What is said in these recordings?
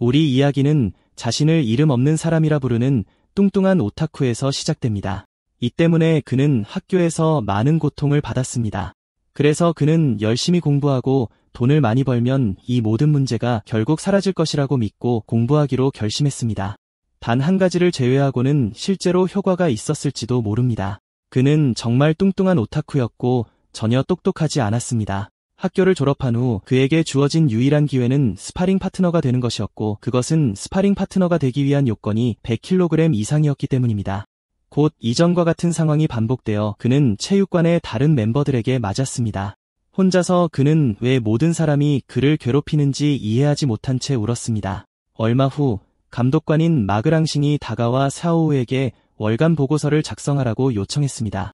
우리 이야기는 자신을 이름 없는 사람이라 부르는 뚱뚱한 오타쿠에서 시작됩니다. 이 때문에 그는 학교에서 많은 고통을 받았습니다. 그래서 그는 열심히 공부하고 돈을 많이 벌면 이 모든 문제가 결국 사라질 것이라고 믿고 공부하기로 결심했습니다. 단 한 가지를 제외하고는 실제로 효과가 있었을지도 모릅니다. 그는 정말 뚱뚱한 오타쿠였고 전혀 똑똑하지 않았습니다. 학교를 졸업한 후 그에게 주어진 유일한 기회는 스파링 파트너가 되는 것이었고 그것은 스파링 파트너가 되기 위한 요건이 100kg 이상이었기 때문입니다. 곧 이전과 같은 상황이 반복되어 그는 체육관의 다른 멤버들에게 맞았습니다. 혼자서 그는 왜 모든 사람이 그를 괴롭히는지 이해하지 못한 채 울었습니다. 얼마 후 감독관인 마그랑싱이 다가와 샤오우에게 월간 보고서를 작성하라고 요청했습니다.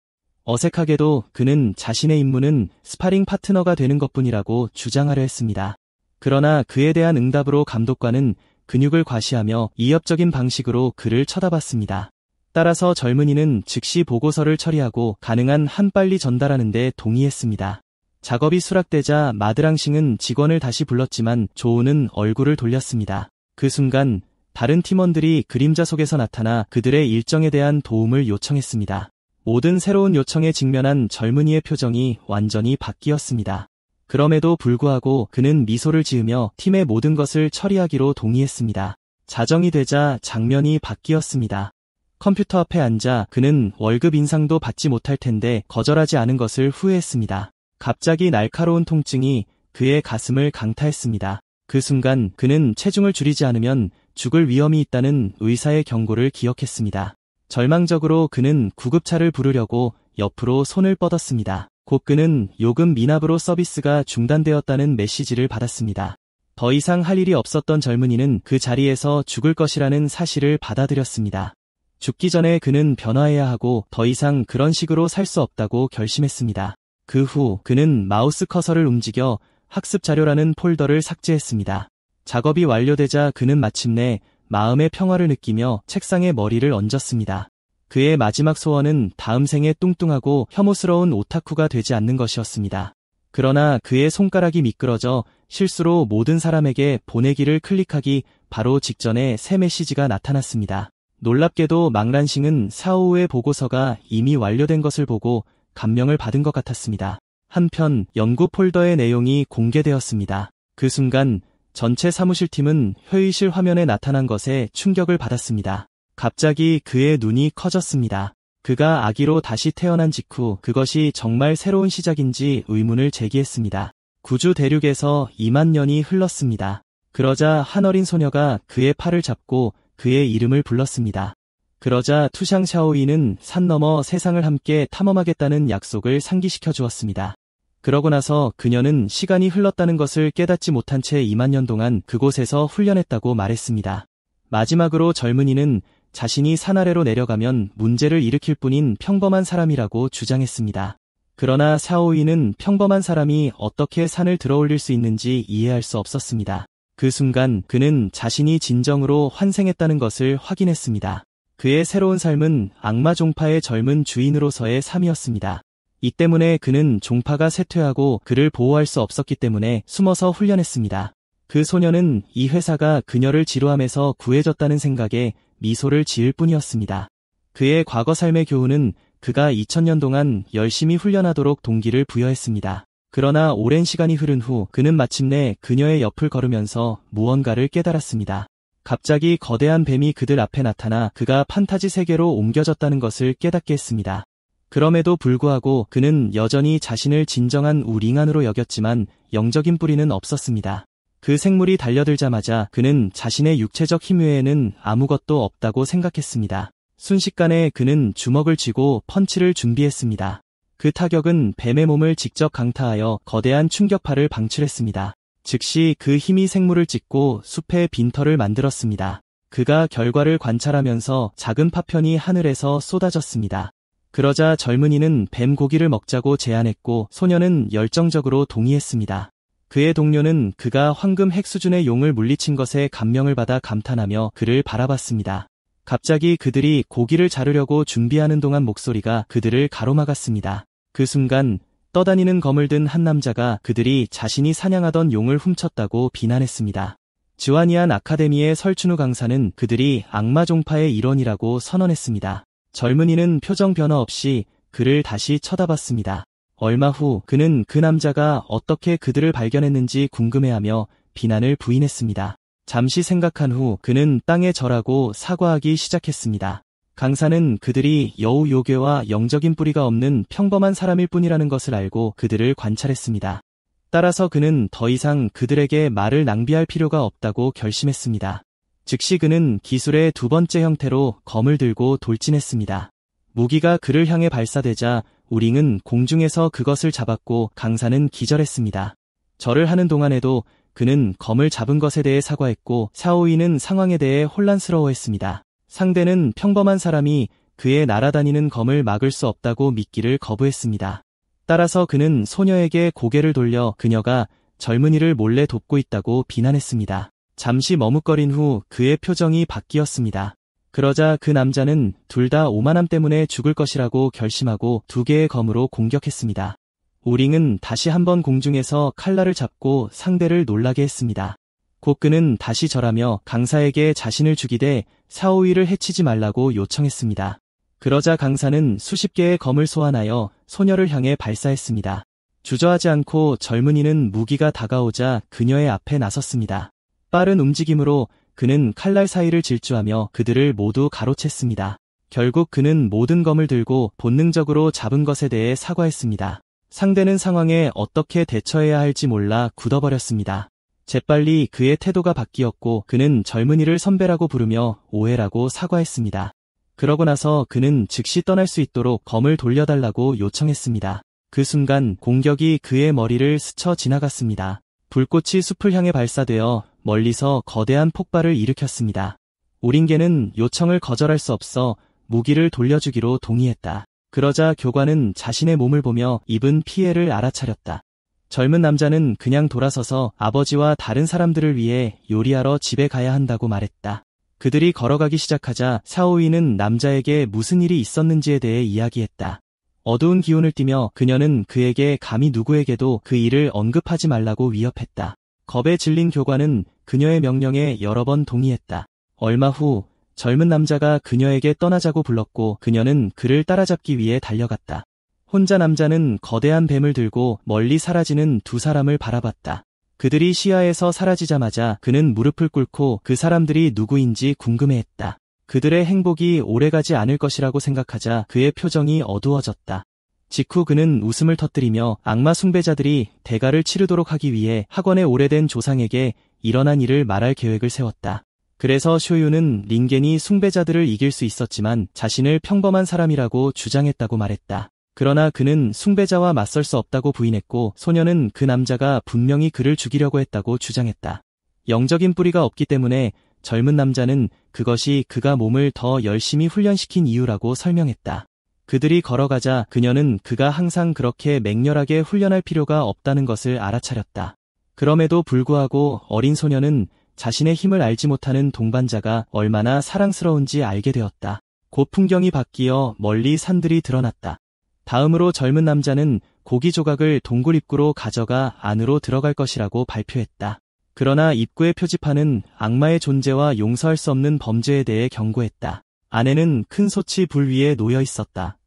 어색하게도 그는 자신의 임무는 스파링 파트너가 되는 것뿐이라고 주장하려 했습니다. 그러나 그에 대한 응답으로 감독관은 근육을 과시하며 이협적인 방식으로 그를 쳐다봤습니다. 따라서 젊은이는 즉시 보고서를 처리하고 가능한 한 빨리 전달하는 데 동의했습니다. 작업이 수락되자 마드랑싱은 직원을 다시 불렀지만 조우는 얼굴을 돌렸습니다. 그 순간 다른 팀원들이 그림자 속에서 나타나 그들의 일정에 대한 도움을 요청했습니다. 모든 새로운 요청에 직면한 젊은이의 표정이 완전히 바뀌었습니다. 그럼에도 불구하고 그는 미소를 지으며 팀의 모든 것을 처리하기로 동의했습니다. 자정이 되자 장면이 바뀌었습니다. 컴퓨터 앞에 앉아 그는 월급 인상도 받지 못할 텐데 거절하지 않은 것을 후회했습니다. 갑자기 날카로운 통증이 그의 가슴을 강타했습니다. 그 순간 그는 체중을 줄이지 않으면 죽을 위험이 있다는 의사의 경고를 기억했습니다. 절망적으로 그는 구급차를 부르려고 옆으로 손을 뻗었습니다. 곧 그는 요금 미납으로 서비스가 중단되었다는 메시지를 받았습니다. 더 이상 할 일이 없었던 젊은이는 그 자리에서 죽을 것이라는 사실을 받아들였습니다. 죽기 전에 그는 변화해야 하고 더 이상 그런 식으로 살 수 없다고 결심했습니다. 그 후 그는 마우스 커서를 움직여 학습 자료라는 폴더를 삭제했습니다. 작업이 완료되자 그는 마침내 마음의 평화를 느끼며 책상에 머리를 얹었습니다. 그의 마지막 소원은 다음 생에 뚱뚱하고 혐오스러운 오타쿠가 되지 않는 것이었습니다. 그러나 그의 손가락이 미끄러져 실수로 모든 사람에게 보내기를 클릭하기 바로 직전에 새 메시지가 나타났습니다. 놀랍게도 망란싱은 샤오우의 보고서가 이미 완료된 것을 보고 감명을 받은 것 같았습니다. 한편 연구 폴더의 내용이 공개되었습니다. 그 순간 전체 사무실팀은 회의실 화면에 나타난 것에 충격을 받았습니다. 갑자기 그의 눈이 커졌습니다. 그가 아기로 다시 태어난 직후 그것이 정말 새로운 시작인지 의문을 제기했습니다. 구주 대륙에서 2만 년이 흘렀습니다. 그러자 한 어린 소녀가 그의 팔을 잡고 그의 이름을 불렀습니다. 그러자 투샹 샤오이는 산 너머 세상을 함께 탐험하겠다는 약속을 상기시켜 주었습니다. 그러고 나서 그녀는 시간이 흘렀다는 것을 깨닫지 못한 채 2만 년 동안 그곳에서 훈련했다고 말했습니다. 마지막으로 젊은이는 자신이 산 아래로 내려가면 문제를 일으킬 뿐인 평범한 사람이라고 주장했습니다. 그러나 샤오이는 평범한 사람이 어떻게 산을 들어올릴 수 있는지 이해할 수 없었습니다. 그 순간 그는 자신이 진정으로 환생했다는 것을 확인했습니다. 그의 새로운 삶은 악마 종파의 젊은 주인으로서의 삶이었습니다. 이 때문에 그는 종파가 쇠퇴하고 그를 보호할 수 없었기 때문에 숨어서 훈련했습니다. 그 소녀는 이 회사가 그녀를 지루함에서 구해줬다는 생각에 미소를 지을 뿐이었습니다. 그의 과거 삶의 교훈은 그가 2000년 동안 열심히 훈련하도록 동기를 부여했습니다. 그러나 오랜 시간이 흐른 후 그는 마침내 그녀의 옆을 걸으면서 무언가를 깨달았습니다. 갑자기 거대한 뱀이 그들 앞에 나타나 그가 판타지 세계로 옮겨졌다는 것을 깨닫게 했습니다. 그럼에도 불구하고 그는 여전히 자신을 진정한 우링안으로 여겼지만 영적인 뿌리는 없었습니다. 그 생물이 달려들자마자 그는 자신의 육체적 힘 외에는 아무것도 없다고 생각했습니다. 순식간에 그는 주먹을 쥐고 펀치를 준비했습니다. 그 타격은 뱀의 몸을 직접 강타하여 거대한 충격파를 방출했습니다. 즉시 그 힘이 생물을 찢고 숲의 빈털을 만들었습니다. 그가 결과를 관찰하면서 작은 파편이 하늘에서 쏟아졌습니다. 그러자 젊은이는 뱀 고기를 먹자고 제안했고 소녀는 열정적으로 동의했습니다. 그의 동료는 그가 황금 핵 수준의 용을 물리친 것에 감명을 받아 감탄하며 그를 바라봤습니다. 갑자기 그들이 고기를 자르려고 준비하는 동안 목소리가 그들을 가로막았습니다. 그 순간 떠다니는 검을 든 한 남자가 그들이 자신이 사냥하던 용을 훔쳤다고 비난했습니다. 즈와니안 아카데미의 설춘우 강사는 그들이 악마 종파의 일원이라고 선언했습니다. 젊은이는 표정 변화 없이 그를 다시 쳐다봤습니다. 얼마 후 그는 그 남자가 어떻게 그들을 발견했는지 궁금해하며 비난을 부인했습니다. 잠시 생각한 후 그는 땅에 절하고 사과하기 시작했습니다. 강사는 그들이 여우 요괴와 영적인 뿌리가 없는 평범한 사람일 뿐이라는 것을 알고 그들을 관찰했습니다. 따라서 그는 더 이상 그들에게 말을 낭비할 필요가 없다고 결심했습니다. 즉시 그는 기술의 두 번째 형태로 검을 들고 돌진했습니다. 무기가 그를 향해 발사되자 우링은 공중에서 그것을 잡았고 강사는 기절했습니다. 절을 하는 동안에도 그는 검을 잡은 것에 대해 사과했고 샤오이는 상황에 대해 혼란스러워했습니다. 상대는 평범한 사람이 그의 날아다니는 검을 막을 수 없다고 믿기를 거부했습니다. 따라서 그는 소녀에게 고개를 돌려 그녀가 젊은이를 몰래 돕고 있다고 비난했습니다. 잠시 머뭇거린 후 그의 표정이 바뀌었습니다. 그러자 그 남자는 둘 다 오만함 때문에 죽을 것이라고 결심하고 두 개의 검으로 공격했습니다. 우링은 다시 한번 공중에서 칼날을 잡고 상대를 놀라게 했습니다. 곧 그는 다시 절하며 강사에게 자신을 죽이되 샤오이를 해치지 말라고 요청했습니다. 그러자 강사는 수십 개의 검을 소환하여 소녀를 향해 발사했습니다. 주저하지 않고 젊은이는 무기가 다가오자 그녀의 앞에 나섰습니다. 빠른 움직임으로 그는 칼날 사이를 질주하며 그들을 모두 가로챘습니다. 결국 그는 모든 검을 들고 본능적으로 잡은 것에 대해 사과했습니다. 상대는 상황에 어떻게 대처해야 할지 몰라 굳어버렸습니다. 재빨리 그의 태도가 바뀌었고 그는 젊은이를 선배라고 부르며 오해라고 사과했습니다. 그러고 나서 그는 즉시 떠날 수 있도록 검을 돌려달라고 요청했습니다. 그 순간 공격이 그의 머리를 스쳐 지나갔습니다. 불꽃이 숲을 향해 발사되어 멀리서 거대한 폭발을 일으켰습니다. 우링게는 요청을 거절할 수 없어 무기를 돌려주기로 동의했다. 그러자 교관은 자신의 몸을 보며 입은 피해를 알아차렸다. 젊은 남자는 그냥 돌아서서 아버지와 다른 사람들을 위해 요리하러 집에 가야 한다고 말했다. 그들이 걸어가기 시작하자 샤오이는 남자에게 무슨 일이 있었는지에 대해 이야기했다. 어두운 기운을 띠며 그녀는 그에게 감히 누구에게도 그 일을 언급하지 말라고 위협했다. 겁에 질린 교관은 그녀의 명령에 여러 번 동의했다. 얼마 후 젊은 남자가 그녀에게 떠나자고 불렀고 그녀는 그를 따라잡기 위해 달려갔다. 혼자 남자는 거대한 뱀을 들고 멀리 사라지는 두 사람을 바라봤다. 그들이 시야에서 사라지자마자 그는 무릎을 꿇고 그 사람들이 누구인지 궁금해했다. 그들의 행복이 오래가지 않을 것이라고 생각하자 그의 표정이 어두워졌다. 직후 그는 웃음을 터뜨리며 악마 숭배자들이 대가를 치르도록 하기 위해 학원의 오래된 조상에게 일어난 일을 말할 계획을 세웠다. 그래서 쇼유는 링겐이 숭배자들을 이길 수 있었지만 자신을 평범한 사람이라고 주장했다고 말했다. 그러나 그는 숭배자와 맞설 수 없다고 부인했고 소녀는 그 남자가 분명히 그를 죽이려고 했다고 주장했다. 영적인 뿌리가 없기 때문에 젊은 남자는 그것이 그가 몸을 더 열심히 훈련시킨 이유라고 설명했다. 그들이 걸어가자 그녀는 그가 항상 그렇게 맹렬하게 훈련할 필요가 없다는 것을 알아차렸다. 그럼에도 불구하고 어린 소녀는 자신의 힘을 알지 못하는 동반자가 얼마나 사랑스러운지 알게 되었다. 곧 풍경이 바뀌어 멀리 산들이 드러났다. 다음으로 젊은 남자는 고기 조각을 동굴 입구로 가져가 안으로 들어갈 것이라고 발표했다. 그러나 입구의 표지판은 악마의 존재와 용서할 수 없는 범죄에 대해 경고했다. 안에는 큰 솥이 불 위에 놓여 있었다.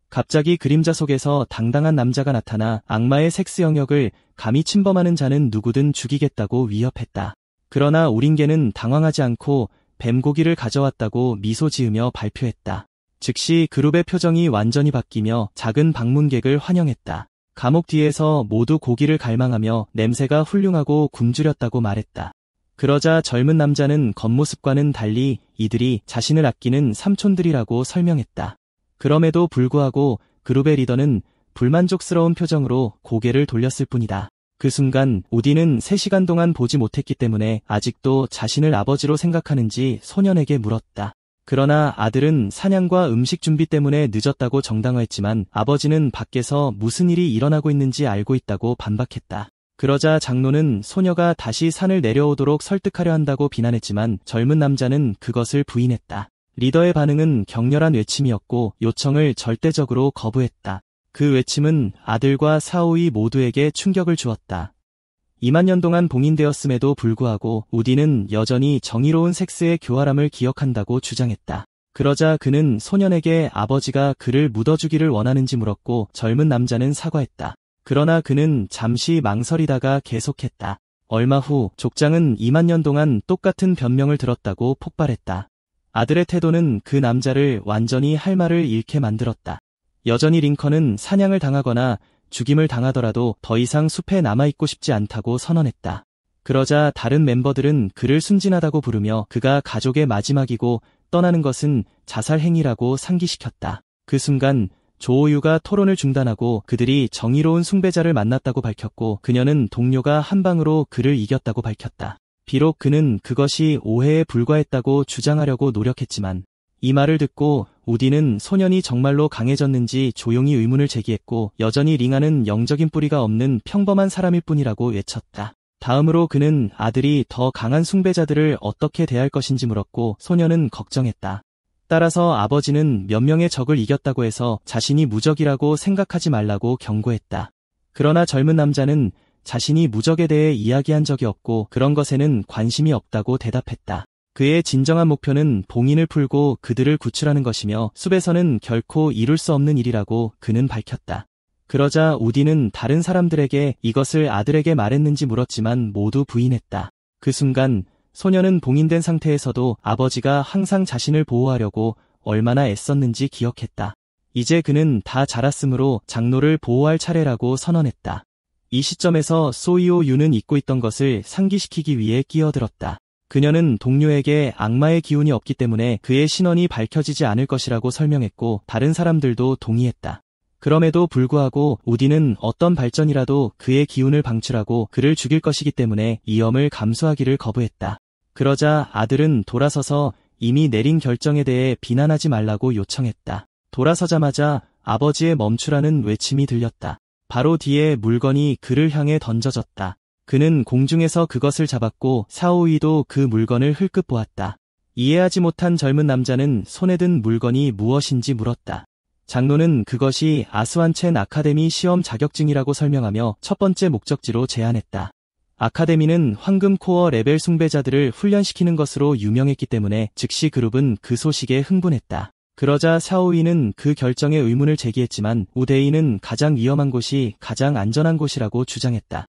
갑자기 그림자 속에서 당당한 남자가 나타나 악마의 섹스 영역을 감히 침범하는 자는 누구든 죽이겠다고 위협했다. 그러나 우링게는 당황하지 않고 뱀고기를 가져왔다고 미소 지으며 발표했다. 즉시 그룹의 표정이 완전히 바뀌며 작은 방문객을 환영했다. 감옥 뒤에서 모두 고기를 갈망하며 냄새가 훌륭하고 굶주렸다고 말했다. 그러자 젊은 남자는 겉모습과는 달리 이들이 자신을 아끼는 삼촌들이라고 설명했다. 그럼에도 불구하고 그룹의 리더는 불만족스러운 표정으로 고개를 돌렸을 뿐이다. 그 순간 우디는 3시간 동안 보지 못했기 때문에 아직도 자신을 아버지로 생각하는지 소년에게 물었다. 그러나 아들은 사냥과 음식 준비 때문에 늦었다고 정당화했지만 아버지는 밖에서 무슨 일이 일어나고 있는지 알고 있다고 반박했다. 그러자 장로는 소녀가 다시 산을 내려오도록 설득하려 한다고 비난했지만 젊은 남자는 그것을 부인했다. 리더의 반응은 격렬한 외침이었고 요청을 절대적으로 거부했다. 그 외침은 아들과 사오이 모두에게 충격을 주었다. 2만 년 동안 봉인되었음에도 불구하고 우디는 여전히 정의로운 섹스의 교활함을 기억한다고 주장했다. 그러자 그는 소년에게 아버지가 그를 묻어주기를 원하는지 물었고 젊은 남자는 사과했다. 그러나 그는 잠시 망설이다가 계속했다. 얼마 후 족장은 2만 년 동안 똑같은 변명을 들었다고 폭발했다. 아들의 태도는 그 남자를 완전히 할 말을 잃게 만들었다. 여전히 링컨은 사냥을 당하거나 죽임을 당하더라도 더 이상 숲에 남아있고 싶지 않다고 선언했다. 그러자 다른 멤버들은 그를 순진하다고 부르며 그가 가족의 마지막이고 떠나는 것은 자살 행위라고 상기시켰다. 그 순간 조오유가 토론을 중단하고 그들이 정의로운 숭배자를 만났다고 밝혔고 그녀는 동료가 한 방으로 그를 이겼다고 밝혔다. 비록 그는 그것이 오해에 불과했다고 주장하려고 노력했지만 이 말을 듣고 우디는 소년이 정말로 강해졌는지 조용히 의문을 제기했고 여전히 링아는 영적인 뿌리가 없는 평범한 사람일 뿐이라고 외쳤다. 다음으로 그는 아들이 더 강한 숭배자들을 어떻게 대할 것인지 물었고 소년은 걱정했다. 따라서 아버지는 몇 명의 적을 이겼다고 해서 자신이 무적이라고 생각하지 말라고 경고했다. 그러나 젊은 남자는 자신이 무적에 대해 이야기한 적이 없고 그런 것에는 관심이 없다고 대답했다. 그의 진정한 목표는 봉인을 풀고 그들을 구출하는 것이며 숲에서는 결코 이룰 수 없는 일이라고 그는 밝혔다. 그러자 우디는 다른 사람들에게 이것을 아들에게 말했는지 물었지만 모두 부인했다. 그 순간 소년은 봉인된 상태에서도 아버지가 항상 자신을 보호하려고 얼마나 애썼는지 기억했다. 이제 그는 다 자랐으므로 장로를 보호할 차례라고 선언했다. 이 시점에서 소이오 유는 잊고 있던 것을 상기시키기 위해 끼어들었다. 그녀는 동료에게 악마의 기운이 없기 때문에 그의 신원이 밝혀지지 않을 것이라고 설명했고 다른 사람들도 동의했다. 그럼에도 불구하고 우디는 어떤 발전이라도 그의 기운을 방출하고 그를 죽일 것이기 때문에 위험을 감수하기를 거부했다. 그러자 아들은 돌아서서 이미 내린 결정에 대해 비난하지 말라고 요청했다. 돌아서자마자 아버지의 멈추라는 외침이 들렸다. 바로 뒤에 물건이 그를 향해 던져졌다. 그는 공중에서 그것을 잡았고 사오이도 그 물건을 흘끗 보았다. 이해하지 못한 젊은 남자는 손에 든 물건이 무엇인지 물었다. 장로는 그것이 아스완첸 아카데미 시험 자격증이라고 설명하며 첫 번째 목적지로 제안했다. 아카데미는 황금 코어 레벨 숭배자들을 훈련시키는 것으로 유명했기 때문에 즉시 그룹은 그 소식에 흥분했다. 그러자 사오이는 그 결정에 의문을 제기했지만 우데이는 가장 위험한 곳이 가장 안전한 곳이라고 주장했다.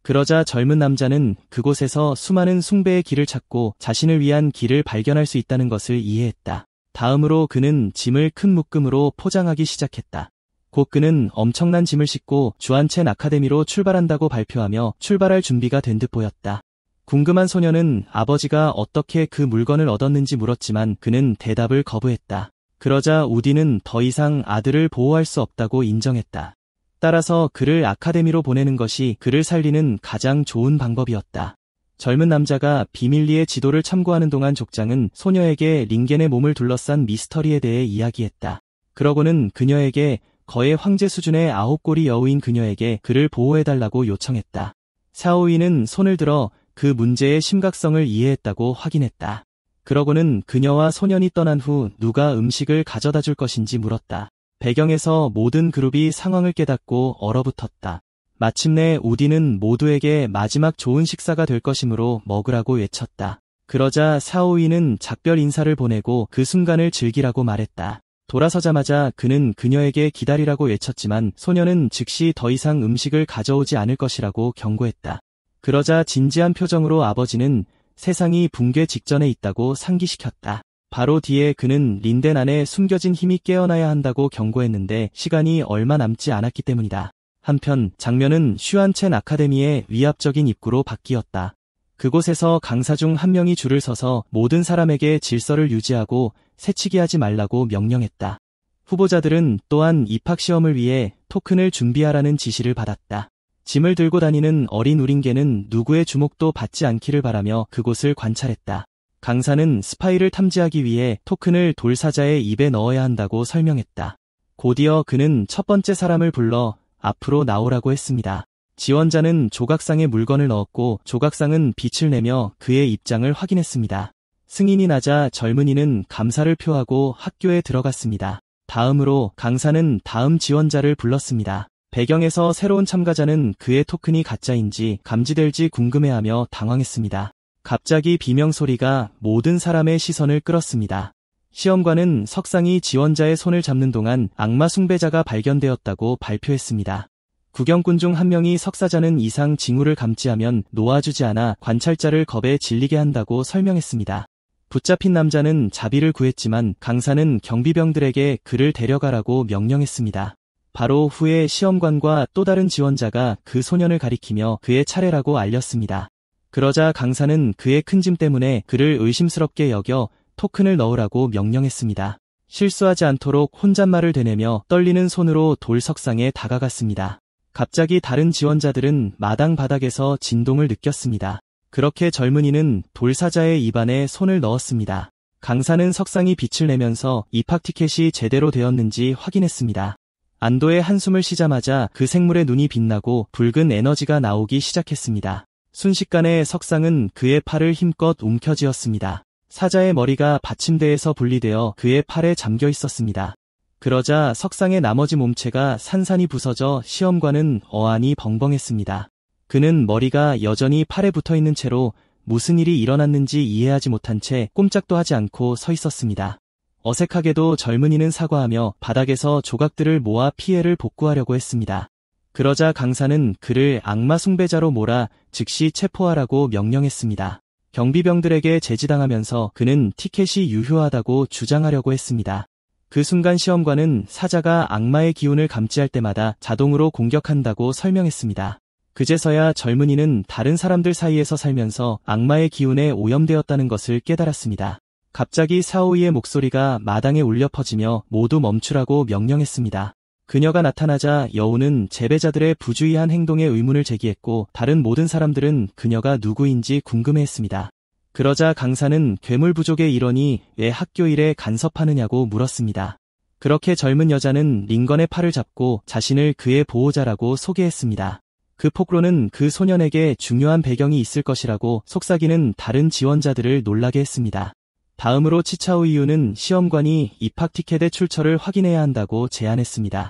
그러자 젊은 남자는 그곳에서 수많은 숭배의 길을 찾고 자신을 위한 길을 발견할 수 있다는 것을 이해했다. 다음으로 그는 짐을 큰 묶음으로 포장하기 시작했다. 곧 그는 엄청난 짐을 싣고 주안첸 아카데미로 출발한다고 발표하며 출발할 준비가 된 듯 보였다. 궁금한 소녀는 아버지가 어떻게 그 물건을 얻었는지 물었지만 그는 대답을 거부했다. 그러자 우디는 더 이상 아들을 보호할 수 없다고 인정했다. 따라서 그를 아카데미로 보내는 것이 그를 살리는 가장 좋은 방법이었다. 젊은 남자가 비밀리에 지도를 참고하는 동안 족장은 소녀에게 링겐의 몸을 둘러싼 미스터리에 대해 이야기했다. 그러고는 그녀에게 거의 황제 수준의 9골이 여우인 그녀에게 그를 보호해달라고 요청했다. 사오이는 손을 들어 그 문제의 심각성을 이해했다고 확인했다. 그러고는 그녀와 소년이 떠난 후 누가 음식을 가져다 줄 것인지 물었다. 배경에서 모든 그룹이 상황을 깨닫고 얼어붙었다. 마침내 우디는 모두에게 마지막 좋은 식사가 될 것이므로 먹으라고 외쳤다. 그러자 사오이는 작별 인사를 보내고 그 순간을 즐기라고 말했다. 돌아서자마자 그는 그녀에게 기다리라고 외쳤지만 소녀는 즉시 더 이상 음식을 가져오지 않을 것이라고 경고했다. 그러자 진지한 표정으로 아버지는 세상이 붕괴 직전에 있다고 상기시켰다. 바로 뒤에 그는 린덴 안에 숨겨진 힘이 깨어나야 한다고 경고했는데 시간이 얼마 남지 않았기 때문이다. 한편 장면은 슈안첸 아카데미의 위압적인 입구로 바뀌었다. 그곳에서 강사 중 한 명이 줄을 서서 모든 사람에게 질서를 유지하고 새치기 하지 말라고 명령했다. 후보자들은 또한 입학시험을 위해 토큰을 준비하라는 지시를 받았다. 짐을 들고 다니는 어린 우린개는 누구의 주목도 받지 않기를 바라며 그곳을 관찰했다. 강사는 스파이를 탐지하기 위해 토큰을 돌사자의 입에 넣어야 한다고 설명했다. 곧이어 그는 첫 번째 사람을 불러 앞으로 나오라고 했습니다. 지원자는 조각상에 물건을 넣었고 조각상은 빛을 내며 그의 입장을 확인했습니다. 승인이 나자 젊은이는 감사를 표하고 학교에 들어갔습니다. 다음으로 강사는 다음 지원자를 불렀습니다. 배경에서 새로운 참가자는 그의 토큰이 가짜인지 감지될지 궁금해하며 당황했습니다. 갑자기 비명소리가 모든 사람의 시선을 끌었습니다. 시험관은 석상이 지원자의 손을 잡는 동안 악마 숭배자가 발견되었다고 발표했습니다. 구경꾼 중 한 명이 석사자는 이상 징후를 감지하면 놓아주지 않아 관찰자를 겁에 질리게 한다고 설명했습니다. 붙잡힌 남자는 자비를 구했지만 강사는 경비병들에게 그를 데려가라고 명령했습니다. 바로 후에 시험관과 또 다른 지원자가 그 소년을 가리키며 그의 차례라고 알렸습니다. 그러자 강사는 그의 큰 짐 때문에 그를 의심스럽게 여겨 토큰을 넣으라고 명령했습니다. 실수하지 않도록 혼잣말을 되뇌며 떨리는 손으로 돌 석상에 다가갔습니다. 갑자기 다른 지원자들은 마당 바닥에서 진동을 느꼈습니다. 그렇게 젊은이는 돌사자의 입안에 손을 넣었습니다. 강사는 석상이 빛을 내면서 입학 티켓이 제대로 되었는지 확인했습니다. 안도의 한숨을 쉬자마자 그 생물의 눈이 빛나고 붉은 에너지가 나오기 시작했습니다. 순식간에 석상은 그의 팔을 힘껏 움켜쥐었습니다. 사자의 머리가 받침대에서 분리되어 그의 팔에 잠겨 있었습니다. 그러자 석상의 나머지 몸체가 산산이 부서져 시험관은 어안이 벙벙했습니다. 그는 머리가 여전히 팔에 붙어있는 채로 무슨 일이 일어났는지 이해하지 못한 채 꼼짝도 하지 않고 서 있었습니다. 어색하게도 젊은이는 사과하며 바닥에서 조각들을 모아 피해를 복구하려고 했습니다. 그러자 강사는 그를 악마 숭배자로 몰아 즉시 체포하라고 명령했습니다. 경비병들에게 제지당하면서 그는 티켓이 유효하다고 주장하려고 했습니다. 그 순간 시험관은 사자가 악마의 기운을 감지할 때마다 자동으로 공격한다고 설명했습니다. 그제서야 젊은이는 다른 사람들 사이에서 살면서 악마의 기운에 오염되었다는 것을 깨달았습니다. 갑자기 사오이의 목소리가 마당에 울려 퍼지며 모두 멈추라고 명령했습니다. 그녀가 나타나자 여우는 재배자들의 부주의한 행동에 의문을 제기했고 다른 모든 사람들은 그녀가 누구인지 궁금해했습니다. 그러자 강사는 괴물 부족의 일원이 왜 학교 일에 간섭하느냐고 물었습니다. 그렇게 젊은 여자는 링건의 팔을 잡고 자신을 그의 보호자라고 소개했습니다. 그 폭로는 그 소년에게 중요한 배경이 있을 것이라고 속삭이는 다른 지원자들을 놀라게 했습니다. 다음으로 치차오이유는 시험관이 입학 티켓의 출처를 확인해야 한다고 제안했습니다.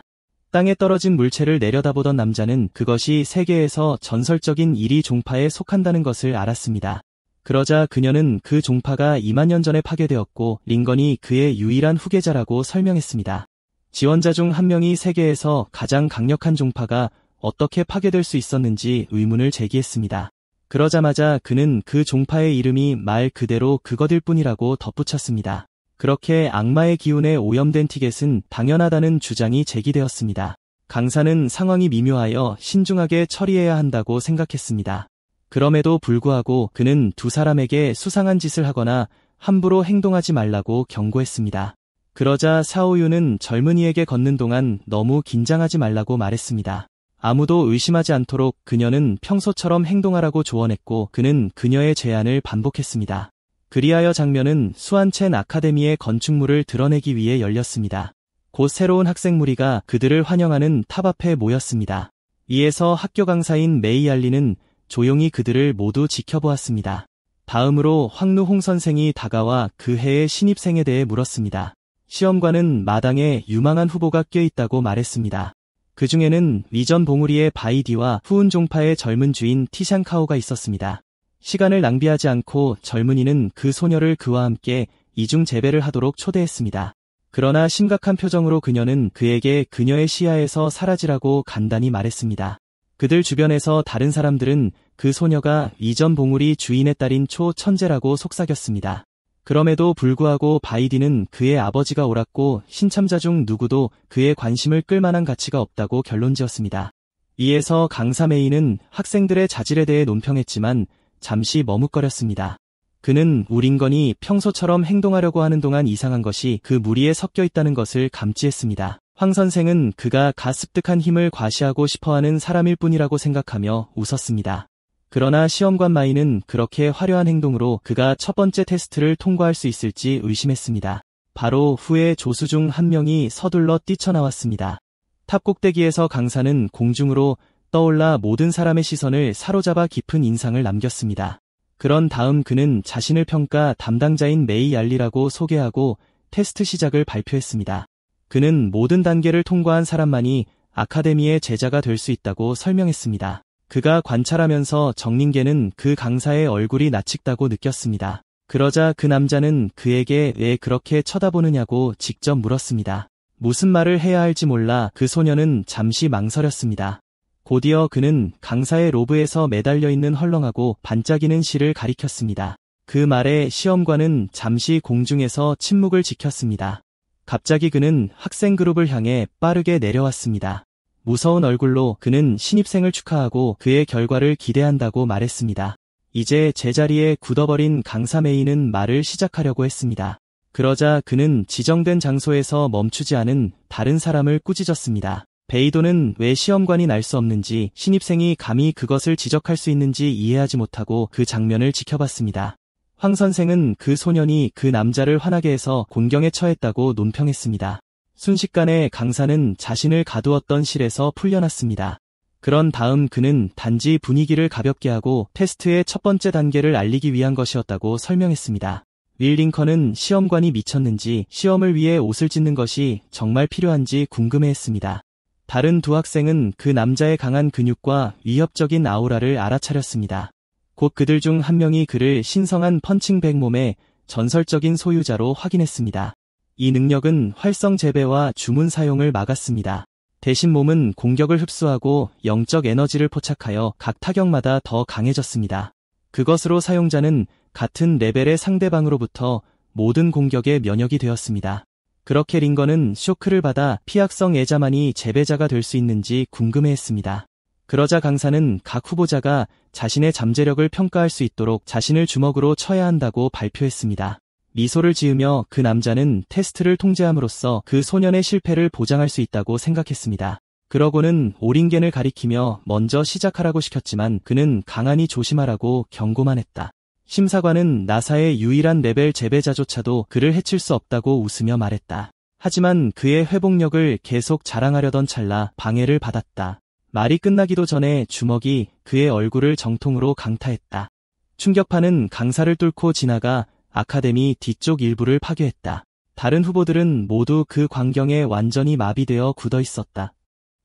땅에 떨어진 물체를 내려다보던 남자는 그것이 세계에서 전설적인 이리 종파에 속한다는 것을 알았습니다. 그러자 그녀는 그 종파가 2만 년 전에 파괴되었고 링건이 그의 유일한 후계자라고 설명했습니다. 지원자 중 한 명이 세계에서 가장 강력한 종파가 어떻게 파괴될 수 있었는지 의문을 제기했습니다. 그러자마자 그는 그 종파의 이름이 말 그대로 그것일 뿐이라고 덧붙였습니다. 그렇게 악마의 기운에 오염된 티켓은 당연하다는 주장이 제기되었습니다. 강사는 상황이 미묘하여 신중하게 처리해야 한다고 생각했습니다. 그럼에도 불구하고 그는 두 사람에게 수상한 짓을 하거나 함부로 행동하지 말라고 경고했습니다. 그러자 사오유는 젊은이에게 걷는 동안 너무 긴장하지 말라고 말했습니다. 아무도 의심하지 않도록 그녀는 평소처럼 행동하라고 조언했고 그는 그녀의 제안을 반복했습니다. 그리하여 장면은 수안첸 아카데미의 건축물을 드러내기 위해 열렸습니다. 곧 새로운 학생 무리가 그들을 환영하는 탑 앞에 모였습니다. 이에서 학교 강사인 메이알리는 조용히 그들을 모두 지켜보았습니다. 다음으로 황누홍 선생이 다가와 그 해의 신입생에 대해 물었습니다. 시험관은 마당에 유망한 후보가 껴있다고 말했습니다. 그 중에는 위전 봉우리의 바이디와 후운 종파의 젊은 주인 티샹카오가 있었습니다. 시간을 낭비하지 않고 젊은이는 그 소녀를 그와 함께 이중 재배를 하도록 초대했습니다. 그러나 심각한 표정으로 그녀는 그에게 그녀의 시야에서 사라지라고 간단히 말했습니다. 그들 주변에서 다른 사람들은 그 소녀가 위전 봉우리 주인의 딸인 초천재라고 속삭였습니다. 그럼에도 불구하고 바이디는 그의 아버지가 옳았고 신참자 중 누구도 그의 관심을 끌만한 가치가 없다고 결론지었습니다. 이에서 강사 메이는 학생들의 자질에 대해 논평했지만 잠시 머뭇거렸습니다. 그는 우린건이 평소처럼 행동하려고 하는 동안 이상한 것이 그 무리에 섞여 있다는 것을 감지했습니다. 황 선생은 그가 가습득한 힘을 과시하고 싶어하는 사람일 뿐이라고 생각하며 웃었습니다. 그러나 시험관 마이는 그렇게 화려한 행동으로 그가 첫 번째 테스트를 통과할 수 있을지 의심했습니다. 바로 후에 조수 중 한 명이 서둘러 뛰쳐나왔습니다. 탑 꼭대기에서 강사는 공중으로 떠올라 모든 사람의 시선을 사로잡아 깊은 인상을 남겼습니다. 그런 다음 그는 자신을 평가 담당자인 메이 얄리라고 소개하고 테스트 시작을 발표했습니다. 그는 모든 단계를 통과한 사람만이 아카데미의 제자가 될 수 있다고 설명했습니다. 그가 관찰하면서 정민계는 그 강사의 얼굴이 낯익다고 느꼈습니다. 그러자 그 남자는 그에게 왜 그렇게 쳐다보느냐고 직접 물었습니다. 무슨 말을 해야 할지 몰라 그 소녀는 잠시 망설였습니다. 곧이어 그는 강사의 로브에서 매달려 있는 헐렁하고 반짝이는 실을 가리켰습니다. 그 말에 시험관은 잠시 공중에서 침묵을 지켰습니다. 갑자기 그는 학생 그룹을 향해 빠르게 내려왔습니다. 무서운 얼굴로 그는 신입생을 축하하고 그의 결과를 기대한다고 말했습니다. 이제 제자리에 굳어버린 강사 메이는 말을 시작하려고 했습니다. 그러자 그는 지정된 장소에서 멈추지 않은 다른 사람을 꾸짖었습니다. 베이도는 왜 시험관이 날 수 없는지, 신입생이 감히 그것을 지적할 수 있는지 이해하지 못하고 그 장면을 지켜봤습니다. 황 선생은 그 소년이 그 남자를 화나게 해서 곤경에 처했다고 논평했습니다. 순식간에 강사는 자신을 가두었던 실에서 풀려났습니다. 그런 다음 그는 단지 분위기를 가볍게 하고 테스트의 첫 번째 단계를 알리기 위한 것이었다고 설명했습니다. 윌 링컨은 시험관이 미쳤는지 시험을 위해 옷을 찢는 것이 정말 필요한지 궁금해했습니다. 다른 두 학생은 그 남자의 강한 근육과 위협적인 아우라를 알아차렸습니다. 곧 그들 중 한 명이 그를 신성한 펀칭백 몸의 전설적인 소유자로 확인했습니다. 이 능력은 활성 재배와 주문 사용을 막았습니다. 대신 몸은 공격을 흡수하고 영적 에너지를 포착하여 각 타격마다 더 강해졌습니다. 그것으로 사용자는 같은 레벨의 상대방으로부터 모든 공격에 면역이 되었습니다. 그렇게 링건은 쇼크를 받아 피학성 애자만이 재배자가 될 수 있는지 궁금해했습니다. 그러자 강사는 각 후보자가 자신의 잠재력을 평가할 수 있도록 자신을 주먹으로 쳐야 한다고 발표했습니다. 미소를 지으며 그 남자는 테스트를 통제함으로써 그 소년의 실패를 보장할 수 있다고 생각했습니다. 그러고는 오링겐을 가리키며 먼저 시작하라고 시켰지만 그는 강하니 조심하라고 경고만 했다. 심사관은 나사의 유일한 레벨 재배자조차도 그를 해칠 수 없다고 웃으며 말했다. 하지만 그의 회복력을 계속 자랑하려던 찰나 방해를 받았다. 말이 끝나기도 전에 주먹이 그의 얼굴을 정통으로 강타했다. 충격파는 강사를 뚫고 지나가 아카데미 뒤쪽 일부를 파괴했다. 다른 후보들은 모두 그 광경에 완전히 마비되어 굳어 있었다.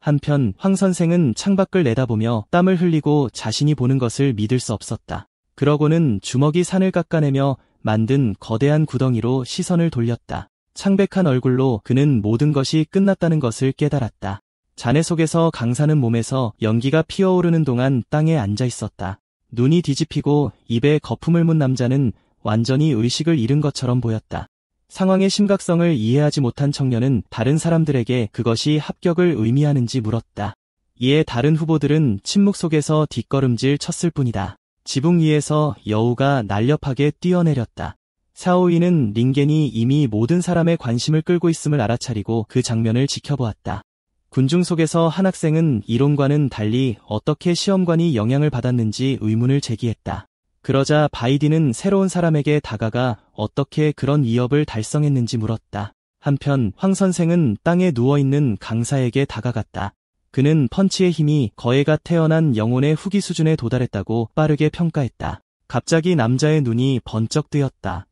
한편 황 선생은 창밖을 내다보며 땀을 흘리고 자신이 보는 것을 믿을 수 없었다. 그러고는 주먹이 산을 깎아내며 만든 거대한 구덩이로 시선을 돌렸다. 창백한 얼굴로 그는 모든 것이 끝났다는 것을 깨달았다. 잔해 속에서 강사는 몸에서 연기가 피어오르는 동안 땅에 앉아 있었다. 눈이 뒤집히고 입에 거품을 문 남자는 완전히 의식을 잃은 것처럼 보였다. 상황의 심각성을 이해하지 못한 청년은 다른 사람들에게 그것이 합격을 의미하는지 물었다. 이에 다른 후보들은 침묵 속에서 뒷걸음질 쳤을 뿐이다. 지붕 위에서 여우가 날렵하게 뛰어내렸다. 샤오이는 링겐이 이미 모든 사람의 관심을 끌고 있음을 알아차리고 그 장면을 지켜보았다. 군중 속에서 한 학생은 이론과는 달리 어떻게 시험관이 영향을 받았는지 의문을 제기했다. 그러자 바이디는 새로운 사람에게 다가가 어떻게 그런 위협을 달성했는지 물었다. 한편 황 선생은 땅에 누워있는 강사에게 다가갔다. 그는 펀치의 힘이 거해가 태어난 영혼의 후기 수준에 도달했다고 빠르게 평가했다. 갑자기 남자의 눈이 번쩍 뜨였다.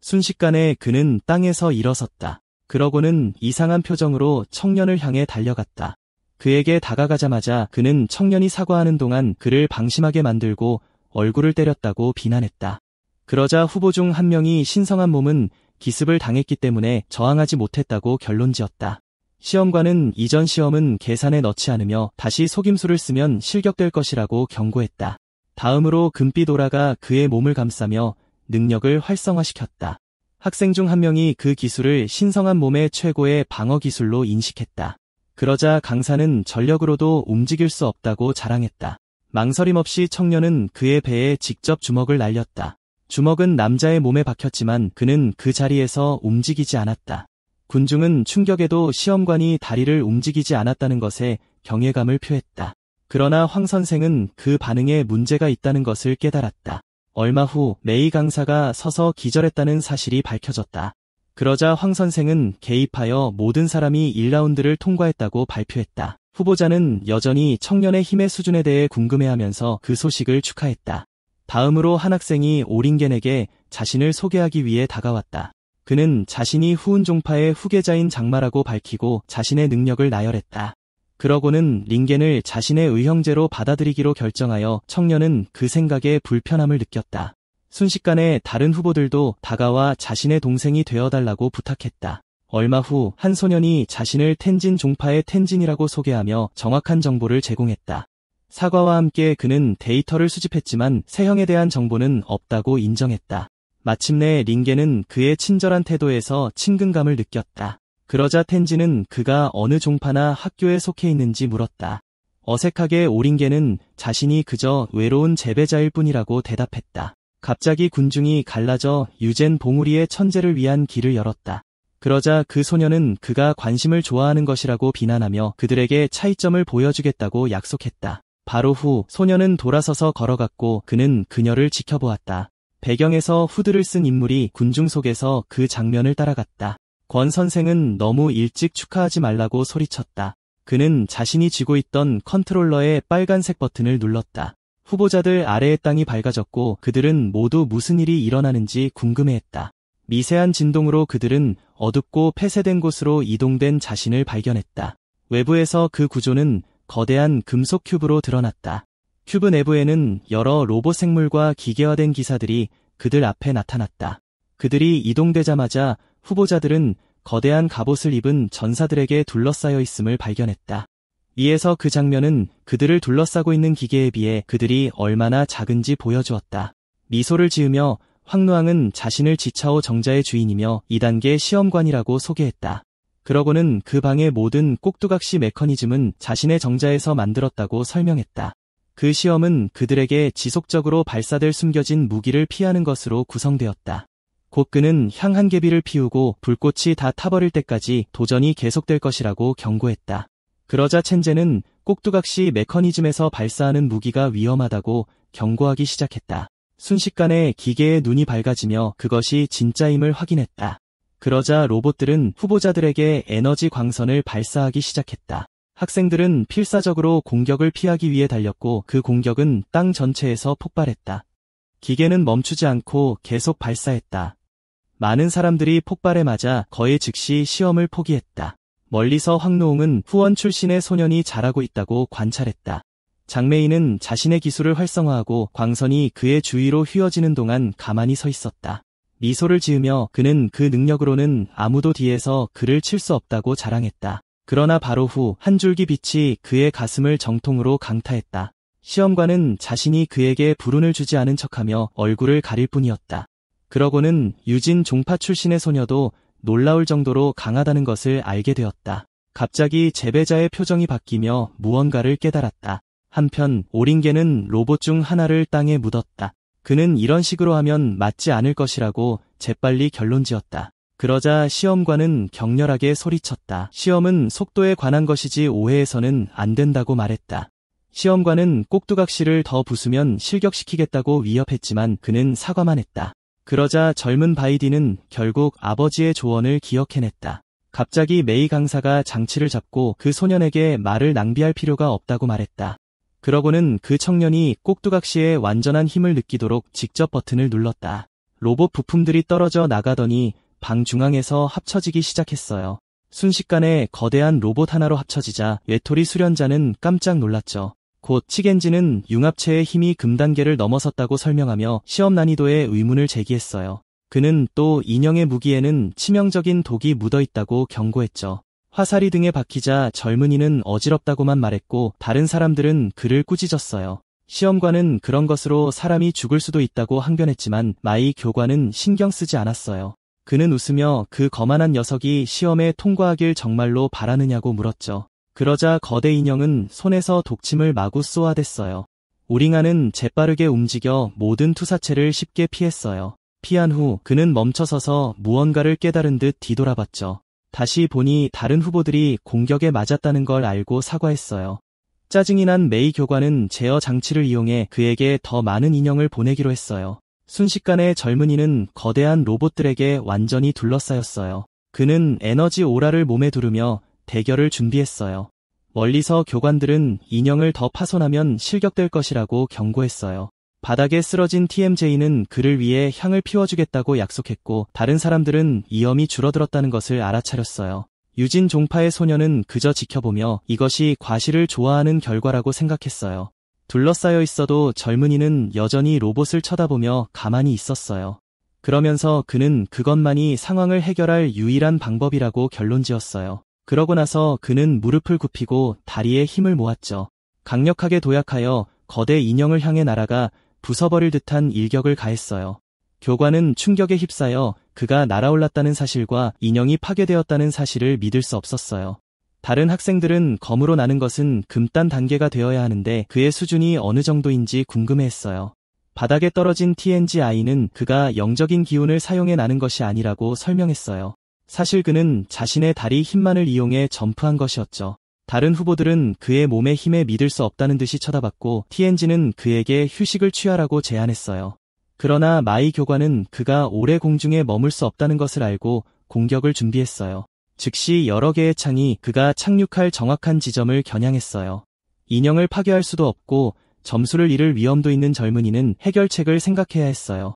순식간에 그는 땅에서 일어섰다. 그러고는 이상한 표정으로 청년을 향해 달려갔다. 그에게 다가가자마자 그는 청년이 사과하는 동안 그를 방심하게 만들고 얼굴을 때렸다고 비난했다. 그러자 후보 중 한 명이 신성한 몸은 기습을 당했기 때문에 저항하지 못했다고 결론지었다. 시험관은 이전 시험은 계산에 넣지 않으며 다시 속임수를 쓰면 실격될 것이라고 경고했다. 다음으로 금빛오라가 그의 몸을 감싸며 능력을 활성화시켰다. 학생 중 한 명이 그 기술을 신성한 몸의 최고의 방어 기술로 인식했다. 그러자 강사는 전력으로도 움직일 수 없다고 자랑했다. 망설임 없이 청년은 그의 배에 직접 주먹을 날렸다. 주먹은 남자의 몸에 박혔지만 그는 그 자리에서 움직이지 않았다. 군중은 충격에도 시험관이 다리를 움직이지 않았다는 것에 경외감을 표했다. 그러나 황 선생은 그 반응에 문제가 있다는 것을 깨달았다. 얼마 후 메이 강사가 서서 기절했다는 사실이 밝혀졌다. 그러자 황 선생은 개입하여 모든 사람이 1라운드를 통과했다고 발표했다. 후보자는 여전히 청년의 힘의 수준에 대해 궁금해하면서 그 소식을 축하했다. 다음으로 한 학생이 오링겐에게 자신을 소개하기 위해 다가왔다. 그는 자신이 후운 종파의 후계자인 장마라고 밝히고 자신의 능력을 나열했다. 그러고는 링겐을 자신의 의형제로 받아들이기로 결정하여 청년은 그 생각에 불편함을 느꼈다. 순식간에 다른 후보들도 다가와 자신의 동생이 되어달라고 부탁했다. 얼마 후 한 소년이 자신을 텐진 종파의 텐진이라고 소개하며 정확한 정보를 제공했다. 사과와 함께 그는 데이터를 수집했지만 세형에 대한 정보는 없다고 인정했다. 마침내 링겐은 그의 친절한 태도에서 친근감을 느꼈다. 그러자 텐진은 그가 어느 종파나 학교에 속해 있는지 물었다. 어색하게 오링겐은 자신이 그저 외로운 재배자일 뿐이라고 대답했다. 갑자기 군중이 갈라져 유젠 봉우리의 천재를 위한 길을 열었다. 그러자 그 소년은 그가 관심을 좋아하는 것이라고 비난하며 그들에게 차이점을 보여주겠다고 약속했다. 바로 후 소년은 돌아서서 걸어갔고 그는 그녀를 지켜보았다. 배경에서 후드를 쓴 인물이 군중 속에서 그 장면을 따라갔다. 권 선생은 너무 일찍 축하하지 말라고 소리쳤다. 그는 자신이 쥐고 있던 컨트롤러의 빨간색 버튼을 눌렀다. 후보자들 아래의 땅이 밝아졌고 그들은 모두 무슨 일이 일어나는지 궁금해했다. 미세한 진동으로 그들은 어둡고 폐쇄된 곳으로 이동된 자신을 발견했다. 외부에서 그 구조는 거대한 금속 큐브로 드러났다. 큐브 내부에는 여러 로봇 생물과 기계화된 기사들이 그들 앞에 나타났다. 그들이 이동되자마자 후보자들은 거대한 갑옷을 입은 전사들에게 둘러싸여 있음을 발견했다. 위에서 그 장면은 그들을 둘러싸고 있는 기계에 비해 그들이 얼마나 작은지 보여주었다. 미소를 지으며 황루앙은 자신을 지차오 정자의 주인이며 2단계 시험관이라고 소개했다. 그러고는 그 방의 모든 꼭두각시 메커니즘은 자신의 정자에서 만들었다고 설명했다. 그 시험은 그들에게 지속적으로 발사될 숨겨진 무기를 피하는 것으로 구성되었다. 곧 그는 향 한 개비를 피우고 불꽃이 다 타버릴 때까지 도전이 계속될 것이라고 경고했다. 그러자 첸제는 꼭두각시 메커니즘에서 발사하는 무기가 위험하다고 경고하기 시작했다. 순식간에 기계의 눈이 밝아지며 그것이 진짜임을 확인했다. 그러자 로봇들은 후보자들에게 에너지 광선을 발사하기 시작했다. 학생들은 필사적으로 공격을 피하기 위해 달렸고 그 공격은 땅 전체에서 폭발했다. 기계는 멈추지 않고 계속 발사했다. 많은 사람들이 폭발에 맞아 거의 즉시 시험을 포기했다. 멀리서 황노홍은 후원 출신의 소년이 잘하고 있다고 관찰했다. 장메이는 자신의 기술을 활성화하고 광선이 그의 주위로 휘어지는 동안 가만히 서 있었다. 미소를 지으며 그는 그 능력으로는 아무도 뒤에서 그를 칠 수 없다고 자랑했다. 그러나 바로 후 한 줄기 빛이 그의 가슴을 정통으로 강타했다. 시험관은 자신이 그에게 불운을 주지 않은 척하며 얼굴을 가릴 뿐이었다. 그러고는 유진 종파 출신의 소녀도 놀라울 정도로 강하다는 것을 알게 되었다. 갑자기 재배자의 표정이 바뀌며 무언가를 깨달았다. 한편 오링겐은 로봇 중 하나를 땅에 묻었다. 그는 이런 식으로 하면 맞지 않을 것이라고 재빨리 결론지었다. 그러자 시험관은 격렬하게 소리쳤다. 시험은 속도에 관한 것이지 오해해서는 안 된다고 말했다. 시험관은 꼭두각시를 더 부수면 실격시키겠다고 위협했지만 그는 사과만 했다. 그러자 젊은 바이디는 결국 아버지의 조언을 기억해냈다. 갑자기 메이 강사가 장치를 잡고 그 소년에게 말을 낭비할 필요가 없다고 말했다. 그러고는 그 청년이 꼭두각시의 완전한 힘을 느끼도록 직접 버튼을 눌렀다. 로봇 부품들이 떨어져 나가더니 방 중앙에서 합쳐지기 시작했어요. 순식간에 거대한 로봇 하나로 합쳐지자 외톨이 수련자는 깜짝 놀랐죠. 곧 칙엔진은 융합체의 힘이 금단계를 넘어섰다고 설명하며 시험 난이도에 의문을 제기했어요. 그는 또 인형의 무기에는 치명적인 독이 묻어있다고 경고했죠. 화살이 등에 박히자 젊은이는 어지럽다고만 말했고 다른 사람들은 그를 꾸짖었어요. 시험관은 그런 것으로 사람이 죽을 수도 있다고 항변했지만 마이 교관은 신경 쓰지 않았어요. 그는 웃으며 그 거만한 녀석이 시험에 통과하길 정말로 바라느냐고 물었죠. 그러자 거대 인형은 손에서 독침을 마구 쏘아댔어요. 오링아는 재빠르게 움직여 모든 투사체를 쉽게 피했어요. 피한 후 그는 멈춰서서 무언가를 깨달은 듯 뒤돌아봤죠. 다시 보니 다른 후보들이 공격에 맞았다는 걸 알고 사과했어요. 짜증이 난 메이 교관은 제어 장치를 이용해 그에게 더 많은 인형을 보내기로 했어요. 순식간에 젊은이는 거대한 로봇들에게 완전히 둘러싸였어요. 그는 에너지 오라를 몸에 두르며 대결을 준비했어요. 멀리서 교관들은 인형을 더 파손하면 실격될 것이라고 경고했어요. 바닥에 쓰러진 TMJ는 그를 위해 향을 피워주겠다고 약속했고 다른 사람들은 위험이 줄어들었다는 것을 알아차렸어요. 유진 종파의 소녀는 그저 지켜보며 이것이 과실을 좋아하는 결과라고 생각했어요. 둘러싸여 있어도 젊은이는 여전히 로봇을 쳐다보며 가만히 있었어요. 그러면서 그는 그것만이 상황을 해결할 유일한 방법이라고 결론지었어요. 그러고 나서 그는 무릎을 굽히고 다리에 힘을 모았죠. 강력하게 도약하여 거대 인형을 향해 날아가 부숴버릴 듯한 일격을 가했어요. 교관은 충격에 휩싸여 그가 날아올랐다는 사실과 인형이 파괴되었다는 사실을 믿을 수 없었어요. 다른 학생들은 검으로 나는 것은 금단 단계가 되어야 하는데 그의 수준이 어느 정도인지 궁금해했어요. 바닥에 떨어진 TNGI는 그가 영적인 기운을 사용해 나는 것이 아니라고 설명했어요. 사실 그는 자신의 다리 힘만을 이용해 점프한 것이었죠. 다른 후보들은 그의 몸의 힘에 믿을 수 없다는 듯이 쳐다봤고 TNG는 그에게 휴식을 취하라고 제안했어요. 그러나 마이 교관은 그가 오래 공중에 머물 수 없다는 것을 알고 공격을 준비했어요. 즉시 여러 개의 창이 그가 착륙할 정확한 지점을 겨냥했어요. 인형을 파괴할 수도 없고 점수를 잃을 위험도 있는 젊은이는 해결책을 생각해야 했어요.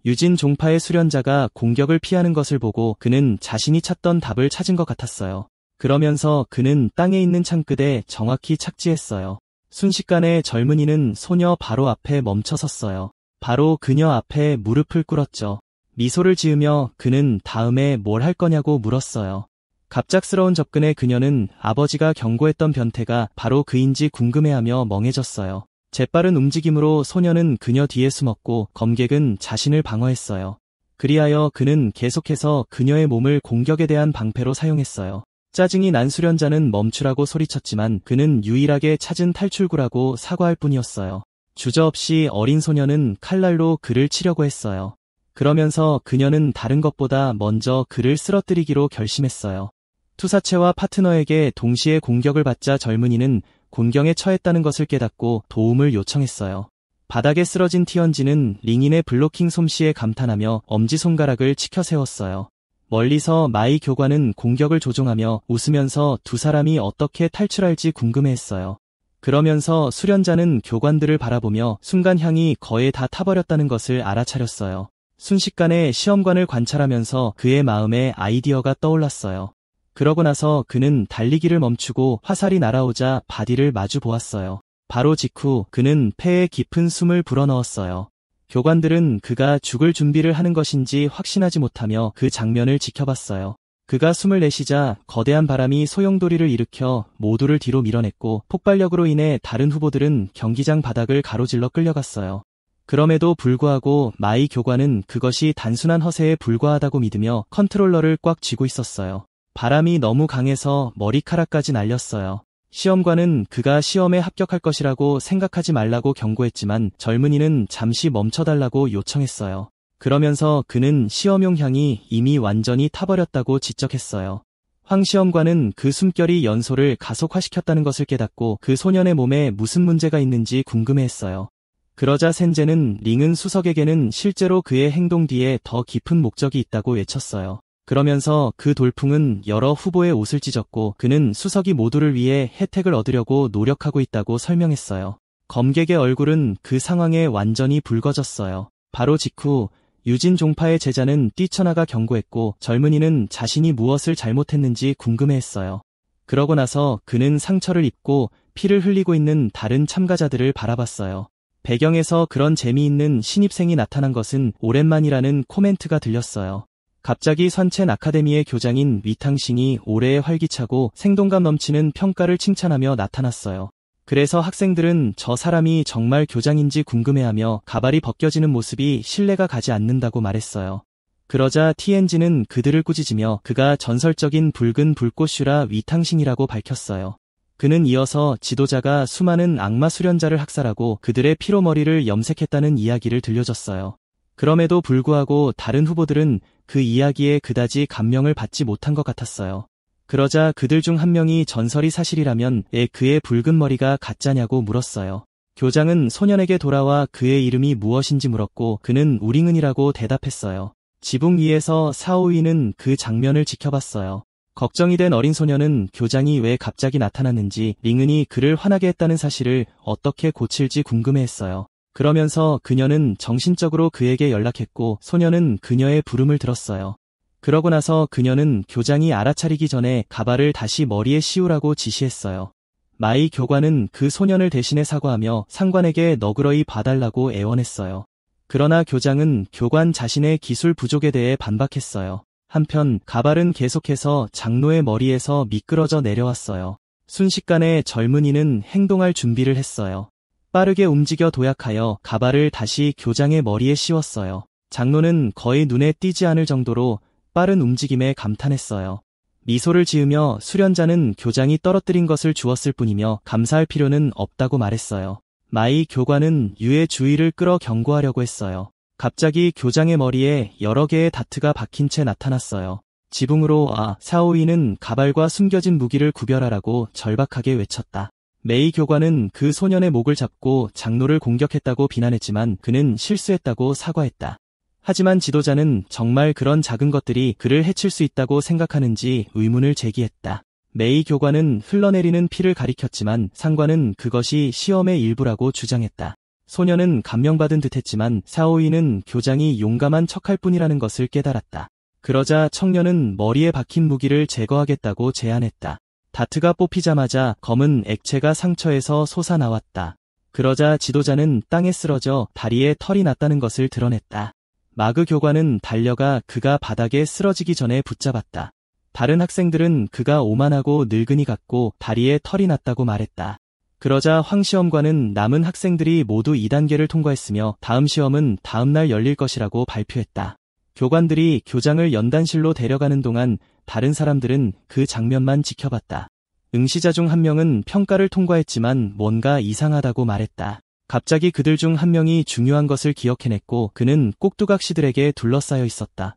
유진 종파의 수련자가 공격을 피하는 것을 보고 그는 자신이 찾던 답을 찾은 것 같았어요. 그러면서 그는 땅에 있는 창끝에 정확히 착지했어요. 순식간에 젊은이는 소녀 바로 앞에 멈춰섰어요. 바로 그녀 앞에 무릎을 꿇었죠. 미소를 지으며 그는 다음에 뭘 할 거냐고 물었어요. 갑작스러운 접근에 그녀는 아버지가 경고했던 변태가 바로 그인지 궁금해하며 멍해졌어요. 재빠른 움직임으로 소녀는 그녀 뒤에 숨었고 검객은 자신을 방어했어요. 그리하여 그는 계속해서 그녀의 몸을 공격에 대한 방패로 사용했어요. 짜증이 난 수련자는 멈추라고 소리쳤지만 그는 유일하게 찾은 탈출구라고 사과할 뿐이었어요. 주저없이 어린 소녀는 칼날로 그를 치려고 했어요. 그러면서 그녀는 다른 것보다 먼저 그를 쓰러뜨리기로 결심했어요. 투사체와 파트너에게 동시에 공격을 받자 젊은이는 곤경에 처했다는 것을 깨닫고 도움을 요청했어요. 바닥에 쓰러진 티언지는 링인의 블로킹 솜씨에 감탄하며 엄지손가락을 치켜 세웠어요. 멀리서 마이 교관은 공격을 조종하며 웃으면서 두 사람이 어떻게 탈출할지 궁금해했어요. 그러면서 수련자는 교관들을 바라보며 순간 향이 거의 다 타버렸다는 것을 알아차렸어요. 순식간에 시험관을 관찰하면서 그의 마음에 아이디어가 떠올랐어요. 그러고 나서 그는 달리기를 멈추고 화살이 날아오자 바디를 마주 보았어요. 바로 직후 그는 폐에 깊은 숨을 불어넣었어요. 교관들은 그가 죽을 준비를 하는 것인지 확신하지 못하며 그 장면을 지켜봤어요. 그가 숨을 내쉬자 거대한 바람이 소용돌이를 일으켜 모두를 뒤로 밀어냈고 폭발력으로 인해 다른 후보들은 경기장 바닥을 가로질러 끌려갔어요. 그럼에도 불구하고 마이 교관은 그것이 단순한 허세에 불과하다고 믿으며 컨트롤러를 꽉 쥐고 있었어요. 바람이 너무 강해서 머리카락까지 날렸어요. 시험관은 그가 시험에 합격할 것이라고 생각하지 말라고 경고했지만 젊은이는 잠시 멈춰달라고 요청했어요. 그러면서 그는 시험용 향이 이미 완전히 타버렸다고 지적했어요. 황 시험관은 그 숨결이 연소를 가속화시켰다는 것을 깨닫고 그 소년의 몸에 무슨 문제가 있는지 궁금해했어요. 그러자 센제는 링은 수석에게는 실제로 그의 행동 뒤에 더 깊은 목적이 있다고 외쳤어요. 그러면서 그 돌풍은 여러 후보의 옷을 찢었고 그는 수석이 모두를 위해 혜택을 얻으려고 노력하고 있다고 설명했어요. 검객의 얼굴은 그 상황에 완전히 붉어졌어요. 바로 직후 유진 종파의 제자는 뛰쳐나가 경고했고 젊은이는 자신이 무엇을 잘못했는지 궁금해했어요. 그러고 나서 그는 상처를 입고 피를 흘리고 있는 다른 참가자들을 바라봤어요. 배경에서 그런 재미있는 신입생이 나타난 것은 오랜만이라는 코멘트가 들렸어요. 갑자기 선첸 아카데미의 교장인 위탕싱이 올해의 활기차고 생동감 넘치는 평가를 칭찬하며 나타났어요. 그래서 학생들은 저 사람이 정말 교장인지 궁금해하며 가발이 벗겨지는 모습이 신뢰가 가지 않는다고 말했어요. 그러자 TNG는 그들을 꾸짖으며 그가 전설적인 붉은 불꽃슈라 위탕싱이라고 밝혔어요. 그는 이어서 지도자가 수많은 악마 수련자를 학살하고 그들의 피로 머리를 염색했다는 이야기를 들려줬어요. 그럼에도 불구하고 다른 후보들은 그 이야기에 그다지 감명을 받지 못한 것 같았어요. 그러자 그들 중 한 명이 전설이 사실이라면 왜 그의 붉은 머리가 가짜냐고 물었어요. 교장은 소년에게 돌아와 그의 이름이 무엇인지 물었고 그는 우링은이라고 대답했어요. 지붕 위에서 사오이는 그 장면을 지켜봤어요. 걱정이 된 어린 소년은 교장이 왜 갑자기 나타났는지 링은이 그를 화나게 했다는 사실을 어떻게 고칠지 궁금해했어요. 그러면서 그녀는 정신적으로 그에게 연락했고 소년은 그녀의 부름을 들었어요. 그러고 나서 그녀는 교장이 알아차리기 전에 가발을 다시 머리에 씌우라고 지시했어요. 마이 교관은 그 소년을 대신해 사과하며 상관에게 너그러이 봐달라고 애원했어요. 그러나 교장은 교관 자신의 기술 부족에 대해 반박했어요. 한편 가발은 계속해서 장로의 머리에서 미끄러져 내려왔어요. 순식간에 젊은이는 행동할 준비를 했어요. 빠르게 움직여 도약하여 가발을 다시 교장의 머리에 씌웠어요. 장로는 거의 눈에 띄지 않을 정도로 빠른 움직임에 감탄했어요. 미소를 지으며 수련자는 교장이 떨어뜨린 것을 주었을 뿐이며 감사할 필요는 없다고 말했어요. 마이 교관은 유의 주의를 끌어 경고하려고 했어요. 갑자기 교장의 머리에 여러 개의 다트가 박힌 채 나타났어요. 지붕으로 샤오이는 가발과 숨겨진 무기를 구별하라고 절박하게 외쳤다. 메이 교관은 그 소년의 목을 잡고 장로를 공격했다고 비난했지만 그는 실수했다고 사과했다. 하지만 지도자는 정말 그런 작은 것들이 그를 해칠 수 있다고 생각하는지 의문을 제기했다. 메이 교관은 흘러내리는 피를 가리켰지만 상관은 그것이 시험의 일부라고 주장했다. 소년은 감명받은 듯했지만 샤오이는 교장이 용감한 척할 뿐이라는 것을 깨달았다. 그러자 청년은 머리에 박힌 무기를 제거하겠다고 제안했다. 다트가 뽑히자마자 검은 액체가 상처에서 솟아나왔다. 그러자 지도자는 땅에 쓰러져 다리에 털이 났다는 것을 드러냈다. 마그 교관은 달려가 그가 바닥에 쓰러지기 전에 붙잡았다. 다른 학생들은 그가 오만하고 늙은이 같고 다리에 털이 났다고 말했다. 그러자 황 시험관은 남은 학생들이 모두 2단계를 통과했으며 다음 시험은 다음 날 열릴 것이라고 발표했다. 교관들이 교장을 연단실로 데려가는 동안 다른 사람들은 그 장면만 지켜봤다. 응시자 중 한 명은 평가를 통과했지만 뭔가 이상하다고 말했다. 갑자기 그들 중 한 명이 중요한 것을 기억해냈고 그는 꼭두각시들에게 둘러싸여 있었다.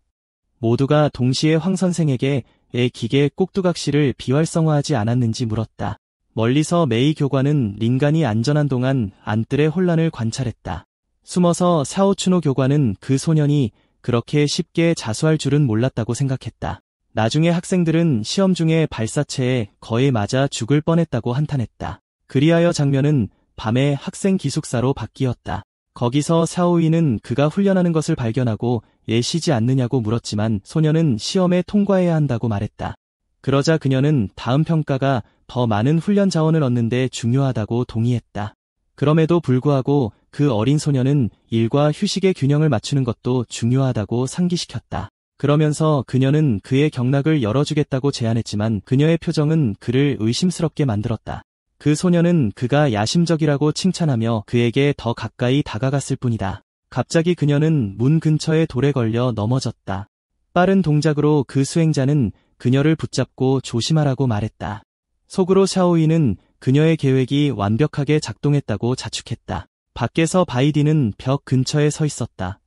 모두가 동시에 황 선생에게 왜 기계 꼭두각시를 비활성화하지 않았는지 물었다. 멀리서 메이 교관은 링간이 안전한 동안 안뜰의 혼란을 관찰했다. 숨어서 샤오추노 교관은 그 소년이 그렇게 쉽게 자수할 줄은 몰랐다고 생각했다. 나중에 학생들은 시험 중에 발사체에 거의 맞아 죽을 뻔했다고 한탄했다. 그리하여 장면은 밤에 학생 기숙사로 바뀌었다. 거기서 샤오이는 그가 훈련하는 것을 발견하고 왜 쉬지 않느냐고 물었지만 소년은 시험에 통과해야 한다고 말했다. 그러자 그녀는 다음 평가가 더 많은 훈련 자원을 얻는 데 중요하다고 동의했다. 그럼에도 불구하고 그 어린 소년은 일과 휴식의 균형을 맞추는 것도 중요하다고 상기시켰다. 그러면서 그녀는 그의 경락을 열어주겠다고 제안했지만 그녀의 표정은 그를 의심스럽게 만들었다. 그 소년은 그가 야심적이라고 칭찬하며 그에게 더 가까이 다가갔을 뿐이다. 갑자기 그녀는 문 근처에 돌에 걸려 넘어졌다. 빠른 동작으로 그 수행자는 그녀를 붙잡고 조심하라고 말했다. 속으로 샤오이는 그녀의 계획이 완벽하게 작동했다고 자축했다. 밖에서 바이디는 벽 근처에 서 있었다.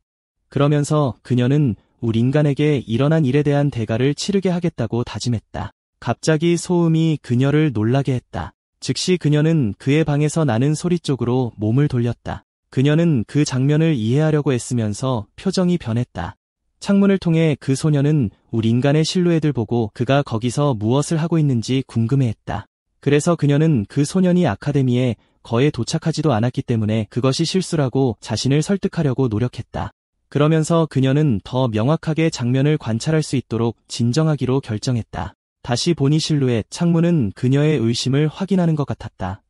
그러면서 그녀는 우리 인간에게 일어난 일에 대한 대가를 치르게 하겠다고 다짐했다. 갑자기 소음이 그녀를 놀라게 했다. 즉시 그녀는 그의 방에서 나는 소리 쪽으로 몸을 돌렸다. 그녀는 그 장면을 이해하려고 애쓰면서 표정이 변했다. 창문을 통해 그 소녀는 우리 인간의 실루엣을 보고 그가 거기서 무엇을 하고 있는지 궁금해했다. 그래서 그녀는 그 소년이 아카데미에 거의 도착하지도 않았기 때문에 그것이 실수라고 자신을 설득하려고 노력했다. 그러면서 그녀는 더 명확하게 장면을 관찰할 수 있도록 진정하기로 결정했다. 다시 보니 실루엣 창문은 그녀의 의심을 확인하는 것 같았다.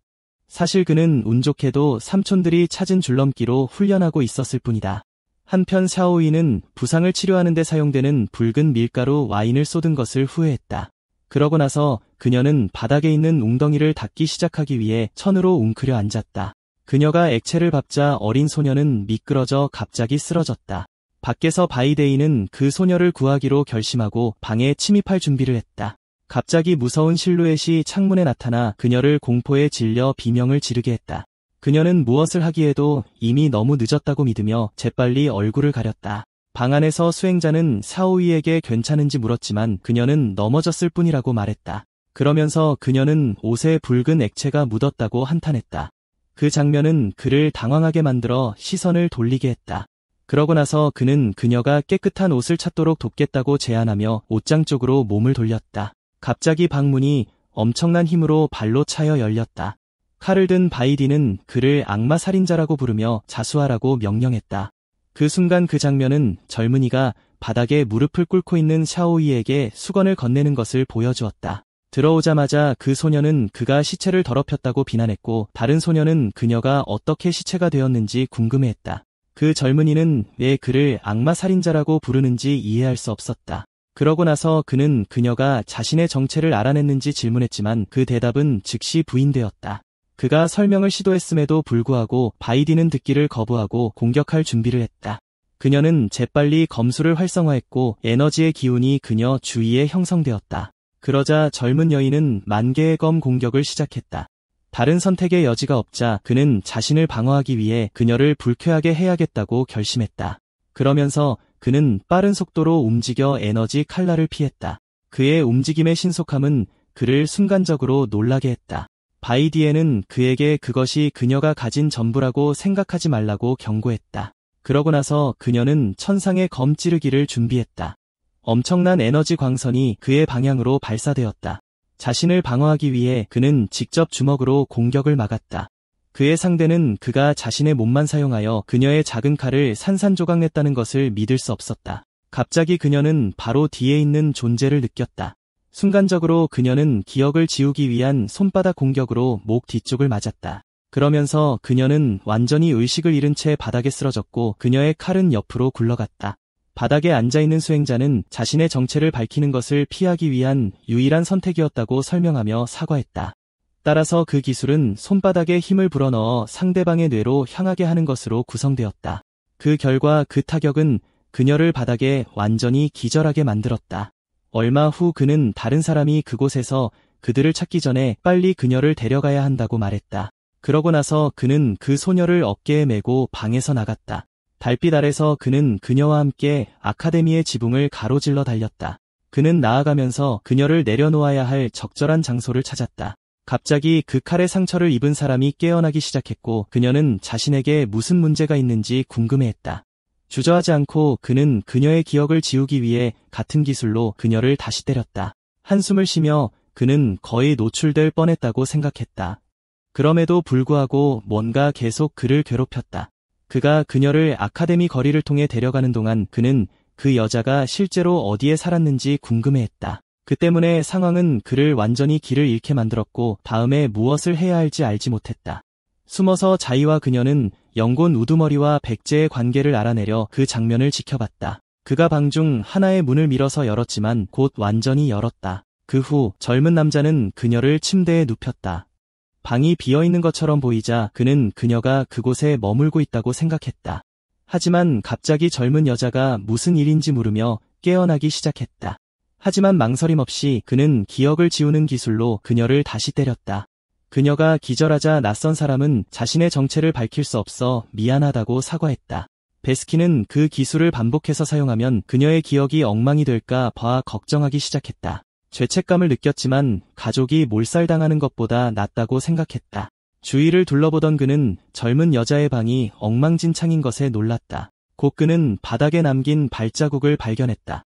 사실 그는 운 좋게도 삼촌들이 찾은 줄넘기로 훈련하고 있었을 뿐이다. 한편 샤오이는 부상을 치료하는 데 사용되는 붉은 밀가루 와인을 쏟은 것을 후회했다. 그러고 나서 그녀는 바닥에 있는 웅덩이를 닦기 시작하기 위해 천으로 웅크려 앉았다. 그녀가 액체를 밟자 어린 소녀는 미끄러져 갑자기 쓰러졌다. 밖에서 바이데이는 그 소녀를 구하기로 결심하고 방에 침입할 준비를 했다. 갑자기 무서운 실루엣이 창문에 나타나 그녀를 공포에 질려 비명을 지르게 했다. 그녀는 무엇을 하기에도 이미 너무 늦었다고 믿으며 재빨리 얼굴을 가렸다. 방 안에서 수행자는 샤오이에게 괜찮은지 물었지만 그녀는 넘어졌을 뿐이라고 말했다. 그러면서 그녀는 옷에 붉은 액체가 묻었다고 한탄했다. 그 장면은 그를 당황하게 만들어 시선을 돌리게 했다. 그러고 나서 그는 그녀가 깨끗한 옷을 찾도록 돕겠다고 제안하며 옷장 쪽으로 몸을 돌렸다. 갑자기 방문이 엄청난 힘으로 발로 차여 열렸다. 칼을 든 바이디는 그를 악마 살인자라고 부르며 자수하라고 명령했다. 그 순간 그 장면은 젊은이가 바닥에 무릎을 꿇고 있는 샤오이에게 수건을 건네는 것을 보여주었다. 들어오자마자 그 소녀는 그가 시체를 더럽혔다고 비난했고 다른 소녀는 그녀가 어떻게 시체가 되었는지 궁금해했다. 그 젊은이는 왜 그를 악마 살인자라고 부르는지 이해할 수 없었다. 그러고 나서 그는 그녀가 자신의 정체를 알아냈는지 질문했지만 그 대답은 즉시 부인되었다. 그가 설명을 시도했음에도 불구하고 바이디는 듣기를 거부하고 공격할 준비를 했다. 그녀는 재빨리 검술을 활성화했고 에너지의 기운이 그녀 주위에 형성되었다. 그러자 젊은 여인은 만개의 검 공격을 시작했다. 다른 선택의 여지가 없자 그는 자신을 방어하기 위해 그녀를 불쾌하게 해야겠다고 결심했다. 그러면서 그는 빠른 속도로 움직여 에너지 칼날을 피했다. 그의 움직임의 신속함은 그를 순간적으로 놀라게 했다. 바이디에는 그에게 그것이 그녀가 가진 전부라고 생각하지 말라고 경고했다. 그러고 나서 그녀는 천상의 검 찌르기를 준비했다. 엄청난 에너지 광선이 그의 방향으로 발사되었다. 자신을 방어하기 위해 그는 직접 주먹으로 공격을 막았다. 그의 상대는 그가 자신의 몸만 사용하여 그녀의 작은 칼을 산산조각냈다는 것을 믿을 수 없었다. 갑자기 그녀는 바로 뒤에 있는 존재를 느꼈다. 순간적으로 그녀는 기억을 지우기 위한 손바닥 공격으로 목 뒤쪽을 맞았다. 그러면서 그녀는 완전히 의식을 잃은 채 바닥에 쓰러졌고 그녀의 칼은 옆으로 굴러갔다. 바닥에 앉아있는 수행자는 자신의 정체를 밝히는 것을 피하기 위한 유일한 선택이었다고 설명하며 사과했다. 따라서 그 기술은 손바닥에 힘을 불어넣어 상대방의 뇌로 향하게 하는 것으로 구성되었다. 그 결과 그 타격은 그녀를 바닥에 완전히 기절하게 만들었다. 얼마 후 그는 다른 사람이 그곳에서 그들을 찾기 전에 빨리 그녀를 데려가야 한다고 말했다. 그러고 나서 그는 그 소녀를 어깨에 메고 방에서 나갔다. 달빛 아래서 그는 그녀와 함께 아카데미의 지붕을 가로질러 달렸다. 그는 나아가면서 그녀를 내려놓아야 할 적절한 장소를 찾았다. 갑자기 그 칼에 상처를 입은 사람이 깨어나기 시작했고 그녀는 자신에게 무슨 문제가 있는지 궁금해했다. 주저하지 않고 그는 그녀의 기억을 지우기 위해 같은 기술로 그녀를 다시 때렸다. 한숨을 쉬며 그는 거의 노출될 뻔했다고 생각했다. 그럼에도 불구하고 뭔가 계속 그를 괴롭혔다. 그가 그녀를 아카데미 거리를 통해 데려가는 동안 그는 그 여자가 실제로 어디에 살았는지 궁금해했다. 그 때문에 상황은 그를 완전히 길을 잃게 만들었고 다음에 무엇을 해야 할지 알지 못했다. 숨어서 자이와 그녀는 영곤 우두머리와 백제의 관계를 알아내려 그 장면을 지켜봤다. 그가 방 중 하나의 문을 밀어서 열었지만 곧 완전히 열었다. 그 후 젊은 남자는 그녀를 침대에 눕혔다. 방이 비어있는 것처럼 보이자 그는 그녀가 그곳에 머물고 있다고 생각했다. 하지만 갑자기 젊은 여자가 무슨 일인지 물으며 깨어나기 시작했다. 하지만 망설임 없이 그는 기억을 지우는 기술로 그녀를 다시 때렸다. 그녀가 기절하자 낯선 사람은 자신의 정체를 밝힐 수 없어 미안하다고 사과했다. 베스킨은 그 기술을 반복해서 사용하면 그녀의 기억이 엉망이 될까 봐 걱정하기 시작했다. 죄책감을 느꼈지만 가족이 몰살당하는 것보다 낫다고 생각했다. 주위를 둘러보던 그는 젊은 여자의 방이 엉망진창인 것에 놀랐다. 곧 그는 바닥에 남긴 발자국을 발견했다.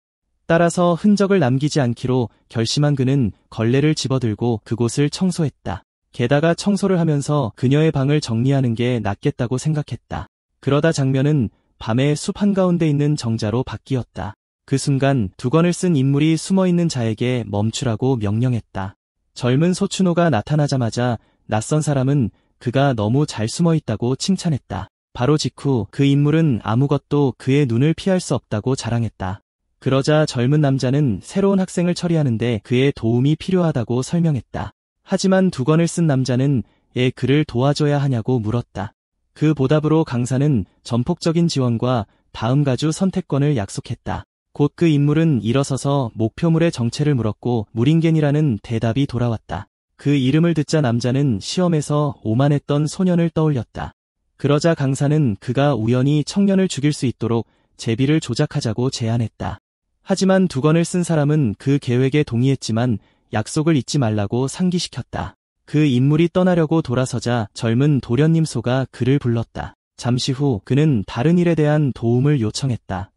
따라서 흔적을 남기지 않기로 결심한 그는 걸레를 집어들고 그곳을 청소했다. 게다가 청소를 하면서 그녀의 방을 정리하는 게 낫겠다고 생각했다. 그러다 장면은 밤의 숲 한가운데 있는 정자로 바뀌었다. 그 순간 두건을 쓴 인물이 숨어있는 자에게 멈추라고 명령했다. 젊은 소추노가 나타나자마자 낯선 사람은 그가 너무 잘 숨어있다고 칭찬했다. 바로 직후 그 인물은 아무것도 그의 눈을 피할 수 없다고 자랑했다. 그러자 젊은 남자는 새로운 학생을 처리하는데 그의 도움이 필요하다고 설명했다. 하지만 두건을 쓴 남자는 왜 그를 도와줘야 하냐고 물었다. 그 보답으로 강사는 전폭적인 지원과 다음 가주 선택권을 약속했다. 곧 그 인물은 일어서서 목표물의 정체를 물었고 무링겐이라는 대답이 돌아왔다. 그 이름을 듣자 남자는 시험에서 오만했던 소년을 떠올렸다. 그러자 강사는 그가 우연히 청년을 죽일 수 있도록 제비를 조작하자고 제안했다. 하지만 두건을 쓴 사람은 그 계획에 동의했지만 약속을 잊지 말라고 상기시켰다. 그 인물이 떠나려고 돌아서자 젊은 도련님소가 그를 불렀다. 잠시 후 그는 다른 일에 대한 도움을 요청했다.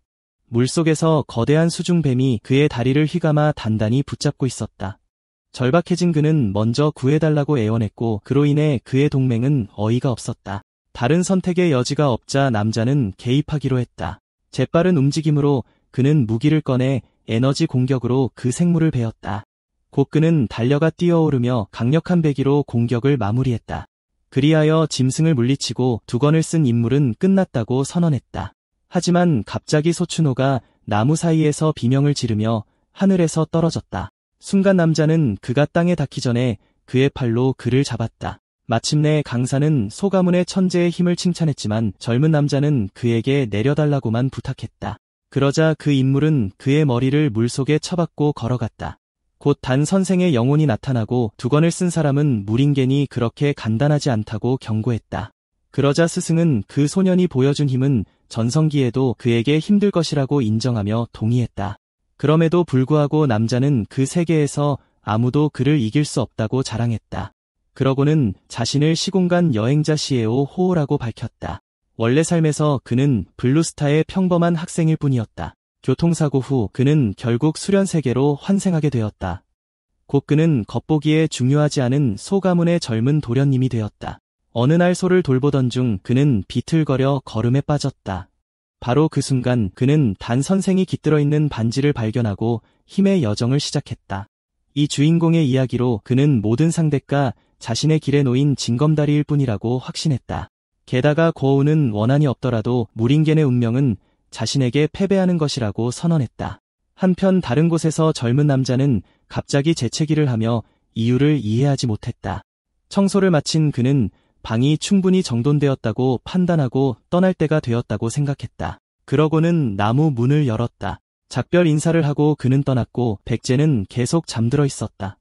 물속에서 거대한 수중뱀이 그의 다리를 휘감아 단단히 붙잡고 있었다. 절박해진 그는 먼저 구해달라고 애원했고 그로 인해 그의 동맹은 어이가 없었다. 다른 선택의 여지가 없자 남자는 개입하기로 했다. 재빠른 움직임으로 그는 무기를 꺼내 에너지 공격으로 그 생물을 베었다. 곧 그는 달려가 뛰어오르며 강력한 배기로 공격을 마무리했다. 그리하여 짐승을 물리치고 두건을 쓴 임무는 끝났다고 선언했다. 하지만 갑자기 소춘호가 나무 사이에서 비명을 지르며 하늘에서 떨어졌다. 순간 남자는 그가 땅에 닿기 전에 그의 팔로 그를 잡았다. 마침내 강사는 소 가문의 천재의 힘을 칭찬했지만 젊은 남자는 그에게 내려달라고만 부탁했다. 그러자 그 인물은 그의 머리를 물속에 쳐박고 걸어갔다. 곧 단 선생의 영혼이 나타나고 두건을 쓴 사람은 물인겐이 그렇게 간단하지 않다고 경고했다. 그러자 스승은 그 소년이 보여준 힘은 전성기에도 그에게 힘들 것이라고 인정하며 동의했다. 그럼에도 불구하고 남자는 그 세계에서 아무도 그를 이길 수 없다고 자랑했다. 그러고는 자신을 시공간 여행자 시에오 호우라고 밝혔다. 원래 삶에서 그는 블루스타의 평범한 학생일 뿐이었다. 교통사고 후 그는 결국 수련세계로 환생하게 되었다. 곧 그는 겉보기에 중요하지 않은 소 가문의 젊은 도련님이 되었다. 어느 날 소를 돌보던 중 그는 비틀거려 걸음에 빠졌다. 바로 그 순간 그는 단 선생이 깃들어 있는 반지를 발견하고 힘의 여정을 시작했다. 이 주인공의 이야기로 그는 모든 상대가 자신의 길에 놓인 징검다리일 뿐이라고 확신했다. 게다가 고우는 원한이 없더라도 무링겐의 운명은 자신에게 패배하는 것이라고 선언했다. 한편 다른 곳에서 젊은 남자는 갑자기 재채기를 하며 이유를 이해하지 못했다. 청소를 마친 그는 방이 충분히 정돈되었다고 판단하고 떠날 때가 되었다고 생각했다. 그러고는 나무 문을 열었다. 작별 인사를 하고 그는 떠났고 백제는 계속 잠들어 있었다.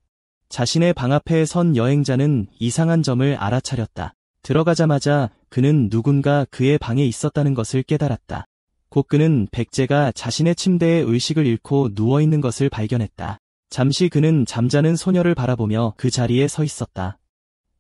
자신의 방 앞에 선 여행자는 이상한 점을 알아차렸다. 들어가자마자 그는 누군가 그의 방에 있었다는 것을 깨달았다. 곧 그는 백제가 자신의 침대에 의식을 잃고 누워있는 것을 발견했다. 잠시 그는 잠자는 소녀를 바라보며 그 자리에 서 있었다.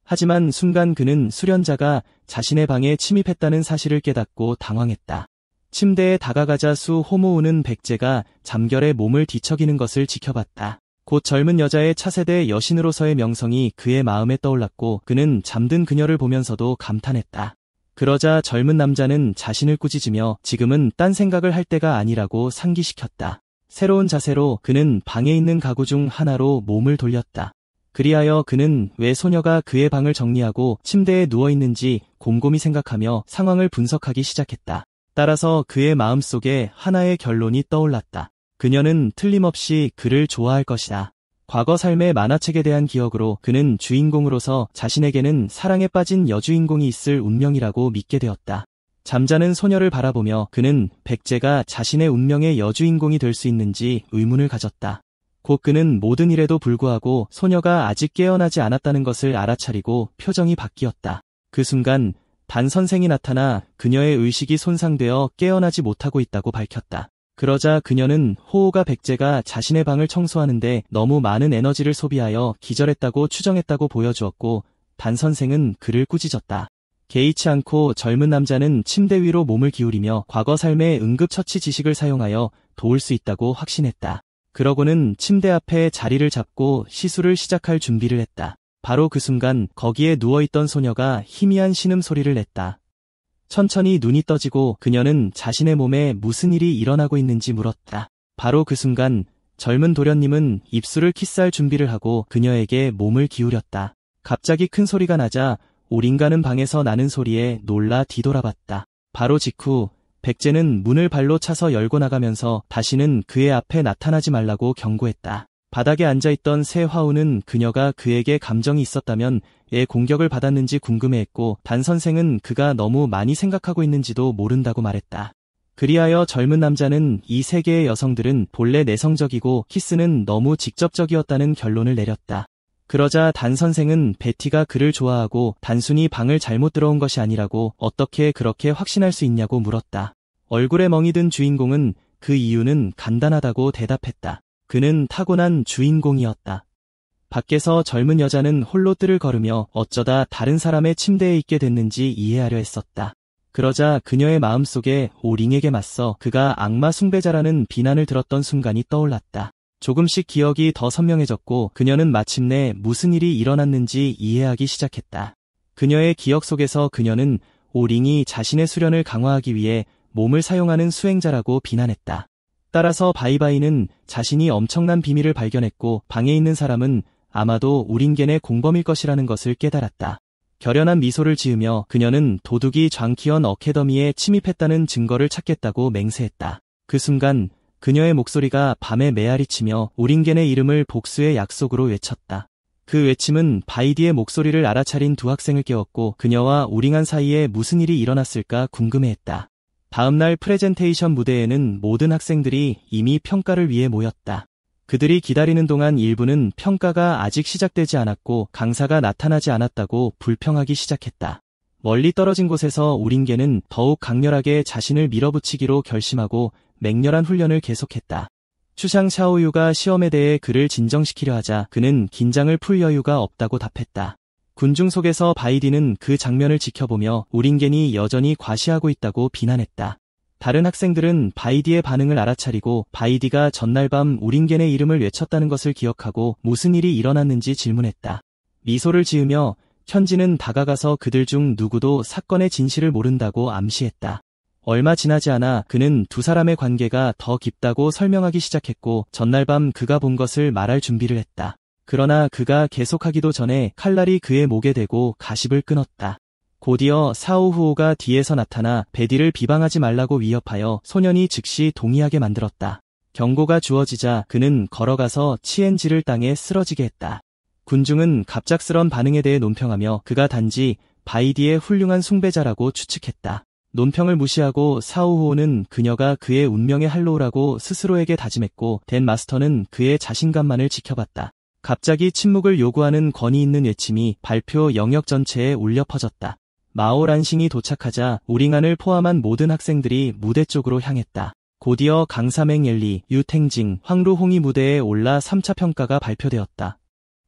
하지만 순간 그는 수련자가 자신의 방에 침입했다는 사실을 깨닫고 당황했다. 침대에 다가가자 수 호모우는 백제가 잠결에 몸을 뒤척이는 것을 지켜봤다. 곧 젊은 여자의 차세대 여신으로서의 명성이 그의 마음에 떠올랐고 그는 잠든 그녀를 보면서도 감탄했다. 그러자 젊은 남자는 자신을 꾸짖으며 지금은 딴 생각을 할 때가 아니라고 상기시켰다. 새로운 자세로 그는 방에 있는 가구 중 하나로 몸을 돌렸다. 그리하여 그는 왜 소녀가 그의 방을 정리하고 침대에 누워있는지 곰곰이 생각하며 상황을 분석하기 시작했다. 따라서 그의 마음속에 하나의 결론이 떠올랐다. 그녀는 틀림없이 그를 좋아할 것이다. 과거 삶의 만화책에 대한 기억으로 그는 주인공으로서 자신에게는 사랑에 빠진 여주인공이 있을 운명이라고 믿게 되었다. 잠자는 소녀를 바라보며 그는 백제가 자신의 운명의 여주인공이 될 수 있는지 의문을 가졌다. 곧 그는 모든 일에도 불구하고 소녀가 아직 깨어나지 않았다는 것을 알아차리고 표정이 바뀌었다. 그 순간 단 선생이 나타나 그녀의 의식이 손상되어 깨어나지 못하고 있다고 밝혔다. 그러자 그녀는 호우가 백제가 자신의 방을 청소하는데 너무 많은 에너지를 소비하여 기절했다고 추정했다고 보여주었고 단 선생은 그를 꾸짖었다. 개의치 않고 젊은 남자는 침대 위로 몸을 기울이며 과거 삶의 응급처치 지식을 사용하여 도울 수 있다고 확신했다. 그러고는 침대 앞에 자리를 잡고 시술을 시작할 준비를 했다. 바로 그 순간 거기에 누워있던 소녀가 희미한 신음소리를 냈다. 천천히 눈이 떠지고 그녀는 자신의 몸에 무슨 일이 일어나고 있는지 물었다. 바로 그 순간 젊은 도련님은 입술을 키스할 준비를 하고 그녀에게 몸을 기울였다. 갑자기 큰 소리가 나자 오링가는 방에서 나는 소리에 놀라 뒤돌아봤다. 바로 직후 백제는 문을 발로 차서 열고 나가면서 다시는 그의 앞에 나타나지 말라고 경고했다. 바닥에 앉아있던 새 화우는 그녀가 그에게 감정이 있었다면 왜 공격을 받았는지 궁금해했고 단 선생은 그가 너무 많이 생각하고 있는지도 모른다고 말했다. 그리하여 젊은 남자는 이 세계의 여성들은 본래 내성적이고 키스는 너무 직접적이었다는 결론을 내렸다. 그러자 단 선생은 베티가 그를 좋아하고 단순히 방을 잘못 들어온 것이 아니라고 어떻게 그렇게 확신할 수 있냐고 물었다. 얼굴에 멍이 든 주인공은 그 이유는 간단하다고 대답했다. 그는 타고난 주인공이었다. 밖에서 젊은 여자는 홀로 뜰을 걸으며 어쩌다 다른 사람의 침대에 있게 됐는지 이해하려 했었다. 그러자 그녀의 마음속에 오링에게 맞서 그가 악마 숭배자라는 비난을 들었던 순간이 떠올랐다. 조금씩 기억이 더 선명해졌고 그녀는 마침내 무슨 일이 일어났는지 이해하기 시작했다. 그녀의 기억 속에서 그녀는 오링이 자신의 수련을 강화하기 위해 몸을 사용하는 수행자라고 비난했다. 따라서 바이바이는 자신이 엄청난 비밀을 발견했고 방에 있는 사람은 아마도 우린겐의 공범일 것이라는 것을 깨달았다. 결연한 미소를 지으며 그녀는 도둑이 장키언 어캐더미에 침입했다는 증거를 찾겠다고 맹세했다. 그 순간 그녀의 목소리가 밤에 메아리치며 우린겐의 이름을 복수의 약속으로 외쳤다. 그 외침은 바이디의 목소리를 알아차린 두 학생을 깨웠고 그녀와 우링한 사이에 무슨 일이 일어났을까 궁금해했다. 다음날 프레젠테이션 무대에는 모든 학생들이 이미 평가를 위해 모였다. 그들이 기다리는 동안 일부는 평가가 아직 시작되지 않았고 강사가 나타나지 않았다고 불평하기 시작했다. 멀리 떨어진 곳에서 우린겐은 더욱 강렬하게 자신을 밀어붙이기로 결심하고 맹렬한 훈련을 계속했다. 추상 샤오유가 시험에 대해 그를 진정시키려 하자 그는 긴장을 풀 여유가 없다고 답했다. 군중 속에서 바이디는 그 장면을 지켜보며 우린겐이 여전히 과시하고 있다고 비난했다. 다른 학생들은 바이디의 반응을 알아차리고 바이디가 전날 밤 우린겐의 이름을 외쳤다는 것을 기억하고 무슨 일이 일어났는지 질문했다. 미소를 지으며 현지는 다가가서 그들 중 누구도 사건의 진실을 모른다고 암시했다. 얼마 지나지 않아 그는 두 사람의 관계가 더 깊다고 설명하기 시작했고 전날 밤 그가 본 것을 말할 준비를 했다. 그러나 그가 계속하기도 전에 칼날이 그의 목에 대고 가십을 끊었다. 곧이어 사오후오가 뒤에서 나타나 베디를 비방하지 말라고 위협하여 소년이 즉시 동의하게 만들었다. 경고가 주어지자 그는 걸어가서 치엔지를 땅에 쓰러지게 했다. 군중은 갑작스런 반응에 대해 논평하며 그가 단지 바이디의 훌륭한 숭배자라고 추측했다. 논평을 무시하고 사오후오는 그녀가 그의 운명의 할로우라고 스스로에게 다짐했고 댄 마스터는 그의 자신감만을 지켜봤다. 갑자기 침묵을 요구하는 권위 있는 외침이 발표 영역 전체에 울려 퍼졌다. 마오 란싱이 도착하자 우링안을 포함한 모든 학생들이 무대 쪽으로 향했다. 곧이어 강사 맹엘리, 유탱징, 황루홍이 무대에 올라 3차 평가가 발표되었다.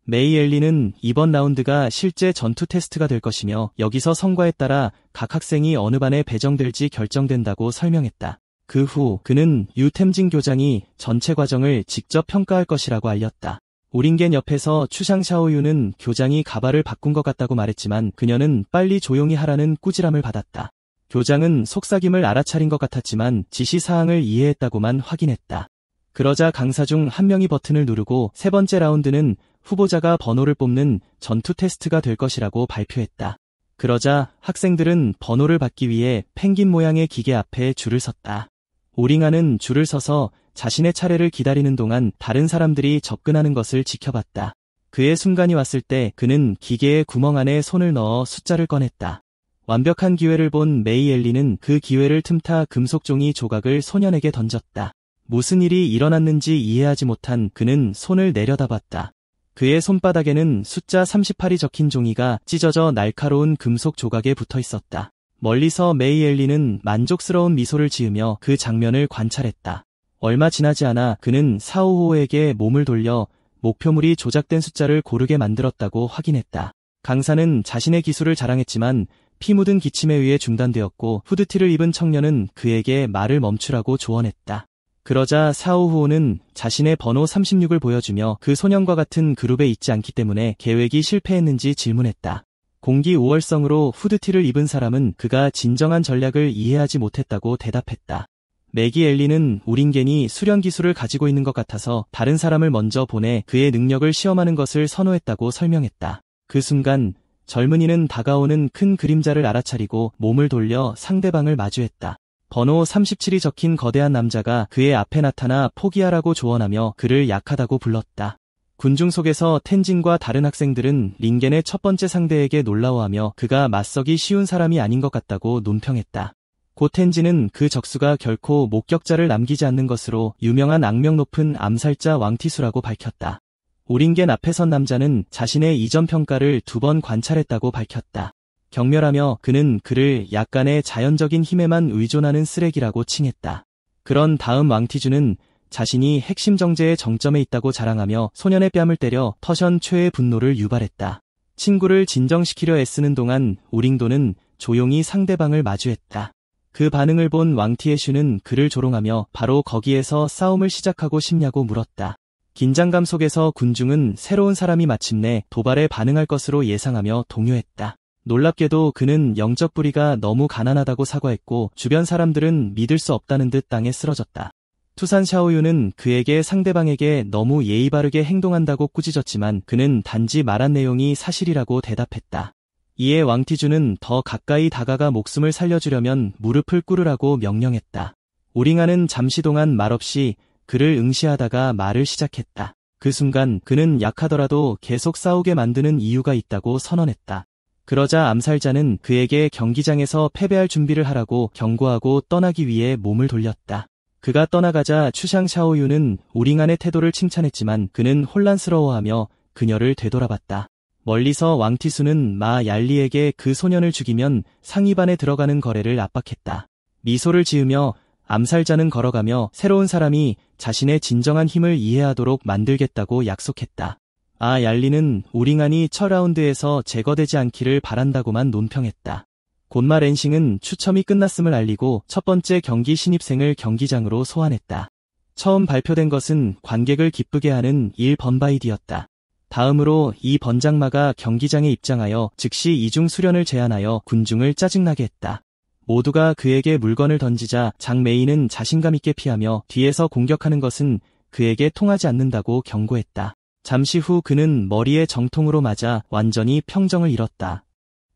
메이 엘리는 이번 라운드가 실제 전투 테스트가 될 것이며 여기서 성과에 따라 각 학생이 어느 반에 배정될지 결정된다고 설명했다. 그 후 그는 유템징 교장이 전체 과정을 직접 평가할 것이라고 알렸다. 우린겐 옆에서 추샹 샤오유는 교장이 가발을 바꾼 것 같다고 말했지만 그녀는 빨리 조용히 하라는 꾸지람을 받았다. 교장은 속삭임을 알아차린 것 같았지만 지시사항을 이해했다고만 확인했다. 그러자 강사 중 한 명이 버튼을 누르고 세 번째 라운드는 후보자가 번호를 뽑는 전투 테스트가 될 것이라고 발표했다. 그러자 학생들은 번호를 받기 위해 펭귄 모양의 기계 앞에 줄을 섰다. 오링아는 줄을 서서 자신의 차례를 기다리는 동안 다른 사람들이 접근하는 것을 지켜봤다. 그의 순간이 왔을 때 그는 기계의 구멍 안에 손을 넣어 숫자를 꺼냈다. 완벽한 기회를 본 메이 엘리는 그 기회를 틈타 금속 종이 조각을 소년에게 던졌다. 무슨 일이 일어났는지 이해하지 못한 그는 손을 내려다봤다. 그의 손바닥에는 숫자 38이 적힌 종이가 찢어져 날카로운 금속 조각에 붙어 있었다. 멀리서 메이 엘리는 만족스러운 미소를 지으며 그 장면을 관찰했다. 얼마 지나지 않아 그는 사오호에게 몸을 돌려 목표물이 조작된 숫자를 고르게 만들었다고 확인했다. 강사는 자신의 기술을 자랑했지만 피 묻은 기침에 의해 중단되었고 후드티를 입은 청년은 그에게 말을 멈추라고 조언했다. 그러자 사오후오는 자신의 번호 36을 보여주며 그 소년과 같은 그룹에 있지 않기 때문에 계획이 실패했는지 질문했다. 공기오월성으로 후드티를 입은 사람은 그가 진정한 전략을 이해하지 못했다고 대답했다. 매기 엘리는 우린겐이 수련 기술을 가지고 있는 것 같아서 다른 사람을 먼저 보내 그의 능력을 시험하는 것을 선호했다고 설명했다. 그 순간 젊은이는 다가오는 큰 그림자를 알아차리고 몸을 돌려 상대방을 마주했다. 번호 37이 적힌 거대한 남자가 그의 앞에 나타나 포기하라고 조언하며 그를 약하다고 불렀다. 군중 속에서 텐진과 다른 학생들은 링겐의 첫 번째 상대에게 놀라워하며 그가 맞서기 쉬운 사람이 아닌 것 같다고 논평했다. 고 텐진은 그 적수가 결코 목격자를 남기지 않는 것으로 유명한 악명 높은 암살자 왕티수라고 밝혔다. 우린겐 앞에 선 남자는 자신의 이전 평가를 2번 관찰했다고 밝혔다. 경멸하며 그는 그를 약간의 자연적인 힘에만 의존하는 쓰레기라고 칭했다. 그런 다음 왕티주는 자신이 핵심 정제의 정점에 있다고 자랑하며 소년의 뺨을 때려 터션 최의 분노를 유발했다. 친구를 진정시키려 애쓰는 동안 우링도는 조용히 상대방을 마주했다. 그 반응을 본 왕티에슈는 그를 조롱하며 바로 거기에서 싸움을 시작하고 싶냐고 물었다. 긴장감 속에서 군중은 새로운 사람이 마침내 도발에 반응할 것으로 예상하며 동요했다. 놀랍게도 그는 영적 부리가 너무 가난하다고 사과했고 주변 사람들은 믿을 수 없다는 듯 땅에 쓰러졌다. 투산 샤오유는 그에게 상대방에게 너무 예의 바르게 행동한다고 꾸짖었지만 그는 단지 말한 내용이 사실이라고 대답했다. 이에 왕티주는 더 가까이 다가가 목숨을 살려주려면 무릎을 꿇으라고 명령했다. 오링아는 잠시 동안 말없이 그를 응시하다가 말을 시작했다. 그 순간 그는 약하더라도 계속 싸우게 만드는 이유가 있다고 선언했다. 그러자 암살자는 그에게 경기장에서 패배할 준비를 하라고 경고하고 떠나기 위해 몸을 돌렸다. 그가 떠나가자 추샹 샤오유는 오링안의 태도를 칭찬했지만 그는 혼란스러워하며 그녀를 되돌아봤다. 멀리서 왕티수는 마 얄리에게 그 소년을 죽이면 상위반에 들어가는 거래를 압박했다. 미소를 지으며 암살자는 걸어가며 새로운 사람이 자신의 진정한 힘을 이해하도록 만들겠다고 약속했다. 아 얄리는 오링안이 첫 라운드에서 제거되지 않기를 바란다고만 논평했다. 곧말 렌싱은 추첨이 끝났음을 알리고 첫 번째 경기 신입생을 경기장으로 소환했다. 처음 발표된 것은 관객을 기쁘게 하는 1번바이디였다. 다음으로 이 번장마가 경기장에 입장하여 즉시 이중 수련을 제안하여 군중을 짜증나게 했다. 모두가 그에게 물건을 던지자 장메이는 자신감 있게 피하며 뒤에서 공격하는 것은 그에게 통하지 않는다고 경고했다. 잠시 후 그는 머리에 정통으로 맞아 완전히 평정을 잃었다.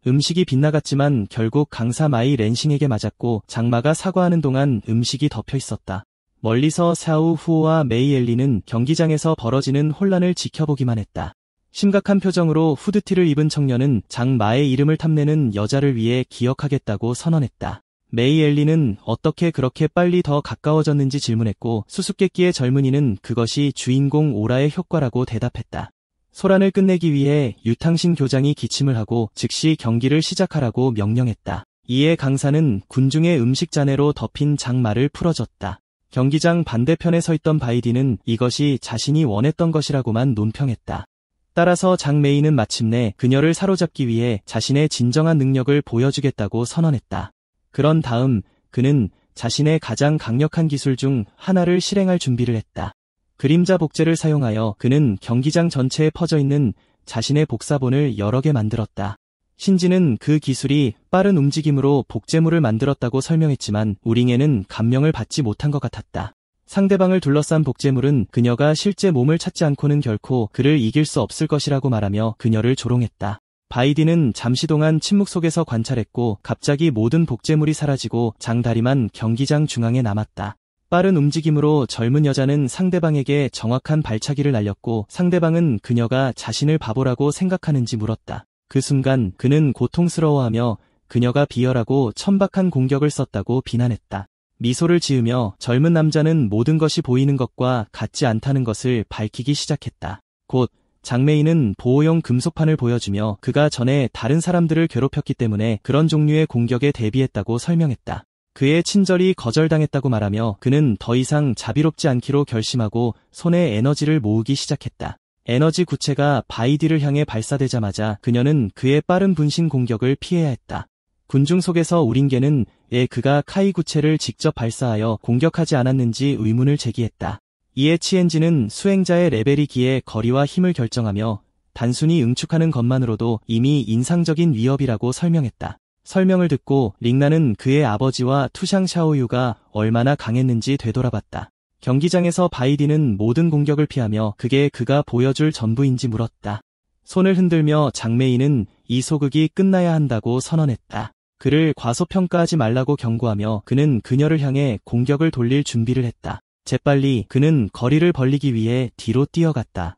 음식이 빗나갔지만 결국 강사 마이 렌싱에게 맞았고 장마가 사과하는 동안 음식이 덮여 있었다. 멀리서 샤우 후오와 메이 엘리는 경기장에서 벌어지는 혼란을 지켜보기만 했다. 심각한 표정으로 후드티를 입은 청년은 장마의 이름을 탐내는 여자를 위해 기억하겠다고 선언했다. 메이 엘리는 어떻게 그렇게 빨리 더 가까워졌는지 질문했고 수수께끼의 젊은이는 그것이 주인공 오라의 효과라고 대답했다. 소란을 끝내기 위해 유탕신 교장이 기침을 하고 즉시 경기를 시작하라고 명령했다. 이에 강사는 군중의 음식 잔해로 덮인 장마를 풀어줬다. 경기장 반대편에 서 있던 바이디는 이것이 자신이 원했던 것이라고만 논평했다. 따라서 장메이는 마침내 그녀를 사로잡기 위해 자신의 진정한 능력을 보여주겠다고 선언했다. 그런 다음 그는 자신의 가장 강력한 기술 중 하나를 실행할 준비를 했다. 그림자 복제를 사용하여 그는 경기장 전체에 퍼져있는 자신의 복사본을 여러 개 만들었다. 신지는 그 기술이 빠른 움직임으로 복제물을 만들었다고 설명했지만 우링에는 감명을 받지 못한 것 같았다. 상대방을 둘러싼 복제물은 그녀가 실제 몸을 찾지 않고는 결코 그를 이길 수 없을 것이라고 말하며 그녀를 조롱했다. 바이디는 잠시 동안 침묵 속에서 관찰했고 갑자기 모든 복제물이 사라지고 장다리만 경기장 중앙에 남았다. 빠른 움직임으로 젊은 여자는 상대방에게 정확한 발차기를 날렸고 상대방은 그녀가 자신을 바보라고 생각하는지 물었다. 그 순간 그는 고통스러워하며 그녀가 비열하고 천박한 공격을 썼다고 비난했다. 미소를 지으며 젊은 남자는 모든 것이 보이는 것과 같지 않다는 것을 밝히기 시작했다. 곧 장메이는 보호용 금속판을 보여주며 그가 전에 다른 사람들을 괴롭혔기 때문에 그런 종류의 공격에 대비했다고 설명했다. 그의 친절이 거절당했다고 말하며 그는 더 이상 자비롭지 않기로 결심하고 손에 에너지를 모으기 시작했다. 에너지 구체가 바이디를 향해 발사되자마자 그녀는 그의 빠른 분신 공격을 피해야 했다. 군중 속에서 우린게는 왜 그가 카이 구체를 직접 발사하여 공격하지 않았는지 의문을 제기했다. 이에 치엔지는 수행자의 레벨이 기에 거리와 힘을 결정하며 단순히 응축하는 것만으로도 이미 인상적인 위협이라고 설명했다. 설명을 듣고 링나는 그의 아버지와 투샹 샤오유가 얼마나 강했는지 되돌아봤다. 경기장에서 바이디는 모든 공격을 피하며 그게 그가 보여줄 전부인지 물었다. 손을 흔들며 장메이는 이 소극이 끝나야 한다고 선언했다. 그를 과소평가하지 말라고 경고하며 그는 그녀를 향해 공격을 돌릴 준비를 했다. 재빨리 그는 거리를 벌리기 위해 뒤로 뛰어갔다.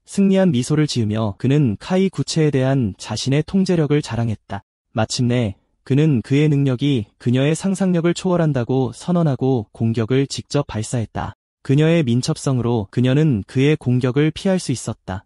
승리한 미소를 지으며 그는 카이 구체에 대한 자신의 통제력을 자랑했다. 마침내 그는 그의 능력이 그녀의 상상력을 초월한다고 선언하고 공격을 직접 발사했다. 그녀의 민첩성으로 그녀는 그의 공격을 피할 수 있었다.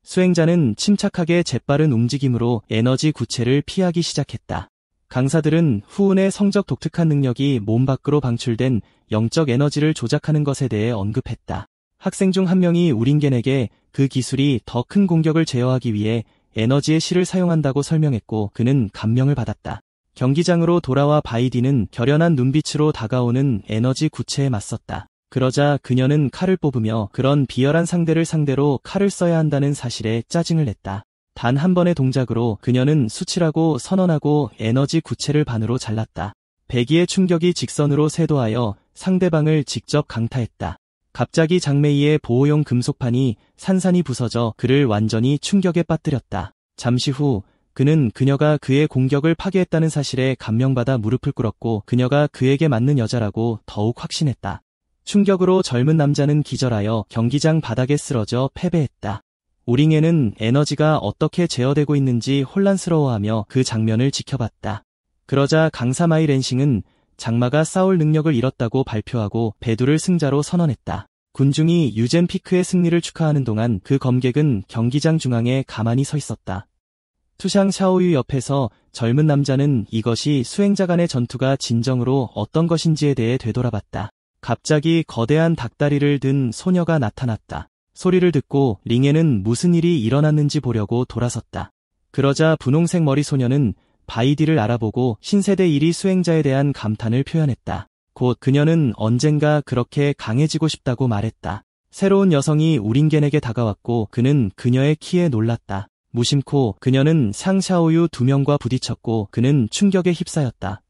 수행자는 침착하게 재빠른 움직임으로 에너지 구체를 피하기 시작했다. 강사들은 후운의 성적 독특한 능력이 몸 밖으로 방출된 영적 에너지를 조작하는 것에 대해 언급했다. 학생 중 한 명이 우린겐에게 그 기술이 더 큰 공격을 제어하기 위해 에너지의 실을 사용한다고 설명했고 그는 감명을 받았다. 경기장으로 돌아와 바이디는 결연한 눈빛으로 다가오는 에너지 구체에 맞섰다. 그러자 그녀는 칼을 뽑으며 그런 비열한 상대를 상대로 칼을 써야 한다는 사실에 짜증을 냈다. 단 한 번의 동작으로 그녀는 수치라고 선언하고 에너지 구체를 반으로 잘랐다. 배기의 충격이 직선으로 쇄도하여 상대방을 직접 강타했다. 갑자기 장메이의 보호용 금속판이 산산이 부서져 그를 완전히 충격에 빠뜨렸다. 잠시 후 그는 그녀가 그의 공격을 파괴했다는 사실에 감명받아 무릎을 꿇었고 그녀가 그에게 맞는 여자라고 더욱 확신했다. 충격으로 젊은 남자는 기절하여 경기장 바닥에 쓰러져 패배했다. 오링에는 에너지가 어떻게 제어되고 있는지 혼란스러워하며 그 장면을 지켜봤다. 그러자 강사마이 렌싱은 장마가 싸울 능력을 잃었다고 발표하고 배두를 승자로 선언했다. 군중이 유젠피크의 승리를 축하하는 동안 그 검객은 경기장 중앙에 가만히 서 있었다. 투샹 샤오유 옆에서 젊은 남자는 이것이 수행자 간의 전투가 진정으로 어떤 것인지에 대해 되돌아봤다. 갑자기 거대한 닭다리를 든 소녀가 나타났다. 소리를 듣고 링에는 무슨 일이 일어났는지 보려고 돌아섰다. 그러자 분홍색 머리 소녀는 바이디를 알아보고 신세대 1위 수행자에 대한 감탄을 표현했다. 곧 그녀는 언젠가 그렇게 강해지고 싶다고 말했다. 새로운 여성이 우링겐에게 다가왔고 그는 그녀의 키에 놀랐다. 무심코 그녀는 샹샤오유 2명과 부딪혔고 그는 충격에 휩싸였다.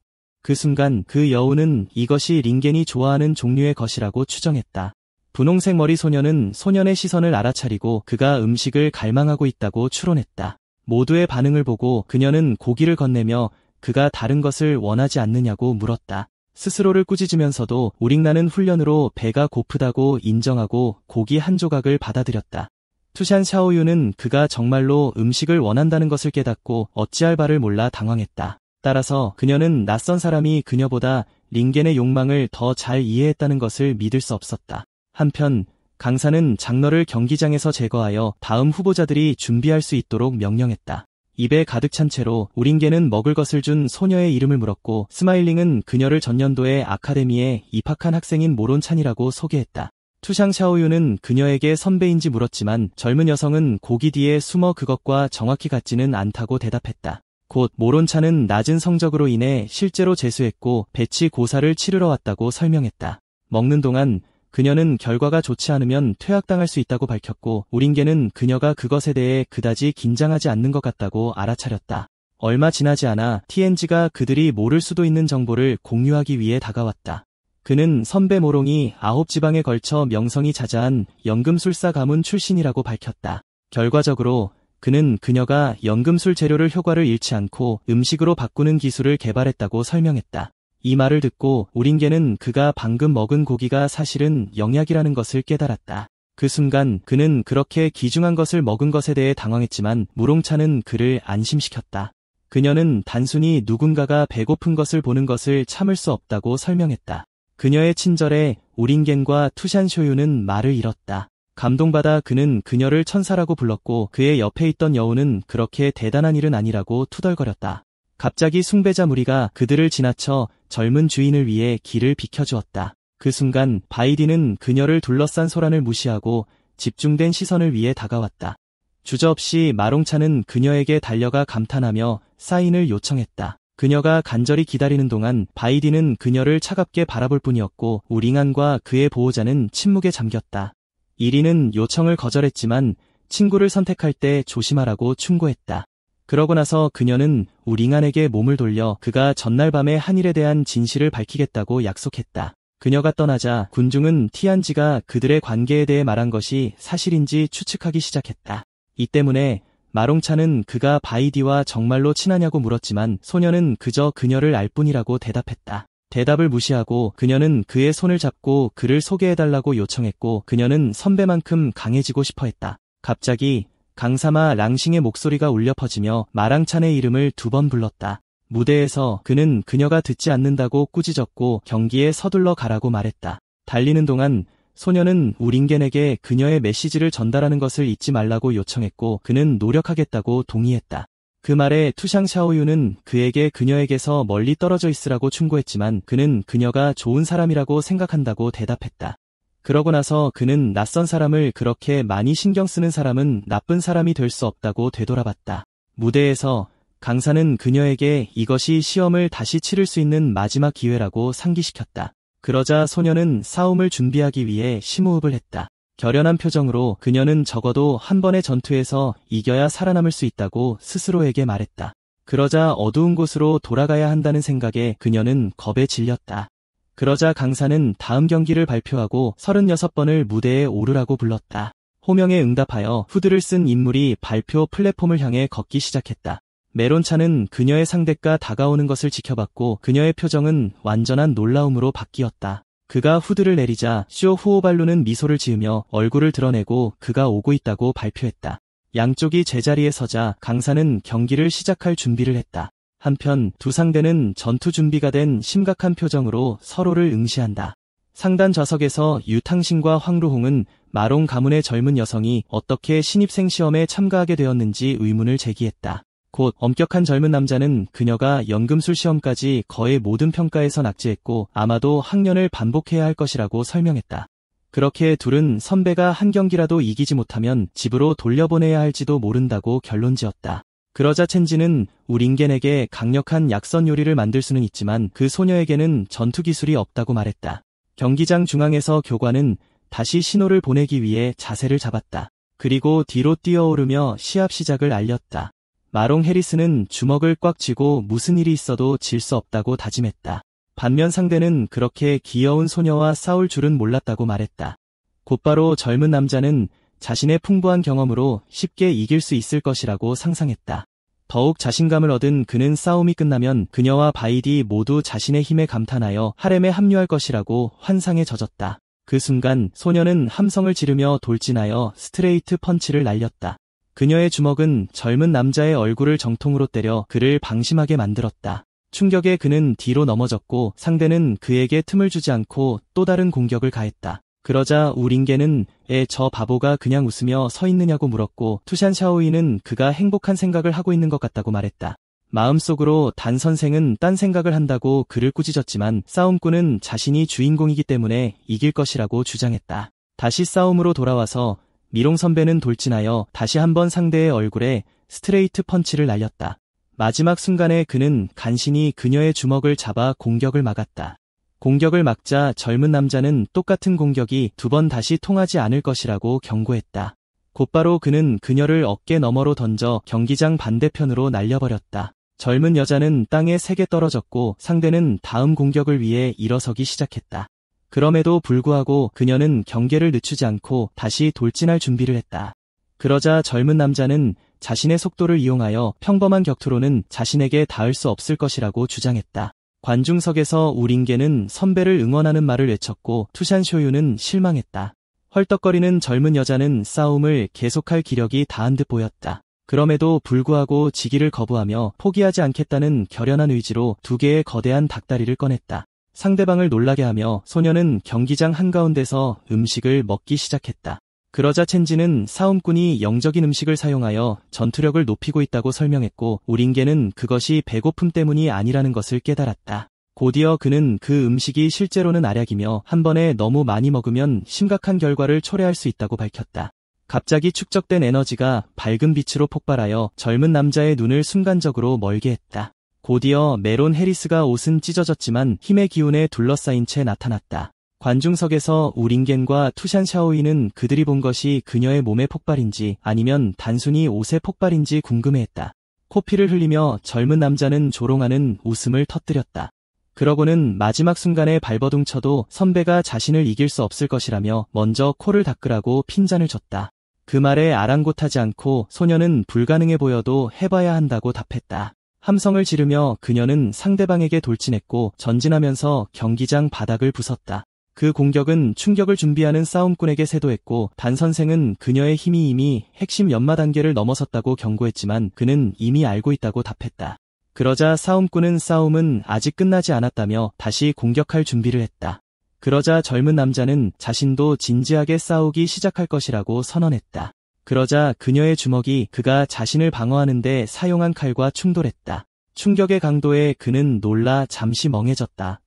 그 순간 그 여우는 이것이 링겐이 좋아하는 종류의 것이라고 추정했다. 분홍색 머리 소녀는 소년의 시선을 알아차리고 그가 음식을 갈망하고 있다고 추론했다. 모두의 반응을 보고 그녀는 고기를 건네며 그가 다른 것을 원하지 않느냐고 물었다. 스스로를 꾸짖으면서도 우링나는 훈련으로 배가 고프다고 인정하고 고기 한 조각을 받아들였다. 투샨 샤오유는 그가 정말로 음식을 원한다는 것을 깨닫고 어찌할 바를 몰라 당황했다. 따라서 그녀는 낯선 사람이 그녀보다 링겐의 욕망을 더 잘 이해했다는 것을 믿을 수 없었다. 한편 강사는 장너를 경기장에서 제거하여 다음 후보자들이 준비할 수 있도록 명령했다. 입에 가득 찬 채로 우링겐은 먹을 것을 준 소녀의 이름을 물었고 스마일링은 그녀를 전년도에 아카데미에 입학한 학생인 모론찬이라고 소개했다. 투샹 샤오유는 그녀에게 선배인지 물었지만 젊은 여성은 고기 뒤에 숨어 그것과 정확히 같지는 않다고 대답했다. 곧 모론찬은 낮은 성적으로 인해 실제로 재수했고 배치 고사를 치르러 왔다고 설명했다. 먹는 동안 그녀는 결과가 좋지 않으면 퇴학당할 수 있다고 밝혔고 우링겐은 그녀가 그것에 대해 그다지 긴장하지 않는 것 같다고 알아차렸다. 얼마 지나지 않아 TNG가 그들이 모를 수도 있는 정보를 공유하기 위해 다가왔다. 그는 선배 모롱이 9지방에 걸쳐 명성이 자자한 연금술사 가문 출신이라고 밝혔다. 결과적으로 그는 그녀가 연금술 재료를 효과를 잃지 않고 음식으로 바꾸는 기술을 개발했다고 설명했다. 이 말을 듣고 우링겐은 그가 방금 먹은 고기가 사실은 영약이라는 것을 깨달았다. 그 순간 그는 그렇게 귀중한 것을 먹은 것에 대해 당황했지만 무롱차는 그를 안심시켰다. 그녀는 단순히 누군가가 배고픈 것을 보는 것을 참을 수 없다고 설명했다. 그녀의 친절에 우링겐과 투샨쇼유는 말을 잃었다. 감동받아 그는 그녀를 천사라고 불렀고 그의 옆에 있던 여우는 그렇게 대단한 일은 아니라고 투덜거렸다. 갑자기 숭배자 무리가 그들을 지나쳐 젊은 주인을 위해 길을 비켜주었다. 그 순간 바이디는 그녀를 둘러싼 소란을 무시하고 집중된 시선을 위해 다가왔다. 주저없이 마롱차는 그녀에게 달려가 감탄하며 사인을 요청했다. 그녀가 간절히 기다리는 동안 바이디는 그녀를 차갑게 바라볼 뿐이었고 우링안과 그의 보호자는 침묵에 잠겼다. 이리는 요청을 거절했지만 친구를 선택할 때 조심하라고 충고했다. 그러고 나서 그녀는 우링안에게 몸을 돌려 그가 전날 밤의 한 일에 대한 진실을 밝히겠다고 약속했다. 그녀가 떠나자 군중은 티안지가 그들의 관계에 대해 말한 것이 사실인지 추측하기 시작했다. 이 때문에 마롱차는 그가 바이디와 정말로 친하냐고 물었지만 소녀는 그저 그녀를 알 뿐이라고 대답했다. 대답을 무시하고 그녀는 그의 손을 잡고 그를 소개해달라고 요청했고 그녀는 선배만큼 강해지고 싶어 했다. 갑자기 강사마 랑싱의 목소리가 울려 퍼지며 마랑찬의 이름을 2번 불렀다. 무대에서 그는 그녀가 듣지 않는다고 꾸짖었고 경기에 서둘러 가라고 말했다. 달리는 동안 소녀는 우링겐에게 그녀의 메시지를 전달하는 것을 잊지 말라고 요청했고 그는 노력하겠다고 동의했다. 그 말에 투샹 샤오유는 그에게 그녀에게서 멀리 떨어져 있으라고 충고했지만 그는 그녀가 좋은 사람이라고 생각한다고 대답했다. 그러고 나서 그는 낯선 사람을 그렇게 많이 신경 쓰는 사람은 나쁜 사람이 될 수 없다고 되돌아봤다. 무대에서 강사는 그녀에게 이것이 시험을 다시 치를 수 있는 마지막 기회라고 상기시켰다. 그러자 소녀는 싸움을 준비하기 위해 심호흡을 했다. 결연한 표정으로 그녀는 적어도 한 번의 전투에서 이겨야 살아남을 수 있다고 스스로에게 말했다. 그러자 어두운 곳으로 돌아가야 한다는 생각에 그녀는 겁에 질렸다. 그러자 강사는 다음 경기를 발표하고 36번을 무대에 오르라고 불렀다. 호명에 응답하여 후드를 쓴 인물이 발표 플랫폼을 향해 걷기 시작했다. 메론차는 그녀의 상대가 다가오는 것을 지켜봤고 그녀의 표정은 완전한 놀라움으로 바뀌었다. 그가 후드를 내리자 쇼 후오발루는 미소를 지으며 얼굴을 드러내고 그가 오고 있다고 발표했다. 양쪽이 제자리에 서자 강사는 경기를 시작할 준비를 했다. 한편 두 상대는 전투 준비가 된 심각한 표정으로 서로를 응시한다. 상단 좌석에서 유탕신과 황루홍은 마롱 가문의 젊은 여성이 어떻게 신입생 시험에 참가하게 되었는지 의문을 제기했다. 곧 엄격한 젊은 남자는 그녀가 연금술 시험까지 거의 모든 평가에서 낙제했고 아마도 학년을 반복해야 할 것이라고 설명했다. 그렇게 둘은 선배가 한 경기라도 이기지 못하면 집으로 돌려보내야 할지도 모른다고 결론지었다. 그러자 첸지는 우링겐에게 강력한 약선 요리를 만들 수는 있지만 그 소녀에게는 전투 기술이 없다고 말했다. 경기장 중앙에서 교관은 다시 신호를 보내기 위해 자세를 잡았다. 그리고 뒤로 뛰어오르며 시합 시작을 알렸다. 마롱 해리스는 주먹을 꽉 쥐고 무슨 일이 있어도 질 수 없다고 다짐했다. 반면 상대는 그렇게 귀여운 소녀와 싸울 줄은 몰랐다고 말했다. 곧바로 젊은 남자는 자신의 풍부한 경험으로 쉽게 이길 수 있을 것이라고 상상했다. 더욱 자신감을 얻은 그는 싸움이 끝나면 그녀와 바이디 모두 자신의 힘에 감탄하여 하렘에 합류할 것이라고 환상에 젖었다. 그 순간 소녀는 함성을 지르며 돌진하여 스트레이트 펀치를 날렸다. 그녀의 주먹은 젊은 남자의 얼굴을 정통으로 때려 그를 방심하게 만들었다. 충격에 그는 뒤로 넘어졌고 상대는 그에게 틈을 주지 않고 또 다른 공격을 가했다. 그러자 우링겐은 저 바보가 그냥 웃으며 서 있느냐고 물었고 투샨 샤오이는 그가 행복한 생각을 하고 있는 것 같다고 말했다. 마음속으로 단 선생은 딴 생각을 한다고 그를 꾸짖었지만 싸움꾼은 자신이 주인공이기 때문에 이길 것이라고 주장했다. 다시 싸움으로 돌아와서 미롱 선배는 돌진하여 다시 한번 상대의 얼굴에 스트레이트 펀치를 날렸다. 마지막 순간에 그는 간신히 그녀의 주먹을 잡아 공격을 막았다. 공격을 막자 젊은 남자는 똑같은 공격이 두 번 다시 통하지 않을 것이라고 경고했다. 곧바로 그는 그녀를 어깨 너머로 던져 경기장 반대편으로 날려버렸다. 젊은 여자는 땅에 세게 떨어졌고 상대는 다음 공격을 위해 일어서기 시작했다. 그럼에도 불구하고 그녀는 경계를 늦추지 않고 다시 돌진할 준비를 했다. 그러자 젊은 남자는 자신의 속도를 이용하여 평범한 격투로는 자신에게 닿을 수 없을 것이라고 주장했다. 관중석에서 우링겐은 선배를 응원하는 말을 외쳤고 투샨 쇼유는 실망했다. 헐떡거리는 젊은 여자는 싸움을 계속할 기력이 다한 듯 보였다. 그럼에도 불구하고 지기를 거부하며 포기하지 않겠다는 결연한 의지로 두 개의 거대한 닭다리를 꺼냈다. 상대방을 놀라게 하며 소녀는 경기장 한가운데서 음식을 먹기 시작했다. 그러자 첸지는 싸움꾼이 영적인 음식을 사용하여 전투력을 높이고 있다고 설명했고 우링겐은 그것이 배고픔 때문이 아니라는 것을 깨달았다. 곧이어 그는 그 음식이 실제로는 알약이며 한 번에 너무 많이 먹으면 심각한 결과를 초래할 수 있다고 밝혔다. 갑자기 축적된 에너지가 밝은 빛으로 폭발하여 젊은 남자의 눈을 순간적으로 멀게 했다. 곧이어 메론 해리스가 옷은 찢어졌지만 힘의 기운에 둘러싸인 채 나타났다. 관중석에서 우링겐과 투샨 샤오이는 그들이 본 것이 그녀의 몸의 폭발인지 아니면 단순히 옷의 폭발인지 궁금해했다. 코피를 흘리며 젊은 남자는 조롱하는 웃음을 터뜨렸다. 그러고는 마지막 순간에 발버둥 쳐도 선배가 자신을 이길 수 없을 것이라며 먼저 코를 닦으라고 핀잔을 줬다. 그 말에 아랑곳하지 않고 소녀는 불가능해 보여도 해봐야 한다고 답했다. 함성을 지르며 그녀는 상대방에게 돌진했고 전진하면서 경기장 바닥을 부쉈다. 그 공격은 충격을 준비하는 싸움꾼에게 세도했고 단 선생은 그녀의 힘이 이미 핵심 연마 단계를 넘어섰다고 경고했지만 그는 이미 알고 있다고 답했다. 그러자 싸움꾼은 싸움은 아직 끝나지 않았다며 다시 공격할 준비를 했다. 그러자 젊은 남자는 자신도 진지하게 싸우기 시작할 것이라고 선언했다. 그러자 그녀의 주먹이 그가 자신을 방어하는데 사용한 칼과 충돌했다. 충격의 강도에 그는 놀라 잠시 멍해졌다.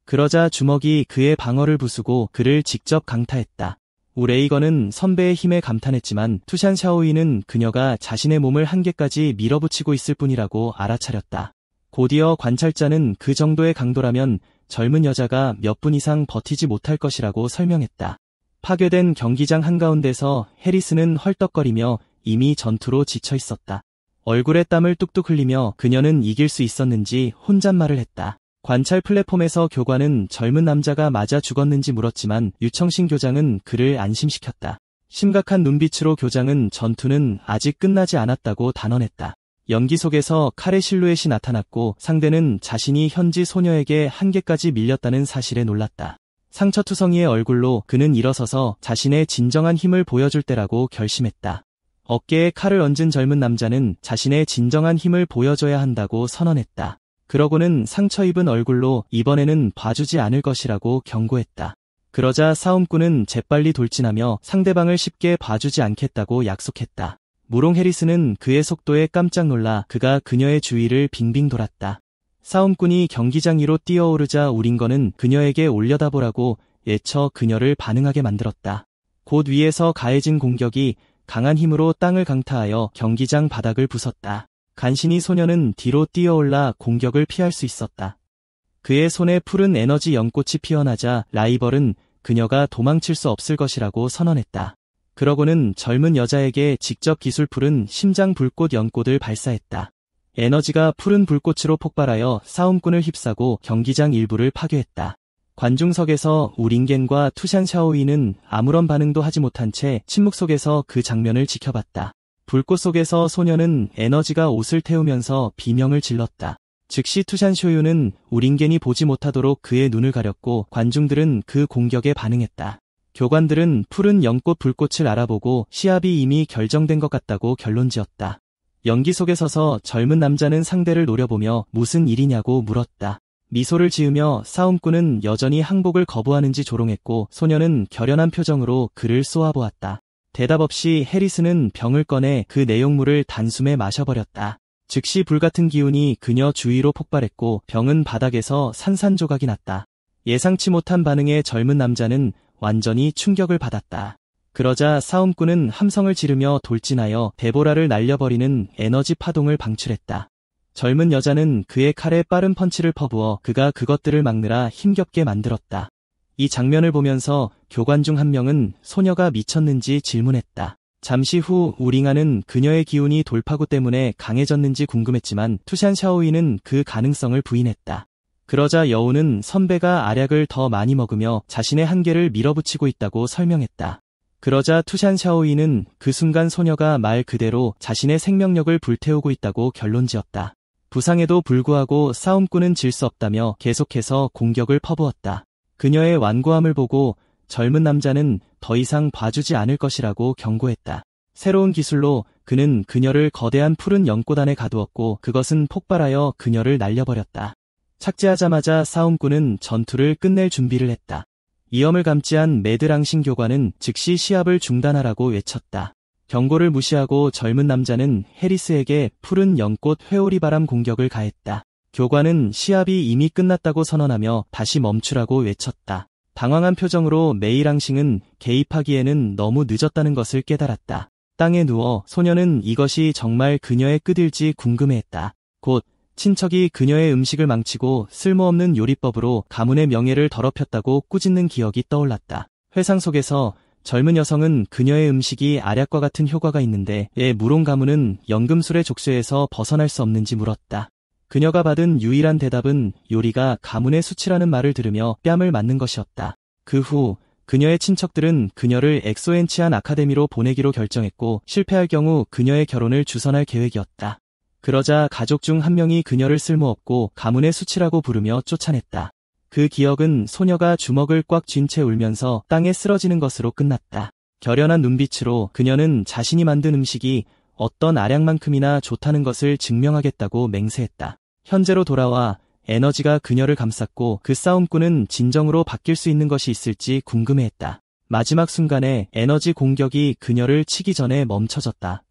그러자 주먹이 그의 방어를 부수고 그를 직접 강타했다. 우레이건은 선배의 힘에 감탄했지만 투샨 샤오이는 그녀가 자신의 몸을 한계까지 밀어붙이고 있을 뿐이라고 알아차렸다. 곧이어 관찰자는 그 정도의 강도라면 젊은 여자가 몇 분 이상 버티지 못할 것이라고 설명했다. 파괴된 경기장 한가운데서 해리스는 헐떡거리며 이미 전투로 지쳐 있었다. 얼굴에 땀을 뚝뚝 흘리며 그녀는 이길 수 있었는지 혼잣말을 했다. 관찰 플랫폼에서 교관은 젊은 남자가 맞아 죽었는지 물었지만 유청신 교장은 그를 안심시켰다. 심각한 눈빛으로 교장은 전투는 아직 끝나지 않았다고 단언했다. 연기 속에서 칼의 실루엣이 나타났고 상대는 자신이 현지 소녀에게 한계까지 밀렸다는 사실에 놀랐다. 상처투성이의 얼굴로 그는 일어서서 자신의 진정한 힘을 보여줄 때라고 결심했다. 어깨에 칼을 얹은 젊은 남자는 자신의 진정한 힘을 보여줘야 한다고 선언했다. 그러고는 상처 입은 얼굴로 이번에는 봐주지 않을 것이라고 경고했다. 그러자 싸움꾼은 재빨리 돌진하며 상대방을 쉽게 봐주지 않겠다고 약속했다. 무롱 해리스는 그의 속도에 깜짝 놀라 그가 그녀의 주위를 빙빙 돌았다. 싸움꾼이 경기장 위로 뛰어오르자 우링건은 그녀에게 올려다보라고 예쳐 그녀를 반응하게 만들었다. 곧 위에서 가해진 공격이 강한 힘으로 땅을 강타하여 경기장 바닥을 부쉈다. 간신히 소녀는 뒤로 뛰어올라 공격을 피할 수 있었다. 그의 손에 푸른 에너지 연꽃이 피어나자 라이벌은 그녀가 도망칠 수 없을 것이라고 선언했다. 그러고는 젊은 여자에게 직접 기술 푸른 심장 불꽃 연꽃을 발사했다. 에너지가 푸른 불꽃으로 폭발하여 싸움꾼을 휩싸고 경기장 일부를 파괴했다. 관중석에서 우링겐과 투샨 샤오이는 아무런 반응도 하지 못한 채 침묵 속에서 그 장면을 지켜봤다. 불꽃 속에서 소녀는 에너지가 옷을 태우면서 비명을 질렀다. 즉시 투샨 쇼유는 우링겐이 보지 못하도록 그의 눈을 가렸고 관중들은 그 공격에 반응했다. 교관들은 푸른 연꽃 불꽃을 알아보고 시합이 이미 결정된 것 같다고 결론지었다. 연기 속에 서서 젊은 남자는 상대를 노려보며 무슨 일이냐고 물었다. 미소를 지으며 싸움꾼은 여전히 항복을 거부하는지 조롱했고 소녀는 결연한 표정으로 그를 쏘아보았다. 대답 없이 해리스는 병을 꺼내 그 내용물을 단숨에 마셔버렸다. 즉시 불같은 기운이 그녀 주위로 폭발했고 병은 바닥에서 산산조각이 났다. 예상치 못한 반응에 젊은 남자는 완전히 충격을 받았다. 그러자 싸움꾼은 함성을 지르며 돌진하여 데보라를 날려버리는 에너지 파동을 방출했다. 젊은 여자는 그의 칼에 빠른 펀치를 퍼부어 그가 그것들을 막느라 힘겹게 만들었다. 이 장면을 보면서 교관 중 한 명은 소녀가 미쳤는지 질문했다. 잠시 후 우링아는 그녀의 기운이 돌파구 때문에 강해졌는지 궁금했지만 투샨 샤오이는 그 가능성을 부인했다. 그러자 여우는 선배가 알약을 더 많이 먹으며 자신의 한계를 밀어붙이고 있다고 설명했다. 그러자 투샨 샤오이는 그 순간 소녀가 말 그대로 자신의 생명력을 불태우고 있다고 결론지었다. 부상에도 불구하고 싸움꾼은 질 수 없다며 계속해서 공격을 퍼부었다. 그녀의 완고함을 보고 젊은 남자는 더 이상 봐주지 않을 것이라고 경고했다. 새로운 기술로 그는 그녀를 거대한 푸른 연꽃 안에 가두었고 그것은 폭발하여 그녀를 날려버렸다. 착지하자마자 싸움꾼은 전투를 끝낼 준비를 했다. 위험을 감지한 매드랑신 교관은 즉시 시합을 중단하라고 외쳤다. 경고를 무시하고 젊은 남자는 해리스에게 푸른 연꽃 회오리 바람 공격을 가했다. 교관은 시합이 이미 끝났다고 선언하며 다시 멈추라고 외쳤다. 당황한 표정으로 메이랑싱은 개입하기에는 너무 늦었다는 것을 깨달았다. 땅에 누워 소녀는 이것이 정말 그녀의 끝일지 궁금해했다. 곧 친척이 그녀의 음식을 망치고 쓸모없는 요리법으로 가문의 명예를 더럽혔다고 꾸짖는 기억이 떠올랐다. 회상 속에서 젊은 여성은 그녀의 음식이 알약과 같은 효과가 있는데 왜 무롱 가문은 연금술의 족쇄에서 벗어날 수 없는지 물었다. 그녀가 받은 유일한 대답은 요리가 가문의 수치라는 말을 들으며 뺨을 맞는 것이었다. 그 후 그녀의 친척들은 그녀를 엑소엔치안 아카데미로 보내기로 결정했고 실패할 경우 그녀의 결혼을 주선할 계획이었다. 그러자 가족 중 한 명이 그녀를 쓸모없고 가문의 수치라고 부르며 쫓아냈다. 그 기억은 소녀가 주먹을 꽉 쥔 채 울면서 땅에 쓰러지는 것으로 끝났다. 결연한 눈빛으로 그녀는 자신이 만든 음식이 어떤 알약만큼이나 좋다는 것을 증명하겠다고 맹세했다. 현재로 돌아와 에너지가 그녀를 감쌌고 그 싸움꾼은 진정으로 바뀔 수 있는 것이 있을지 궁금해했다. 마지막 순간에 에너지 공격이 그녀를 치기 전에 멈춰졌다.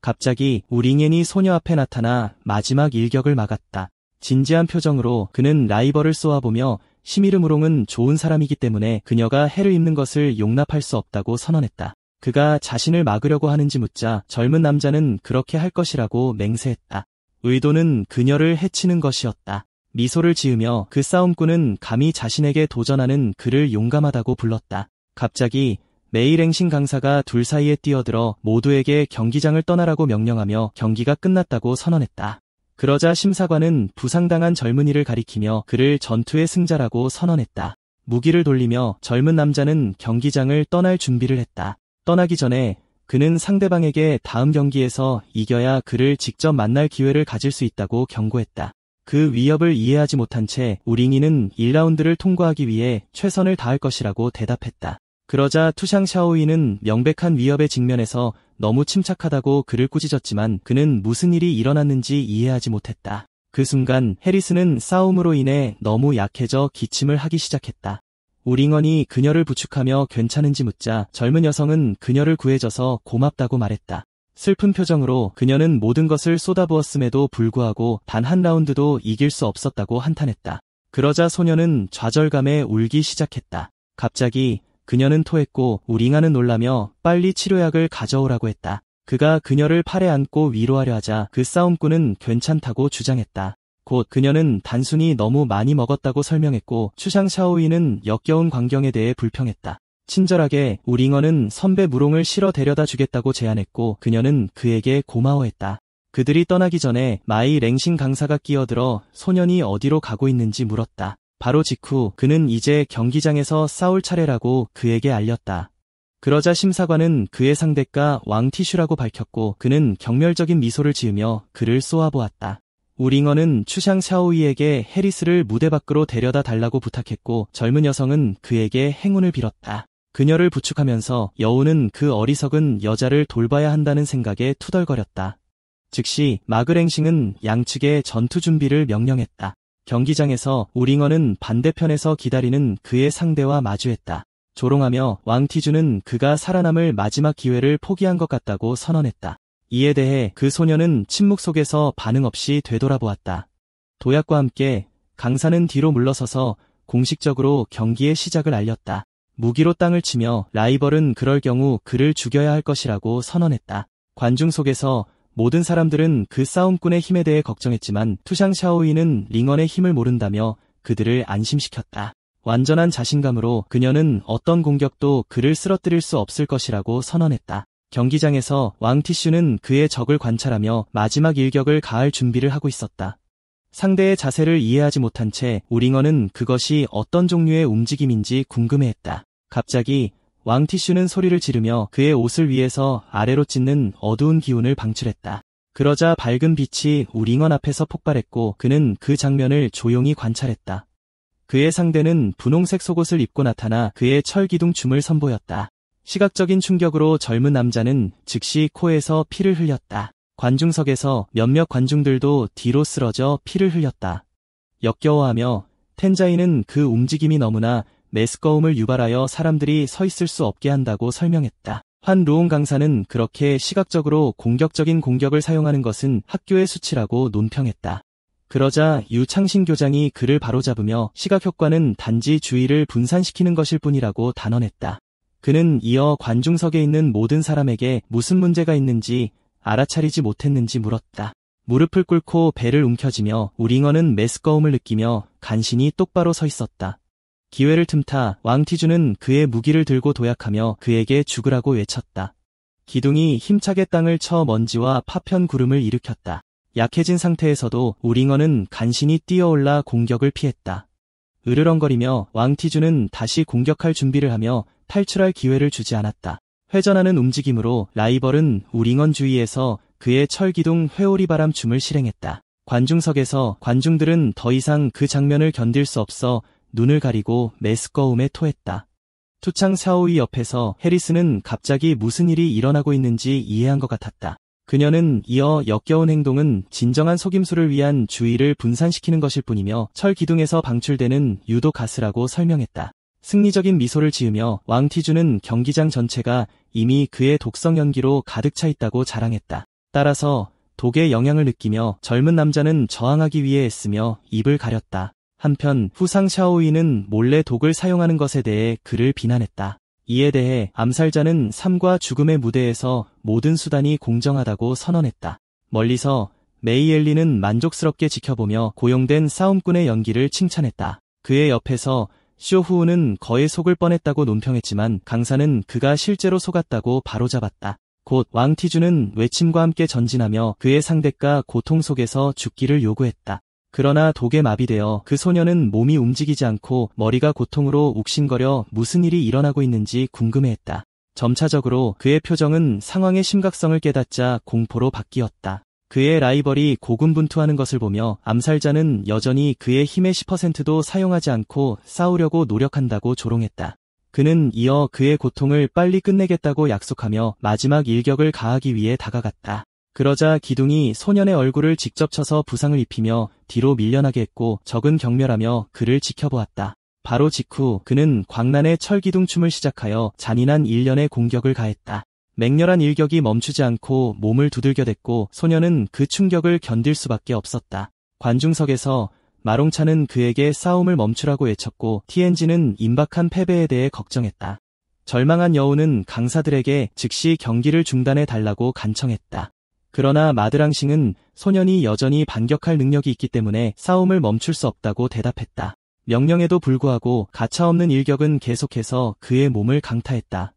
갑자기 우링엔이 소녀 앞에 나타나 마지막 일격을 막았다. 진지한 표정으로 그는 라이벌을 쏘아보며 시미르무롱은 좋은 사람이기 때문에 그녀가 해를 입는 것을 용납할 수 없다고 선언했다. 그가 자신을 막으려고 하는지 묻자 젊은 남자는 그렇게 할 것이라고 맹세했다. 의도는 그녀를 해치는 것이었다. 미소를 지으며 그 싸움꾼은 감히 자신에게 도전하는 그를 용감하다고 불렀다. 갑자기 메이랭신 강사가 둘 사이에 뛰어들어 모두에게 경기장을 떠나라고 명령하며 경기가 끝났다고 선언했다. 그러자 심사관은 부상당한 젊은이를 가리키며 그를 전투의 승자라고 선언했다. 무기를 돌리며 젊은 남자는 경기장을 떠날 준비를 했다. 떠나기 전에 그는 상대방에게 다음 경기에서 이겨야 그를 직접 만날 기회를 가질 수 있다고 경고했다. 그 위협을 이해하지 못한 채 우링이는 1라운드를 통과하기 위해 최선을 다할 것이라고 대답했다. 그러자 투샹 샤오이는 명백한 위협에 직면해서 너무 침착하다고 그를 꾸짖었지만 그는 무슨 일이 일어났는지 이해하지 못했다. 그 순간 해리스는 싸움으로 인해 너무 약해져 기침을 하기 시작했다. 우링언이 그녀를 부축하며 괜찮은지 묻자 젊은 여성은 그녀를 구해줘서 고맙다고 말했다. 슬픈 표정으로 그녀는 모든 것을 쏟아부었음에도 불구하고 단 한 라운드도 이길 수 없었다고 한탄했다. 그러자 소녀는 좌절감에 울기 시작했다. 갑자기 그녀는 토했고 우링아는 놀라며 빨리 치료약을 가져오라고 했다. 그가 그녀를 팔에 안고 위로하려 하자 그 싸움꾼은 괜찮다고 주장했다. 곧 그녀는 단순히 너무 많이 먹었다고 설명했고 추샹 샤오이는 역겨운 광경에 대해 불평했다. 친절하게 우링어는 선배 무롱을 실어 데려다 주겠다고 제안했고 그녀는 그에게 고마워했다. 그들이 떠나기 전에 마이 랭싱 강사가 끼어들어 소년이 어디로 가고 있는지 물었다. 바로 직후 그는 이제 경기장에서 싸울 차례라고 그에게 알렸다. 그러자 심사관은 그의 상대가 왕티슈라고 밝혔고 그는 경멸적인 미소를 지으며 그를 쏘아보았다. 우링어는 추샹 샤오이에게 해리스를 무대 밖으로 데려다 달라고 부탁했고 젊은 여성은 그에게 행운을 빌었다. 그녀를 부축하면서 여우는 그 어리석은 여자를 돌봐야 한다는 생각에 투덜거렸다. 즉시 마그랭싱은 양측의 전투 준비를 명령했다. 경기장에서 우링어는 반대편에서 기다리는 그의 상대와 마주했다. 조롱하며 왕티주는 그가 살아남을 마지막 기회를 포기한 것 같다고 선언했다. 이에 대해 그 소녀는 침묵 속에서 반응 없이 되돌아보았다. 도약과 함께 강사는 뒤로 물러서서 공식적으로 경기의 시작을 알렸다. 무기로 땅을 치며 라이벌은 그럴 경우 그를 죽여야 할 것이라고 선언했다. 관중 속에서 모든 사람들은 그 싸움꾼의 힘에 대해 걱정했지만 투샹 샤오이는 링언의 힘을 모른다며 그들을 안심시켰다. 완전한 자신감으로 그녀는 어떤 공격도 그를 쓰러뜨릴 수 없을 것이라고 선언했다. 경기장에서 왕티슈는 그의 적을 관찰하며 마지막 일격을 가할 준비를 하고 있었다. 상대의 자세를 이해하지 못한 채 우링어는 그것이 어떤 종류의 움직임인지 궁금해했다. 갑자기 왕티슈는 소리를 지르며 그의 옷을 위에서 아래로 찢는 어두운 기운을 방출했다. 그러자 밝은 빛이 우링언 앞에서 폭발했고 그는 그 장면을 조용히 관찰했다. 그의 상대는 분홍색 속옷을 입고 나타나 그의 철기둥 춤을 선보였다. 시각적인 충격으로 젊은 남자는 즉시 코에서 피를 흘렸다. 관중석에서 몇몇 관중들도 뒤로 쓰러져 피를 흘렸다. 역겨워하며 텐자이는 그 움직임이 너무나 메스꺼움을 유발하여 사람들이 서 있을 수 없게 한다고 설명했다. 환 루옹 강사는 그렇게 시각적으로 공격적인 공격을 사용하는 것은 학교의 수치라고 논평했다. 그러자 유창신 교장이 그를 바로잡으며 시각 효과는 단지 주의를 분산시키는 것일 뿐이라고 단언했다. 그는 이어 관중석에 있는 모든 사람에게 무슨 문제가 있는지 알아차리지 못했는지 물었다. 무릎을 꿇고 배를 움켜쥐며 우링어는 메스꺼움을 느끼며 간신히 똑바로 서 있었다. 기회를 틈타 왕티주는 그의 무기를 들고 도약하며 그에게 죽으라고 외쳤다. 기둥이 힘차게 땅을 쳐 먼지와 파편 구름을 일으켰다. 약해진 상태에서도 우링어는 간신히 뛰어올라 공격을 피했다. 으르렁거리며 왕티주는 다시 공격할 준비를 하며 탈출할 기회를 주지 않았다. 회전하는 움직임으로 라이벌은 우링언 주위에서 그의 철기둥 회오리바람 춤을 실행했다. 관중석에서 관중들은 더 이상 그 장면을 견딜 수 없어 눈을 가리고 메스꺼움에 토했다. 투창 샤오이 옆에서 해리스는 갑자기 무슨 일이 일어나고 있는지 이해한 것 같았다. 그녀는 이어 역겨운 행동은 진정한 속임수를 위한 주의를 분산시키는 것일 뿐이며 철기둥에서 방출되는 유도 가스라고 설명했다. 승리적인 미소를 지으며 왕티주는 경기장 전체가 이미 그의 독성 연기로 가득 차 있다고 자랑했다. 따라서 독의 영향을 느끼며 젊은 남자는 저항하기 위해 애쓰며 입을 가렸다. 한편 후상 샤오이는 몰래 독을 사용하는 것에 대해 그를 비난했다. 이에 대해 암살자는 삶과 죽음의 무대에서 모든 수단이 공정하다고 선언했다. 멀리서 메이엘리는 만족스럽게 지켜보며 고용된 싸움꾼의 연기를 칭찬했다. 그의 옆에서 쇼후우는 거의 속을 뻔했다고 논평했지만 강사는 그가 실제로 속았다고 바로잡았다. 곧 왕티주는 외침과 함께 전진하며 그의 상대가 고통 속에서 죽기를 요구했다. 그러나 독에 마비되어 그 소녀는 몸이 움직이지 않고 머리가 고통으로 욱신거려 무슨 일이 일어나고 있는지 궁금해했다. 점차적으로 그의 표정은 상황의 심각성을 깨닫자 공포로 바뀌었다. 그의 라이벌이 고군분투하는 것을 보며 암살자는 여전히 그의 힘의 10%도 사용하지 않고 싸우려고 노력한다고 조롱했다. 그는 이어 그의 고통을 빨리 끝내겠다고 약속하며 마지막 일격을 가하기 위해 다가갔다. 그러자 기둥이 소년의 얼굴을 직접 쳐서 부상을 입히며 뒤로 밀려나게 했고 적은 경멸하며 그를 지켜보았다. 바로 직후 그는 광란의 철기둥춤을 시작하여 잔인한 일련의 공격을 가했다. 맹렬한 일격이 멈추지 않고 몸을 두들겨댔고 소년은 그 충격을 견딜 수밖에 없었다. 관중석에서 마롱차는 그에게 싸움을 멈추라고 외쳤고 TNG는 임박한 패배에 대해 걱정했다. 절망한 여우는 강사들에게 즉시 경기를 중단해 달라고 간청했다. 그러나 마드랑싱은 소년이 여전히 반격할 능력이 있기 때문에 싸움을 멈출 수 없다고 대답했다. 명령에도 불구하고 가차없는 일격은 계속해서 그의 몸을 강타했다.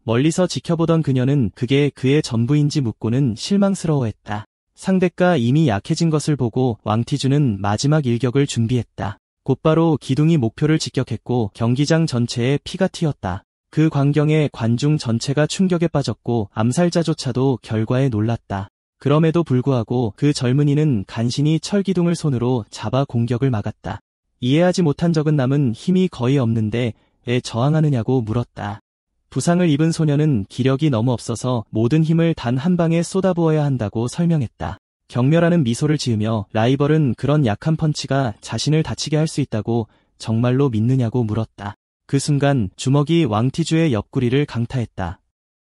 멀리서 지켜보던 그녀는 그게 그의 전부인지 묻고는 실망스러워했다. 상대가 이미 약해진 것을 보고 왕티주는 마지막 일격을 준비했다. 곧바로 기둥이 목표를 직격했고 경기장 전체에 피가 튀었다. 그 광경에 관중 전체가 충격에 빠졌고 암살자조차도 결과에 놀랐다. 그럼에도 불구하고 그 젊은이는 간신히 철기둥을 손으로 잡아 공격을 막았다. 이해하지 못한 적은 남은 힘이 거의 없는데 왜 저항하느냐고 물었다. 부상을 입은 소녀는 기력이 너무 없어서 모든 힘을 단 한 방에 쏟아부어야 한다고 설명했다. 경멸하는 미소를 지으며 라이벌은 그런 약한 펀치가 자신을 다치게 할 수 있다고 정말로 믿느냐고 물었다. 그 순간 주먹이 왕티주의 옆구리를 강타했다.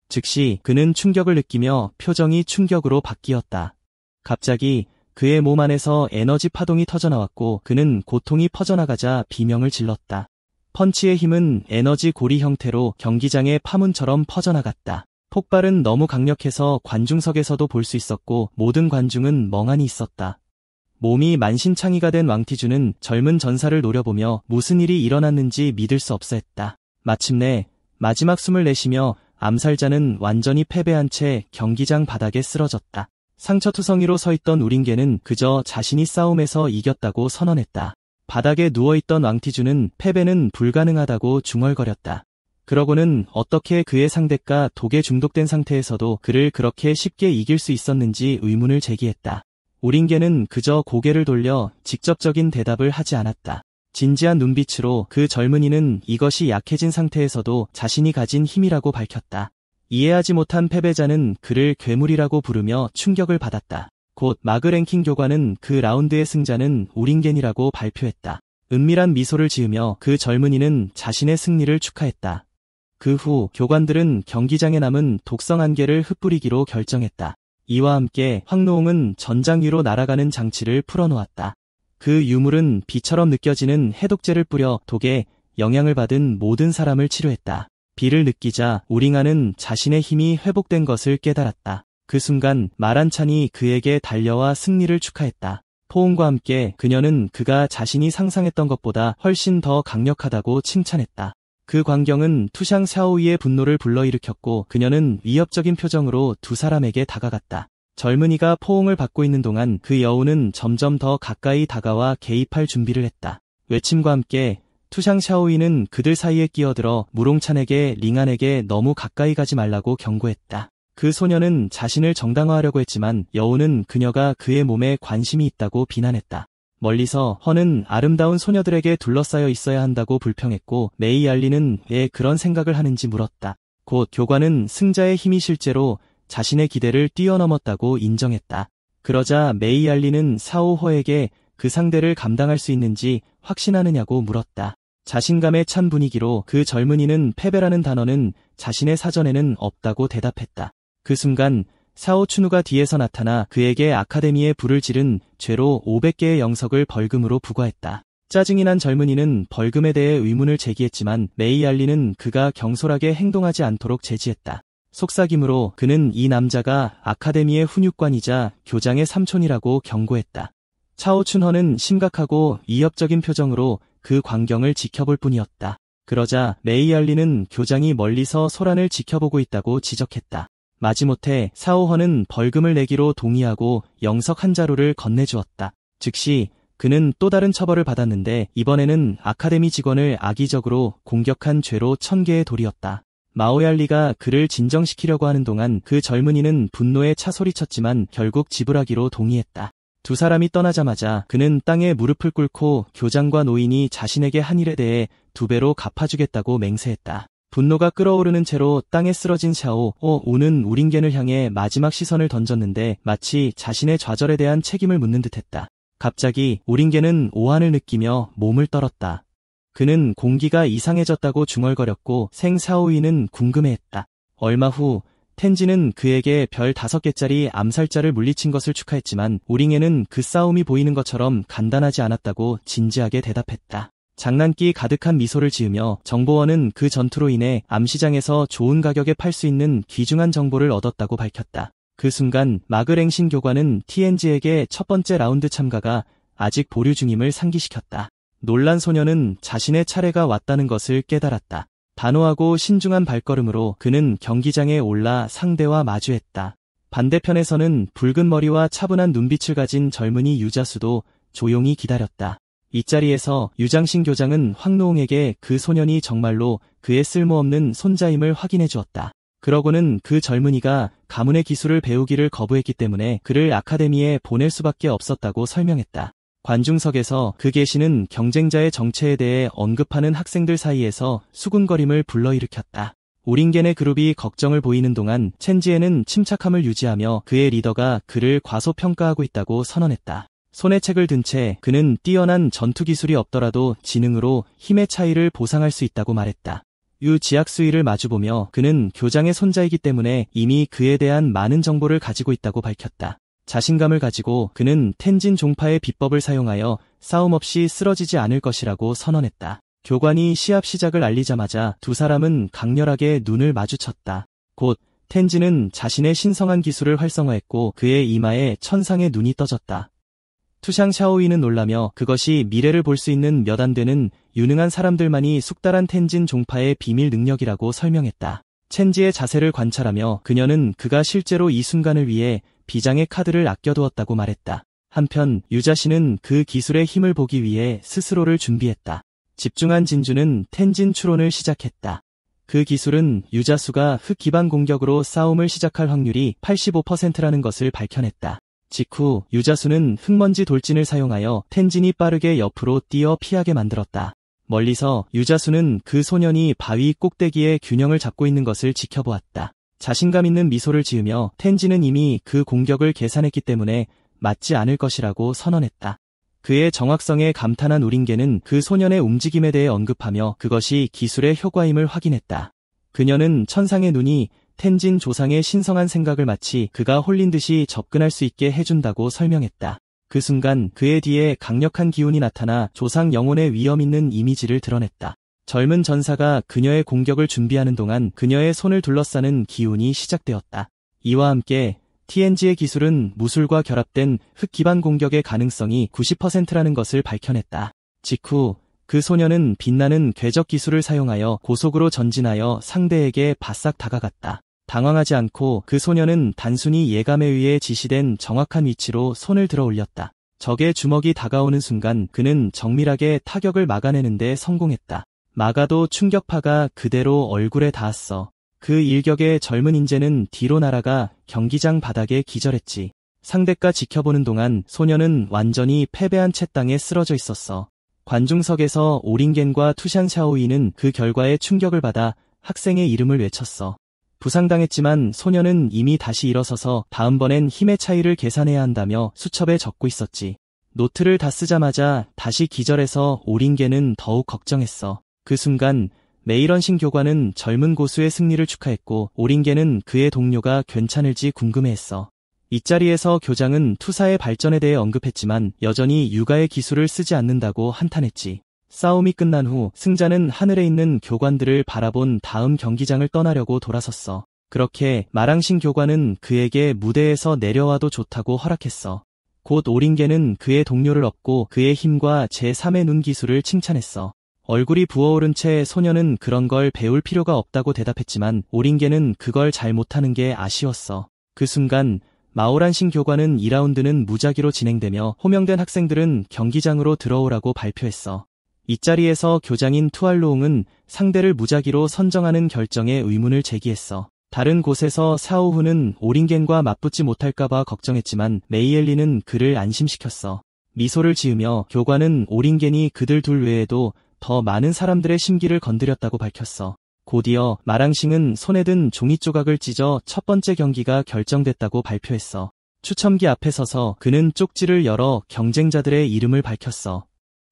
즉시 그는 충격을 느끼며 표정이 충격으로 바뀌었다. 갑자기 그의 몸 안에서 에너지 파동이 터져나왔고 그는 고통이 퍼져나가자 비명을 질렀다. 펀치의 힘은 에너지 고리 형태로 경기장의 파문처럼 퍼져나갔다. 폭발은 너무 강력해서 관중석에서도 볼 수 있었고 모든 관중은 멍하니 있었다. 몸이 만신창이가 된 왕티주는 젊은 전사를 노려보며 무슨 일이 일어났는지 믿을 수 없어 했다. 마침내 마지막 숨을 내쉬며 암살자는 완전히 패배한 채 경기장 바닥에 쓰러졌다. 상처투성이로 서 있던 우링게는 그저 자신이 싸움에서 이겼다고 선언했다. 바닥에 누워있던 왕티주는 패배는 불가능하다고 중얼거렸다. 그러고는 어떻게 그의 상대가 독에 중독된 상태에서도 그를 그렇게 쉽게 이길 수 있었는지 의문을 제기했다. 우링게는 그저 고개를 돌려 직접적인 대답을 하지 않았다. 진지한 눈빛으로 그 젊은이는 이것이 약해진 상태에서도 자신이 가진 힘이라고 밝혔다. 이해하지 못한 패배자는 그를 괴물이라고 부르며 충격을 받았다. 곧 마그랭킹 교관은 그 라운드의 승자는 우링겐이라고 발표했다. 은밀한 미소를 지으며 그 젊은이는 자신의 승리를 축하했다. 그 후 교관들은 경기장에 남은 독성 한 개를 흩뿌리기로 결정했다. 이와 함께 황노홍은 전장 위로 날아가는 장치를 풀어놓았다. 그 유물은 비처럼 느껴지는 해독제를 뿌려 독에 영향을 받은 모든 사람을 치료했다. 비를 느끼자 우링아는 자신의 힘이 회복된 것을 깨달았다. 그 순간 마란찬이 그에게 달려와 승리를 축하했다. 포옹과 함께 그녀는 그가 자신이 상상했던 것보다 훨씬 더 강력하다고 칭찬했다. 그 광경은 투샹 샤오이의 분노를 불러일으켰고 그녀는 위협적인 표정으로 두 사람에게 다가갔다. 젊은이가 포옹을 받고 있는 동안 그 여우는 점점 더 가까이 다가와 개입할 준비를 했다. 외침과 함께 투샹 샤오이는 그들 사이에 끼어들어 무롱찬에게 링안에게 너무 가까이 가지 말라고 경고했다. 그 소녀는 자신을 정당화하려고 했지만 여우는 그녀가 그의 몸에 관심이 있다고 비난했다. 멀리서 허는 아름다운 소녀들에게 둘러싸여 있어야 한다고 불평했고 메이 알리는 왜 그런 생각을 하는지 물었다. 곧 교관은 승자의 힘이 실제로 자신의 기대를 뛰어넘었다고 인정했다. 그러자 메이 알리는 사오허에게 그 상대를 감당할 수 있는지 확신하느냐고 물었다. 자신감에 찬 분위기로 그 젊은이는 패배라는 단어는 자신의 사전에는 없다고 대답했다. 그 순간 사오춘우가 뒤에서 나타나 그에게 아카데미에 불을 지른 죄로 500개의 영석을 벌금으로 부과했다. 짜증이 난 젊은이는 벌금에 대해 의문을 제기했지만 메이 알리는 그가 경솔하게 행동하지 않도록 제지했다. 속삭임으로 그는 이 남자가 아카데미의 훈육관이자 교장의 삼촌이라고 경고했다. 차오춘허는 심각하고 위협적인 표정으로 그 광경을 지켜볼 뿐이었다. 그러자 메이 알리는 교장이 멀리서 소란을 지켜보고 있다고 지적했다. 마지못해 사오헌은 벌금을 내기로 동의하고 영석 한 자루를 건네주었다. 즉시 그는 또 다른 처벌을 받았는데 이번에는 아카데미 직원을 악의적으로 공격한 죄로 1000개의 돌이었다. 마오얄리가 그를 진정시키려고 하는 동안 그 젊은이는 분노에 차소리쳤지만 결국 지불하기로 동의했다. 두 사람이 떠나자마자 그는 땅에 무릎을 꿇고 교장과 노인이 자신에게 한 일에 대해 2배로 갚아주겠다고 맹세했다. 분노가 끓어오르는 채로 땅에 쓰러진 샤오오우는 우링겐을 향해 마지막 시선을 던졌는데 마치 자신의 좌절에 대한 책임을 묻는 듯했다. 갑자기 우링겐은 오한을 느끼며 몸을 떨었다. 그는 공기가 이상해졌다고 중얼거렸고 생 샤오이는 궁금해했다. 얼마 후 텐지는 그에게 별 5개짜리 암살자를 물리친 것을 축하했지만 우링겐은 그 싸움이 보이는 것처럼 간단하지 않았다고 진지하게 대답했다. 장난기 가득한 미소를 지으며 정보원은 그 전투로 인해 암시장에서 좋은 가격에 팔 수 있는 귀중한 정보를 얻었다고 밝혔다. 그 순간 마그랭신 교관은 TNG에게 첫 번째 라운드 참가가 아직 보류 중임을 상기시켰다. 놀란 소녀는 자신의 차례가 왔다는 것을 깨달았다. 단호하고 신중한 발걸음으로 그는 경기장에 올라 상대와 마주했다. 반대편에서는 붉은 머리와 차분한 눈빛을 가진 젊은이 유자수도 조용히 기다렸다. 이 자리에서 유장신 교장은 황노홍에게 그 소년이 정말로 그의 쓸모없는 손자임을 확인해 주었다. 그러고는 그 젊은이가 가문의 기술을 배우기를 거부했기 때문에 그를 아카데미에 보낼 수밖에 없었다고 설명했다. 관중석에서 그 계시는 경쟁자의 정체에 대해 언급하는 학생들 사이에서 수군거림을 불러일으켰다. 우링겐의 그룹이 걱정을 보이는 동안 첸지에는 침착함을 유지하며 그의 리더가 그를 과소평가하고 있다고 선언했다. 손에 책을 든 채 그는 뛰어난 전투 기술이 없더라도 지능으로 힘의 차이를 보상할 수 있다고 말했다. 유 지학수이를 마주보며 그는 교장의 손자이기 때문에 이미 그에 대한 많은 정보를 가지고 있다고 밝혔다. 자신감을 가지고 그는 텐진 종파의 비법을 사용하여 싸움 없이 쓰러지지 않을 것이라고 선언했다. 교관이 시합 시작을 알리자마자 두 사람은 강렬하게 눈을 마주쳤다. 곧 텐진은 자신의 신성한 기술을 활성화했고 그의 이마에 천상의 눈이 떠졌다. 투샹 샤오이는 놀라며 그것이 미래를 볼 수 있는 몇 안 되는 유능한 사람들만이 숙달한 텐진 종파의 비밀 능력이라고 설명했다. 첸지의 자세를 관찰하며 그녀는 그가 실제로 이 순간을 위해 비장의 카드를 아껴두었다고 말했다. 한편 유자씨는 그 기술의 힘을 보기 위해 스스로를 준비했다. 집중한 진주는 텐진 추론을 시작했다. 그 기술은 유자수가 흙 기반 공격으로 싸움을 시작할 확률이 85%라는 것을 밝혀냈다. 직후 유자수는 흙먼지 돌진을 사용하여 텐진이 빠르게 옆으로 뛰어 피하게 만들었다. 멀리서 유자수는 그 소년이 바위 꼭대기에 균형을 잡고 있는 것을 지켜보았다. 자신감 있는 미소를 지으며 텐진은 이미 그 공격을 계산했기 때문에 맞지 않을 것이라고 선언했다. 그의 정확성에 감탄한 우링겐은 그 소년의 움직임에 대해 언급하며 그것이 기술의 효과임을 확인했다. 그녀는 천상의 눈이 텐진 조상의 신성한 생각을 마치 그가 홀린 듯이 접근할 수 있게 해준다고 설명했다. 그 순간 그의 뒤에 강력한 기운이 나타나 조상 영혼의 위험 있는 이미지를 드러냈다. 젊은 전사가 그녀의 공격을 준비하는 동안 그녀의 손을 둘러싸는 기운이 시작되었다. 이와 함께 TNG의 기술은 무술과 결합된 흙 기반 공격의 가능성이 90%라는 것을 밝혀냈다. 직후 그 소녀는 빛나는 궤적 기술을 사용하여 고속으로 전진하여 상대에게 바싹 다가갔다. 당황하지 않고 그 소녀는 단순히 예감에 의해 지시된 정확한 위치로 손을 들어 올렸다. 적의 주먹이 다가오는 순간 그는 정밀하게 타격을 막아내는데 성공했다. 막아도 충격파가 그대로 얼굴에 닿았어. 그 일격에 젊은 인재는 뒤로 날아가 경기장 바닥에 기절했지. 상대가 지켜보는 동안 소녀는 완전히 패배한 채 땅에 쓰러져 있었어. 관중석에서 오링겐과 투샨 샤오이는 그 결과에 충격을 받아 학생의 이름을 외쳤어. 부상당했지만 소녀는 이미 다시 일어서서 다음번엔 힘의 차이를 계산해야 한다며 수첩에 적고 있었지. 노트를 다 쓰자마자 다시 기절해서 오링겐은 더욱 걱정했어. 그 순간 메이런신 교관은 젊은 고수의 승리를 축하했고 오링겐은 그의 동료가 괜찮을지 궁금해했어. 이 자리에서 교장은 투사의 발전에 대해 언급했지만 여전히 육아의 기술을 쓰지 않는다고 한탄했지. 싸움이 끝난 후 승자는 하늘에 있는 교관들을 바라본 다음 경기장을 떠나려고 돌아섰어. 그렇게 마랑신 교관은 그에게 무대에서 내려와도 좋다고 허락했어. 곧 오링겐은 그의 동료를 업고 그의 힘과 제3의 눈 기술을 칭찬했어. 얼굴이 부어오른 채 소녀는 그런 걸 배울 필요가 없다고 대답했지만 오링게는 그걸 잘 못하는 게 아쉬웠어. 그 순간 마오란신 교관은 2라운드는 무작위로 진행되며 호명된 학생들은 경기장으로 들어오라고 발표했어. 이 자리에서 교장인 투알로옹은 상대를 무작위로 선정하는 결정에 의문을 제기했어. 다른 곳에서 사오후는 오링겐과 맞붙지 못할까봐 걱정했지만 메이엘리는 그를 안심시켰어. 미소를 지으며 교관은 오링겐이 그들 둘 외에도 더 많은 사람들의 심기를 건드렸다고 밝혔어. 곧이어 마랑싱은 손에 든 종이 조각을 찢어 첫 번째 경기가 결정됐다고 발표했어. 추첨기 앞에 서서 그는 쪽지를 열어 경쟁자들의 이름을 밝혔어.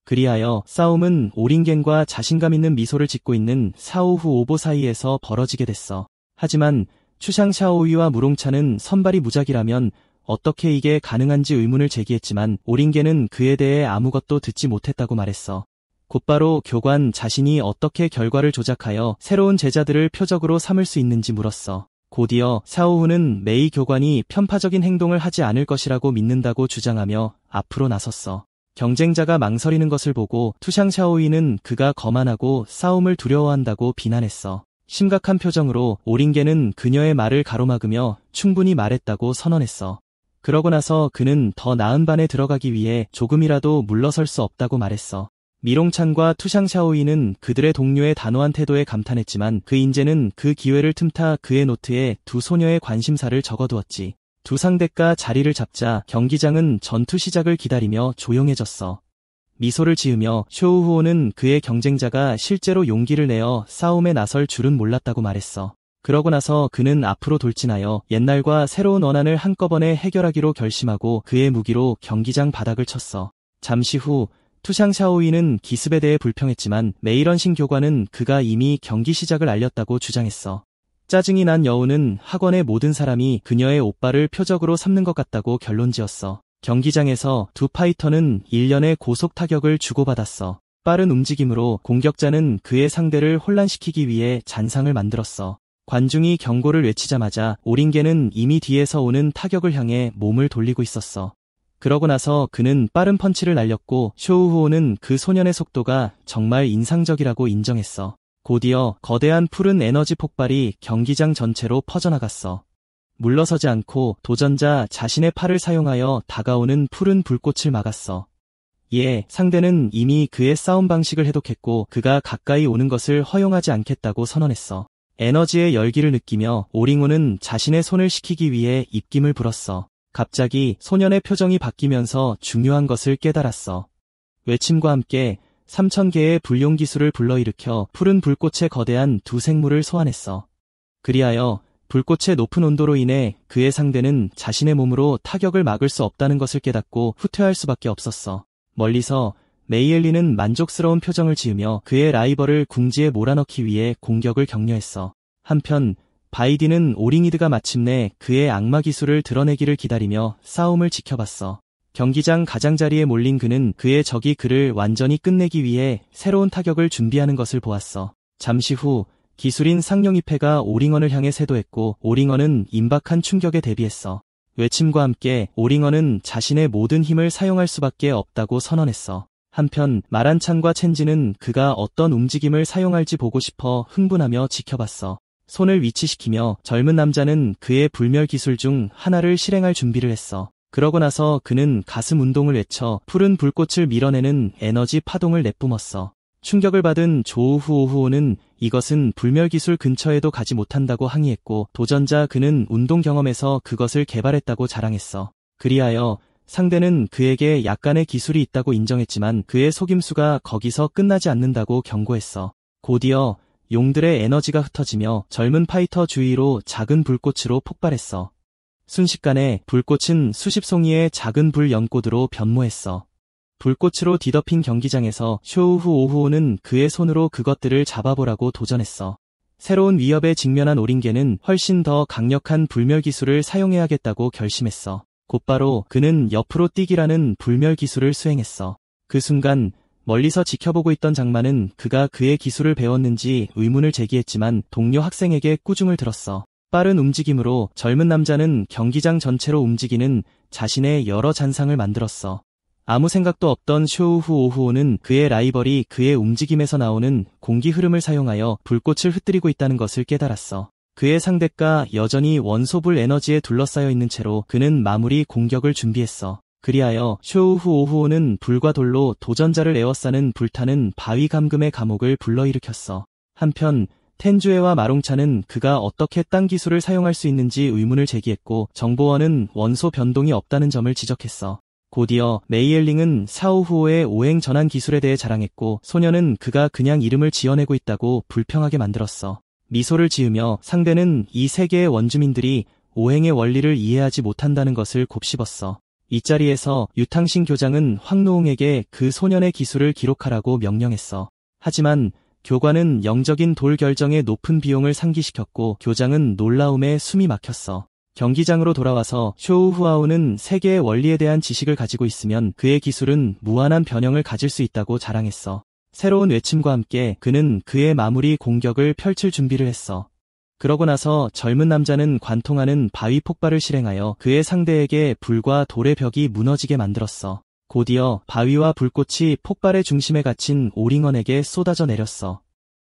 그리하여 싸움은 오링겐과 자신감 있는 미소를 짓고 있는 사오후 오보 사이에서 벌어지게 됐어. 하지만 추샹 샤오위와 무롱차는 선발이 무작이라면 어떻게 이게 가능한지 의문을 제기했지만 오링겐은 그에 대해 아무것도 듣지 못했다고 말했어. 곧바로 교관 자신이 어떻게 결과를 조작하여 새로운 제자들을 표적으로 삼을 수 있는지 물었어. 곧이어 샤오후는 메이 교관이 편파적인 행동을 하지 않을 것이라고 믿는다고 주장하며 앞으로 나섰어. 경쟁자가 망설이는 것을 보고 투샹 샤오이는 그가 거만하고 싸움을 두려워한다고 비난했어. 심각한 표정으로 오링겐은 그녀의 말을 가로막으며 충분히 말했다고 선언했어. 그러고 나서 그는 더 나은 반에 들어가기 위해 조금이라도 물러설 수 없다고 말했어. 미롱찬과 투샹 샤오이는 그들의 동료의 단호한 태도에 감탄했지만 그 인재는 그 기회를 틈타 그의 노트에 두 소녀의 관심사를 적어두었지. 두 상대가 자리를 잡자 경기장은 전투 시작을 기다리며 조용해졌어. 미소를 지으며 쇼우후오는 그의 경쟁자가 실제로 용기를 내어 싸움에 나설 줄은 몰랐다고 말했어. 그러고 나서 그는 앞으로 돌진하여 옛날과 새로운 원한을 한꺼번에 해결하기로 결심하고 그의 무기로 경기장 바닥을 쳤어. 잠시 후 투샹 샤오이는 기습에 대해 불평했지만 메이런신 교관은 그가 이미 경기 시작을 알렸다고 주장했어. 짜증이 난 여우는 학원의 모든 사람이 그녀의 오빠를 표적으로 삼는 것 같다고 결론지었어. 경기장에서 두 파이터는 일련의 고속 타격을 주고받았어. 빠른 움직임으로 공격자는 그의 상대를 혼란시키기 위해 잔상을 만들었어. 관중이 경고를 외치자마자 오링겐은 이미 뒤에서 오는 타격을 향해 몸을 돌리고 있었어. 그러고 나서 그는 빠른 펀치를 날렸고 쇼우후오는 그 소년의 속도가 정말 인상적이라고 인정했어. 곧이어 거대한 푸른 에너지 폭발이 경기장 전체로 퍼져나갔어. 물러서지 않고 도전자 자신의 팔을 사용하여 다가오는 푸른 불꽃을 막았어. 이에 상대는 이미 그의 싸움 방식을 해독했고 그가 가까이 오는 것을 허용하지 않겠다고 선언했어. 에너지의 열기를 느끼며 오링호는 자신의 손을 식히기 위해 입김을 불었어. 갑자기 소년의 표정이 바뀌면서 중요한 것을 깨달았어. 외침과 함께 3000개의 불용 기술을 불러일으켜 푸른 불꽃의 거대한 두 생물을 소환했어. 그리하여 불꽃의 높은 온도로 인해 그의 상대는 자신의 몸으로 타격을 막을 수 없다는 것을 깨닫고 후퇴할 수밖에 없었어. 멀리서 메이엘리는 만족스러운 표정을 지으며 그의 라이벌을 궁지에 몰아넣기 위해 공격을 격려했어. 한편 바이디는 오링이드가 마침내 그의 악마 기술을 드러내기를 기다리며 싸움을 지켜봤어. 경기장 가장자리에 몰린 그는 그의 적이 그를 완전히 끝내기 위해 새로운 타격을 준비하는 것을 보았어. 잠시 후 기술인 상령이패가 오링언을 향해 세도했고 오링언은 임박한 충격에 대비했어. 외침과 함께 오링언은 자신의 모든 힘을 사용할 수밖에 없다고 선언했어. 한편 마란찬과 첸지는 그가 어떤 움직임을 사용할지 보고 싶어 흥분하며 지켜봤어. 손을 위치시키며 젊은 남자는 그의 불멸 기술 중 하나를 실행할 준비를 했어. 그러고 나서 그는 가슴 운동을 외쳐 푸른 불꽃을 밀어내는 에너지 파동을 내뿜었어. 충격을 받은 조우후오후오는 이것은 불멸 기술 근처에도 가지 못한다고 항의했고 도전자 그는 운동 경험에서 그것을 개발했다고 자랑했어. 그리하여 상대는 그에게 약간의 기술이 있다고 인정했지만 그의 속임수가 거기서 끝나지 않는다고 경고했어. 곧이어 용들의 에너지가 흩어지며 젊은 파이터 주위로 작은 불꽃으로 폭발했어. 순식간에 불꽃은 수십 송이의 작은 불 연꽃으로 변모했어. 불꽃으로 뒤덮인 경기장에서 쇼우후오후오는 그의 손으로 그것들을 잡아보라고 도전했어. 새로운 위협에 직면한 오링게는 훨씬 더 강력한 불멸 기술을 사용해야겠다고 결심했어. 곧바로 그는 옆으로 뛰기라는 불멸 기술을 수행했어. 그 순간 멀리서 지켜보고 있던 장마는 그가 그의 기술을 배웠는지 의문을 제기했지만 동료 학생에게 꾸중을 들었어. 빠른 움직임으로 젊은 남자는 경기장 전체로 움직이는 자신의 여러 잔상을 만들었어. 아무 생각도 없던 쇼우후 오후오는 그의 라이벌이 그의 움직임에서 나오는 공기 흐름을 사용하여 불꽃을 흩뜨리고 있다는 것을 깨달았어. 그의 상대가 여전히 원소불 에너지에 둘러싸여 있는 채로 그는 마무리 공격을 준비했어. 그리하여 쇼우후 오후오는 불과 돌로 도전자를 에워싸는 불타는 바위 감금의 감옥을 불러일으켰어. 한편 텐주에와 마롱차는 그가 어떻게 땅 기술을 사용할 수 있는지 의문을 제기했고 정보원은 원소 변동이 없다는 점을 지적했어. 곧이어 메이엘링은 사오후오의 오행 전환 기술에 대해 자랑했고 소녀는 그가 그냥 이름을 지어내고 있다고 불평하게 만들었어. 미소를 지으며 상대는 이 세계의 원주민들이 오행의 원리를 이해하지 못한다는 것을 곱씹었어. 이 자리에서 유탕신 교장은 황노홍에게 그 소년의 기술을 기록하라고 명령했어. 하지만 교관은 영적인 돌 결정에 높은 비용을 상기시켰고 교장은 놀라움에 숨이 막혔어. 경기장으로 돌아와서 쇼우후아오는 세계의 원리에 대한 지식을 가지고 있으면 그의 기술은 무한한 변형을 가질 수 있다고 자랑했어. 새로운 외침과 함께 그는 그의 마무리 공격을 펼칠 준비를 했어. 그러고 나서 젊은 남자는 관통하는 바위 폭발을 실행하여 그의 상대에게 불과 돌의 벽이 무너지게 만들었어. 곧이어 바위와 불꽃이 폭발의 중심에 갇힌 오링언에게 쏟아져 내렸어.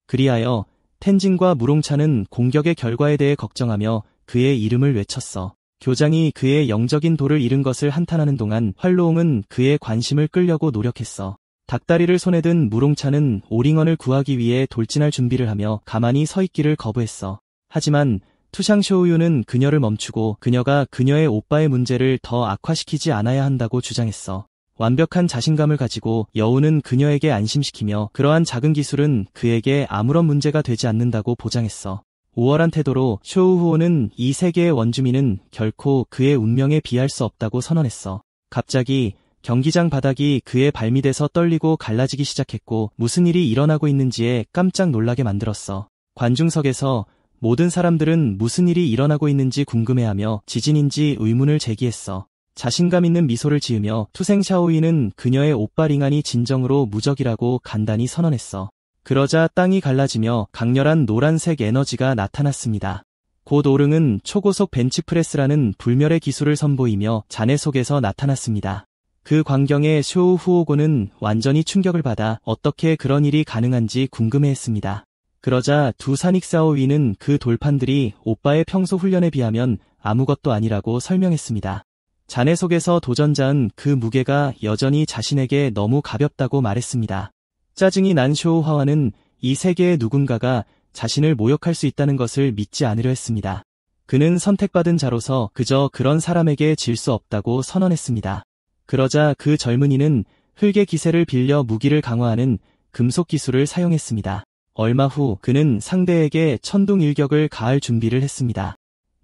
그리하여 텐진과 무롱차는 공격의 결과에 대해 걱정하며 그의 이름을 외쳤어. 교장이 그의 영적인 돌을 잃은 것을 한탄하는 동안 활로옹은 그의 관심을 끌려고 노력했어. 닭다리를 손에 든 무롱차는 오링언을 구하기 위해 돌진할 준비를 하며 가만히 서 있기를 거부했어. 하지만 투샹쇼우유는 그녀를 멈추고 그녀가 그녀의 오빠의 문제를 더 악화시키지 않아야 한다고 주장했어. 완벽한 자신감을 가지고 여우는 그녀에게 안심시키며 그러한 작은 기술은 그에게 아무런 문제가 되지 않는다고 보장했어. 우월한 태도로 쇼우후오는 이 세계의 원주민은 결코 그의 운명에 비할 수 없다고 선언했어. 갑자기 경기장 바닥이 그의 발밑에서 떨리고 갈라지기 시작했고 무슨 일이 일어나고 있는지에 깜짝 놀라게 만들었어. 관중석에서 모든 사람들은 무슨 일이 일어나고 있는지 궁금해하며 지진인지 의문을 제기했어. 자신감 있는 미소를 지으며 투생 샤오이는 그녀의 오빠 링안이 진정으로 무적이라고 간단히 선언했어. 그러자 땅이 갈라지며 강렬한 노란색 에너지가 나타났습니다. 곧 오릉은 초고속 벤치프레스라는 불멸의 기술을 선보이며 잔해 속에서 나타났습니다. 그 광경에 쇼우후오고는 완전히 충격을 받아 어떻게 그런 일이 가능한지 궁금해했습니다. 그러자 두 사닉사오위는 그 돌판들이 오빠의 평소 훈련에 비하면 아무것도 아니라고 설명했습니다. 잔해 속에서 도전자는 그 무게가 여전히 자신에게 너무 가볍다고 말했습니다. 짜증이 난 쇼우화와는 이 세계의 누군가가 자신을 모욕할 수 있다는 것을 믿지 않으려 했습니다. 그는 선택받은 자로서 그저 그런 사람에게 질 수 없다고 선언했습니다. 그러자 그 젊은이는 흙의 기세를 빌려 무기를 강화하는 금속 기술을 사용했습니다. 얼마 후 그는 상대에게 천둥일격을 가할 준비를 했습니다.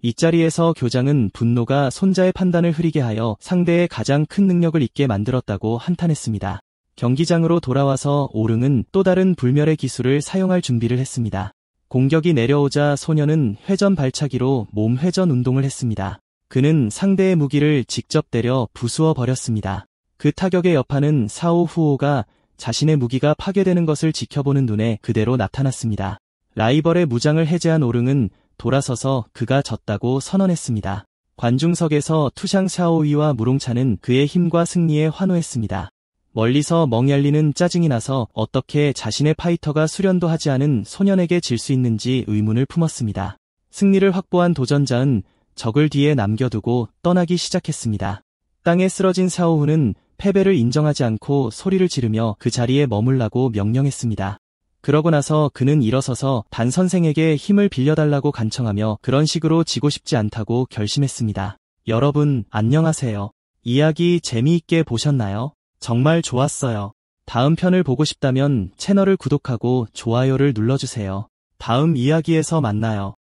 이 자리에서 교장은 분노가 손자의 판단을 흐리게 하여 상대의 가장 큰 능력을 잊게 만들었다고 한탄했습니다. 경기장으로 돌아와서 오릉은 또 다른 불멸의 기술을 사용할 준비를 했습니다. 공격이 내려오자 소녀는 회전 발차기로 몸 회전 운동을 했습니다. 그는 상대의 무기를 직접 때려 부수어 버렸습니다. 그 타격의 여파는 사오후오가 자신의 무기가 파괴되는 것을 지켜보는 눈에 그대로 나타났습니다. 라이벌의 무장을 해제한 오릉은 돌아서서 그가 졌다고 선언했습니다. 관중석에서 투샹 샤오이와 무롱차는 그의 힘과 승리에 환호했습니다. 멀리서 멍이 알리는 짜증이 나서 어떻게 자신의 파이터가 수련도 하지 않은 소년에게 질 수 있는지 의문을 품었습니다. 승리를 확보한 도전자는 적을 뒤에 남겨두고 떠나기 시작했습니다. 땅에 쓰러진 사오후는 패배를 인정하지 않고 소리를 지르며 그 자리에 머물라고 명령했습니다. 그러고 나서 그는 일어서서 단 선생에게 힘을 빌려달라고 간청하며 그런 식으로 지고 싶지 않다고 결심했습니다. 여러분, 안녕하세요. 이야기 재미있게 보셨나요? 정말 좋았어요. 다음 편을 보고 싶다면 채널을 구독하고 좋아요를 눌러주세요. 다음 이야기에서 만나요.